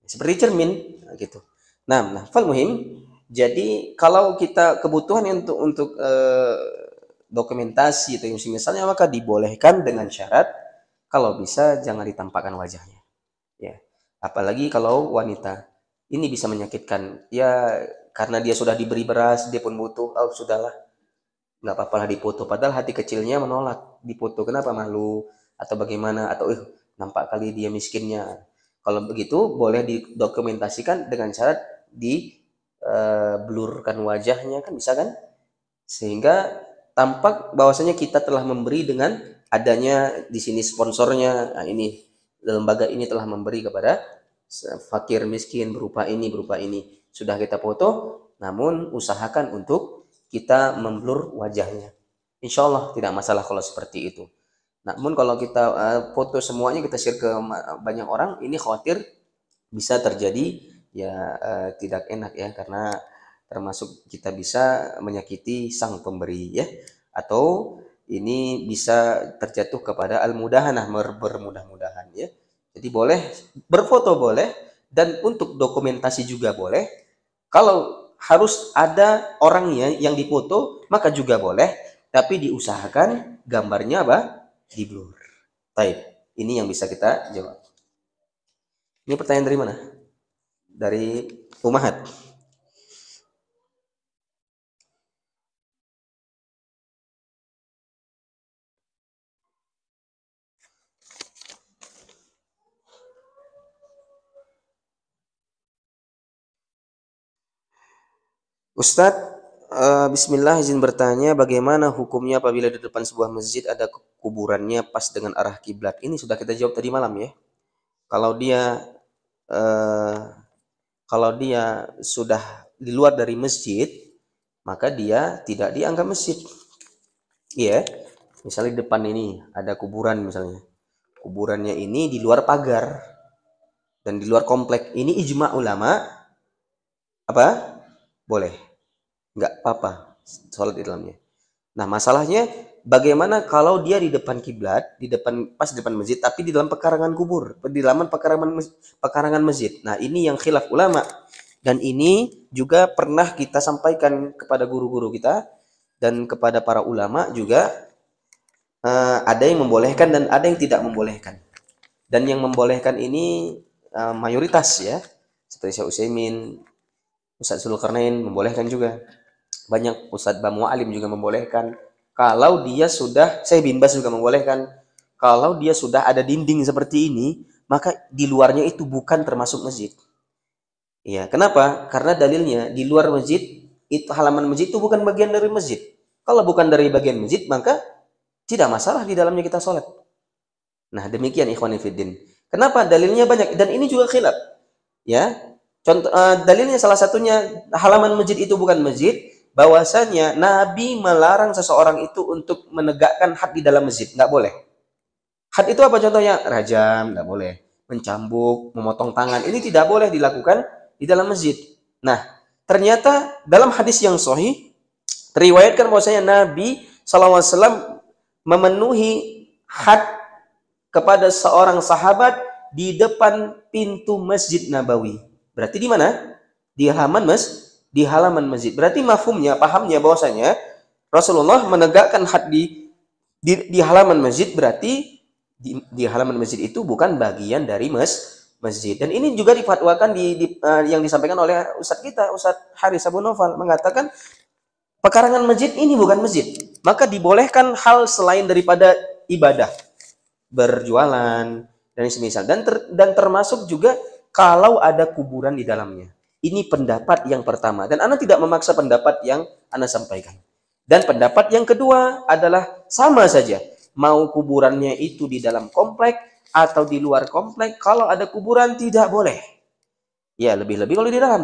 seperti cermin gitu. Nah, fal muhim. Jadi kalau kita kebutuhan untuk dokumentasi atau misalnya, maka dibolehkan dengan syarat kalau bisa jangan ditampakkan wajahnya. Ya, apalagi kalau wanita, ini bisa menyakitkan. Ya, karena dia sudah diberi beras, dia pun butuh. Oh sudahlah, nggak apa-apa lah dipoto. Padahal hati kecilnya menolak dipoto. Kenapa? Malu atau bagaimana? Atau nampak kali dia miskinnya. Kalau begitu boleh didokumentasikan dengan syarat blurkan wajahnya, kan bisa kan? Sehingga tampak bahwasanya kita telah memberi dengan adanya di sini sponsornya. Nah, ini lembaga ini telah memberi kepada fakir miskin berupa ini. Sudah kita foto, namun usahakan untuk kita memblur wajahnya. Insya Allah tidak masalah kalau seperti itu. Namun kalau kita foto semuanya kita share ke banyak orang, ini khawatir bisa terjadi ya tidak enak ya, karena termasuk kita bisa menyakiti sang pemberi ya, atau ini bisa terjatuh kepada al-mudahanah, bermudah-mudahan ya. Jadi boleh berfoto boleh, dan untuk dokumentasi juga boleh. Kalau harus ada orangnya yang dipoto maka juga boleh, tapi diusahakan gambarnya apa? Di blur. Baik, ini yang bisa kita jawab. Ini pertanyaan dari mana? Dari Umahat. Ustadz, Bismillah, izin bertanya, bagaimana hukumnya apabila di depan sebuah masjid ada kuburannya pas dengan arah kiblat? Ini sudah kita jawab tadi malam ya. Kalau dia eh, kalau dia sudah di luar dari masjid, maka dia tidak dianggap masjid. Iya, misalnya di depan ini ada kuburan misalnya. Kuburannya ini di luar pagar dan di luar komplek. Ini ijma ulama apa? Boleh. Enggak apa-apa sholat di dalamnya. Nah, masalahnya bagaimana kalau dia di depan kiblat, di depan pas di depan masjid, tapi di dalam pekarangan kubur, di dalam pekarangan masjid. Nah, ini yang khilaf ulama. Dan ini juga pernah kita sampaikan kepada guru-guru kita dan kepada para ulama juga, ada yang membolehkan dan ada yang tidak membolehkan. Dan yang membolehkan ini mayoritas ya, seperti Syekh Utsaimin, Ustaz Zulkarnain membolehkan juga. Banyak Ustadz Bamu Alim juga membolehkan. Kalau dia sudah, saya bin Bas juga membolehkan. Kalau dia sudah ada dinding seperti ini, maka di luarnya itu bukan termasuk masjid. Ya, kenapa? Karena dalilnya di luar masjid, itu halaman masjid itu bukan bagian dari masjid. Kalau bukan dari bagian masjid, maka tidak masalah di dalamnya kita sholat. Nah, demikian ikhwan fillah. Kenapa? Dalilnya banyak dan ini juga khilaf. Ya, contoh dalilnya salah satunya halaman masjid itu bukan masjid. Bahwasanya Nabi melarang seseorang itu untuk menegakkan had di dalam masjid, nggak boleh. Had itu apa contohnya? Rajam, nggak boleh. Mencambuk, memotong tangan, ini tidak boleh dilakukan di dalam masjid. Nah, ternyata dalam hadis yang sahih teriwayatkan bahwasanya Nabi SAW memenuhi had kepada seorang sahabat di depan pintu Masjid Nabawi. Berarti di mana? Di halaman masjid. Berarti mafhumnya, pahamnya bahwasanya Rasulullah menegakkan had di halaman masjid, berarti di halaman masjid itu bukan bagian dari masjid. Dan ini juga difatwakan yang disampaikan oleh Ustadz kita, Ustadz Haris Abu Naufal, mengatakan pekarangan masjid ini bukan masjid. Maka dibolehkan hal selain daripada ibadah, berjualan dan semisal, dan termasuk juga kalau ada kuburan di dalamnya. Ini pendapat yang pertama, dan Anda tidak memaksa pendapat yang Anda sampaikan. Dan pendapat yang kedua adalah sama saja, mau kuburannya itu di dalam komplek atau di luar komplek, kalau ada kuburan tidak boleh. Ya, lebih-lebih kalau di dalam.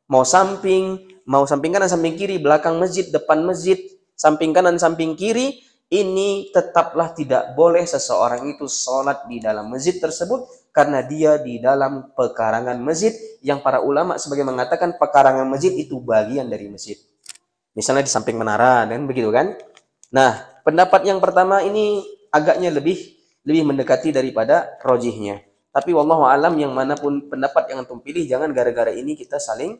Mau samping kanan, samping kiri, belakang masjid, depan masjid, samping kanan, samping kiri, ini tetaplah tidak boleh seseorang itu sholat di dalam masjid tersebut karena dia di dalam pekarangan masjid yang para ulama sebagai mengatakan pekarangan masjid itu bagian dari masjid. Misalnya di samping menara dan begitu kan. Nah, pendapat yang pertama ini agaknya lebih mendekati daripada rojihnya. Tapi wallahu alam, yang manapun pendapat yang antum pilih, jangan gara-gara ini kita saling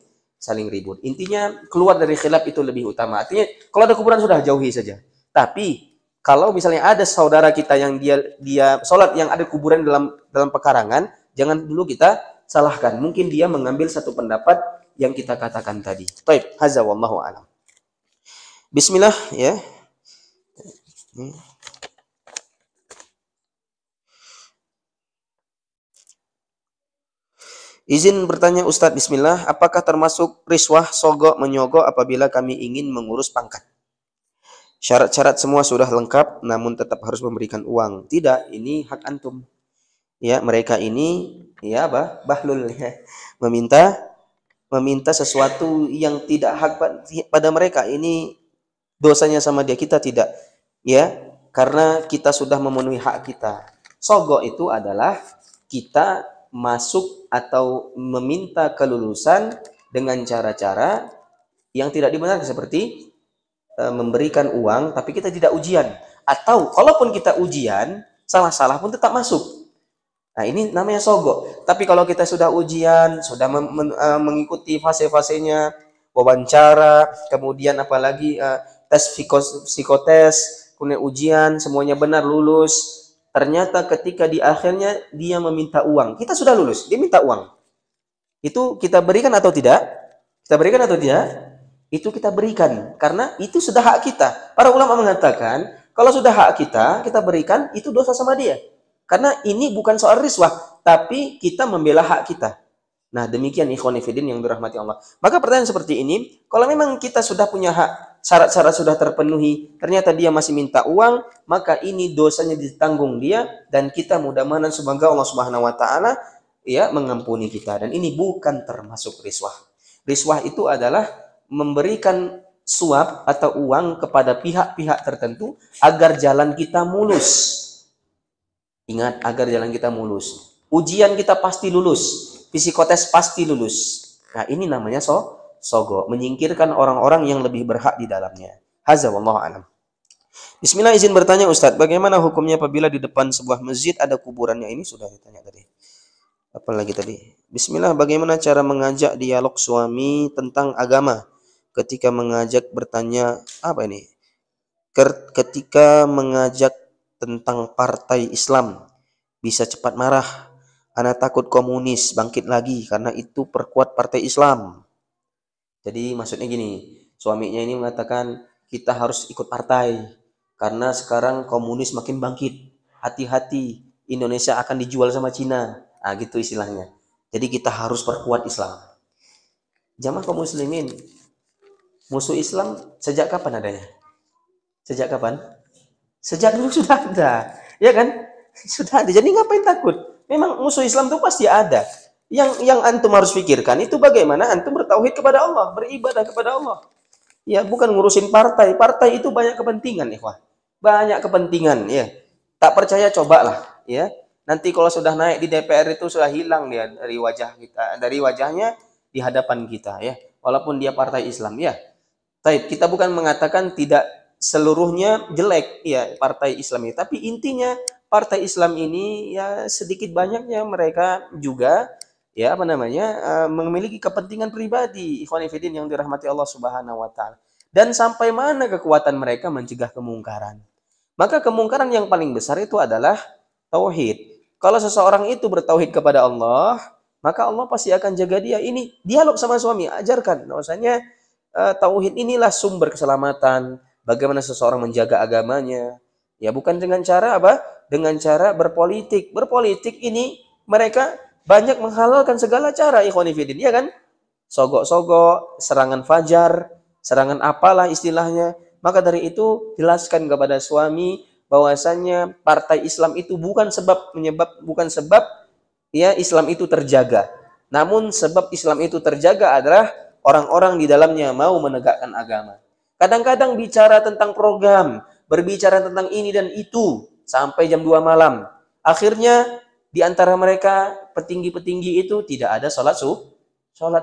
ribut. Intinya keluar dari khilaf itu lebih utama. Artinya kalau ada kuburan sudah jauhi saja. Tapi kalau misalnya ada saudara kita yang dia sholat yang ada kuburan dalam pekarangan, jangan dulu kita salahkan. Mungkin dia mengambil satu pendapat yang kita katakan tadi. Baik, hadza wallahu a'lam. Bismillah ya. Izin bertanya Ustadz, bismillah, apakah termasuk riswah, sogok, menyogok apabila kami ingin mengurus pangkat? Syarat-syarat semua sudah lengkap, namun tetap harus memberikan uang. Tidak, ini hak antum. Ya, mereka ini ya bahlul ya. Meminta sesuatu yang tidak hak pada mereka. Ini dosanya sama dia, kita tidak. Ya, karena kita sudah memenuhi hak kita. Sogo itu adalah kita masuk atau meminta kelulusan dengan cara-cara yang tidak dibenarkan, seperti memberikan uang tapi kita tidak ujian, atau kalaupun kita ujian salah-salah pun tetap masuk. Nah, ini namanya sogo. Tapi kalau kita sudah ujian, sudah mengikuti fase-fasenya, wawancara, kemudian apalagi tes psikotes, kemudian ujian, semuanya benar, lulus. Ternyata ketika di akhirnya dia meminta uang. Kita sudah lulus, dia minta uang. Itu kita berikan atau tidak? Kita berikan atau tidak? Itu kita berikan. Karena itu sudah hak kita. Para ulama mengatakan, kalau sudah hak kita berikan, itu dosa sama dia. Karena ini bukan soal riswah, tapi kita membela hak kita. Nah, demikian ikhwan fillah yang dirahmati Allah. Maka pertanyaan seperti ini, kalau memang kita sudah punya hak, syarat-syarat sudah terpenuhi, ternyata dia masih minta uang, maka ini dosanya ditanggung dia, dan kita mudah-mudahan semoga Allah Subhanahu wa taala ya mengampuni kita. Dan ini bukan termasuk riswah. Riswah itu adalah memberikan suap atau uang kepada pihak-pihak tertentu agar jalan kita mulus. Ingat, agar jalan kita mulus. Ujian kita pasti lulus. Psikotes pasti lulus. Nah, ini namanya sogo. Menyingkirkan orang-orang yang lebih berhak di dalamnya. Hadza wallahu a'lam. Bismillah, izin bertanya Ustadz, bagaimana hukumnya apabila di depan sebuah masjid ada kuburannya? Ini sudah ditanya tadi. Apalagi tadi. Bismillah, bagaimana cara mengajak dialog suami tentang agama? Ketika mengajak bertanya, apa ini? Ketika mengajak tentang partai Islam, bisa cepat marah. Ana takut komunis bangkit lagi karena itu perkuat partai Islam. Jadi maksudnya gini, suaminya ini mengatakan kita harus ikut partai karena sekarang komunis makin bangkit. Hati-hati, Indonesia akan dijual sama Cina. Nah, gitu istilahnya. Jadi kita harus perkuat Islam. Jamaah kaum muslimin, musuh Islam sejak kapan adanya? Sejak kapan? Sejak dulu sudah ada, ya kan? Sudah ada. Jadi ngapain takut? Memang musuh Islam itu pasti ada. Yang antum harus pikirkan itu bagaimana antum bertauhid kepada Allah, beribadah kepada Allah. Ya, bukan ngurusin partai. Partai itu banyak kepentingan, ikhwah. Banyak kepentingan, ya. Tak percaya cobalah, ya. Nanti kalau sudah naik di DPR itu sudah hilang dia dari wajah kita, dari wajahnya di hadapan kita, ya. Walaupun dia partai Islam, ya. Baik, kita bukan mengatakan tidak seluruhnya jelek ya partai Islam ini, tapi intinya partai Islam ini ya sedikit banyaknya mereka juga ya memiliki kepentingan pribadi, ikhwan fillah yang dirahmati Allah Subhanahu wa taala. Dan sampai mana kekuatan mereka mencegah kemungkaran? Maka kemungkaran yang paling besar itu adalah tauhid. Kalau seseorang itu bertauhid kepada Allah, maka Allah pasti akan jaga dia. Ini dialog sama suami, ajarkan bahwasanya tauhid inilah sumber keselamatan. Bagaimana seseorang menjaga agamanya? Ya bukan dengan cara apa? Dengan cara berpolitik. Berpolitik ini mereka banyak menghalalkan segala cara, ikhwan fillah, ya kan? Sogok-sogok, serangan fajar, serangan apalah istilahnya. Maka dari itu jelaskan kepada suami bahwasanya partai Islam itu bukan sebab ya Islam itu terjaga. Namun sebab Islam itu terjaga adalah orang-orang di dalamnya mau menegakkan agama. Kadang-kadang bicara tentang program, berbicara tentang ini dan itu sampai jam 2 malam. Akhirnya di antara mereka petinggi-petinggi itu tidak ada sholat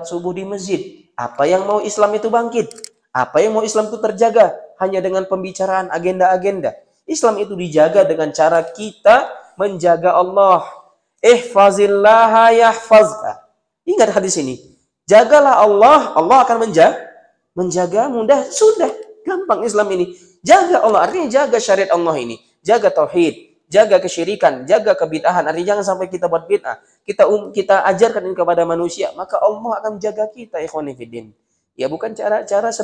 subuh di masjid. Apa yang mau Islam itu bangkit? Apa yang mau Islam itu terjaga? Hanya dengan pembicaraan agenda-agenda. Islam itu dijaga dengan cara kita menjaga Allah. Ihfazillaha yahfazka. Ingat hadis ini. Jagalah Allah, Allah akan menjaga mudah, sudah gampang Islam ini. Jaga Allah, artinya jaga syariat Allah ini, jaga tauhid, jaga kesyirikan, jaga kebid'ahan. Artinya jangan sampai kita buat bid'ah. Kita ajarkan ini kepada manusia, maka Allah akan menjaga kita, ikhwan fillah. Ya bukan cara-cara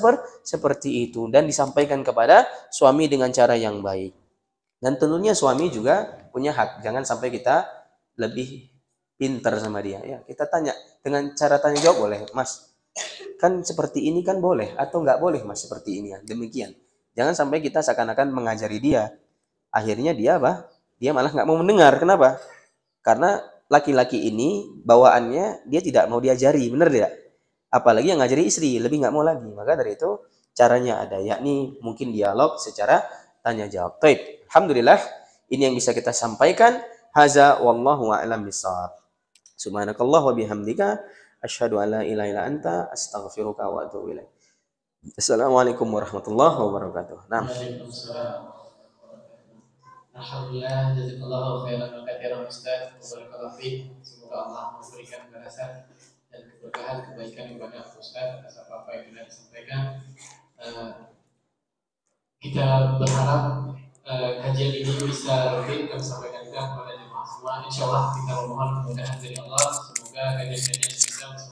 seperti itu, dan disampaikan kepada suami dengan cara yang baik. Dan tentunya suami juga punya hak. Jangan sampai kita lebih pintar sama dia. Ya, kita tanya dengan cara tanya jawab boleh, Mas. Kan seperti ini kan boleh atau nggak boleh Mas seperti ini ya. Demikian. Jangan sampai kita seakan-akan mengajari dia. Akhirnya dia apa? Dia malah nggak mau mendengar. Kenapa? Karena laki-laki ini bawaannya dia tidak mau diajari, benar tidak? Apalagi yang ngajari istri, lebih nggak mau lagi. Maka dari itu caranya ada, yakni mungkin dialog secara tanya jawab. Baik. Alhamdulillah, ini yang bisa kita sampaikan. Haza wallahu a'lam bishawab. Subhanakallah wa bihamdika asyhadu an la ilaha illa anta astaghfiruka wa atubu ilaik. Assalamualaikum warahmatullahi wabarakatuh. Nah. Waalaikumsalam. Alhamdulillah, jazakallahu khairan wa katsiran Ustaz. Barakallahu fiik. Semoga Allah memberikan balasan dan keberkahan kebaikan kepada Ustaz atas apa yang telah disampaikan. Kita berharap kajian ini bisa rutin kami sampaikan kepada jemaah semua. Insyaallah kita memohon kemudahan dari Allah. Semoga kajian-kajian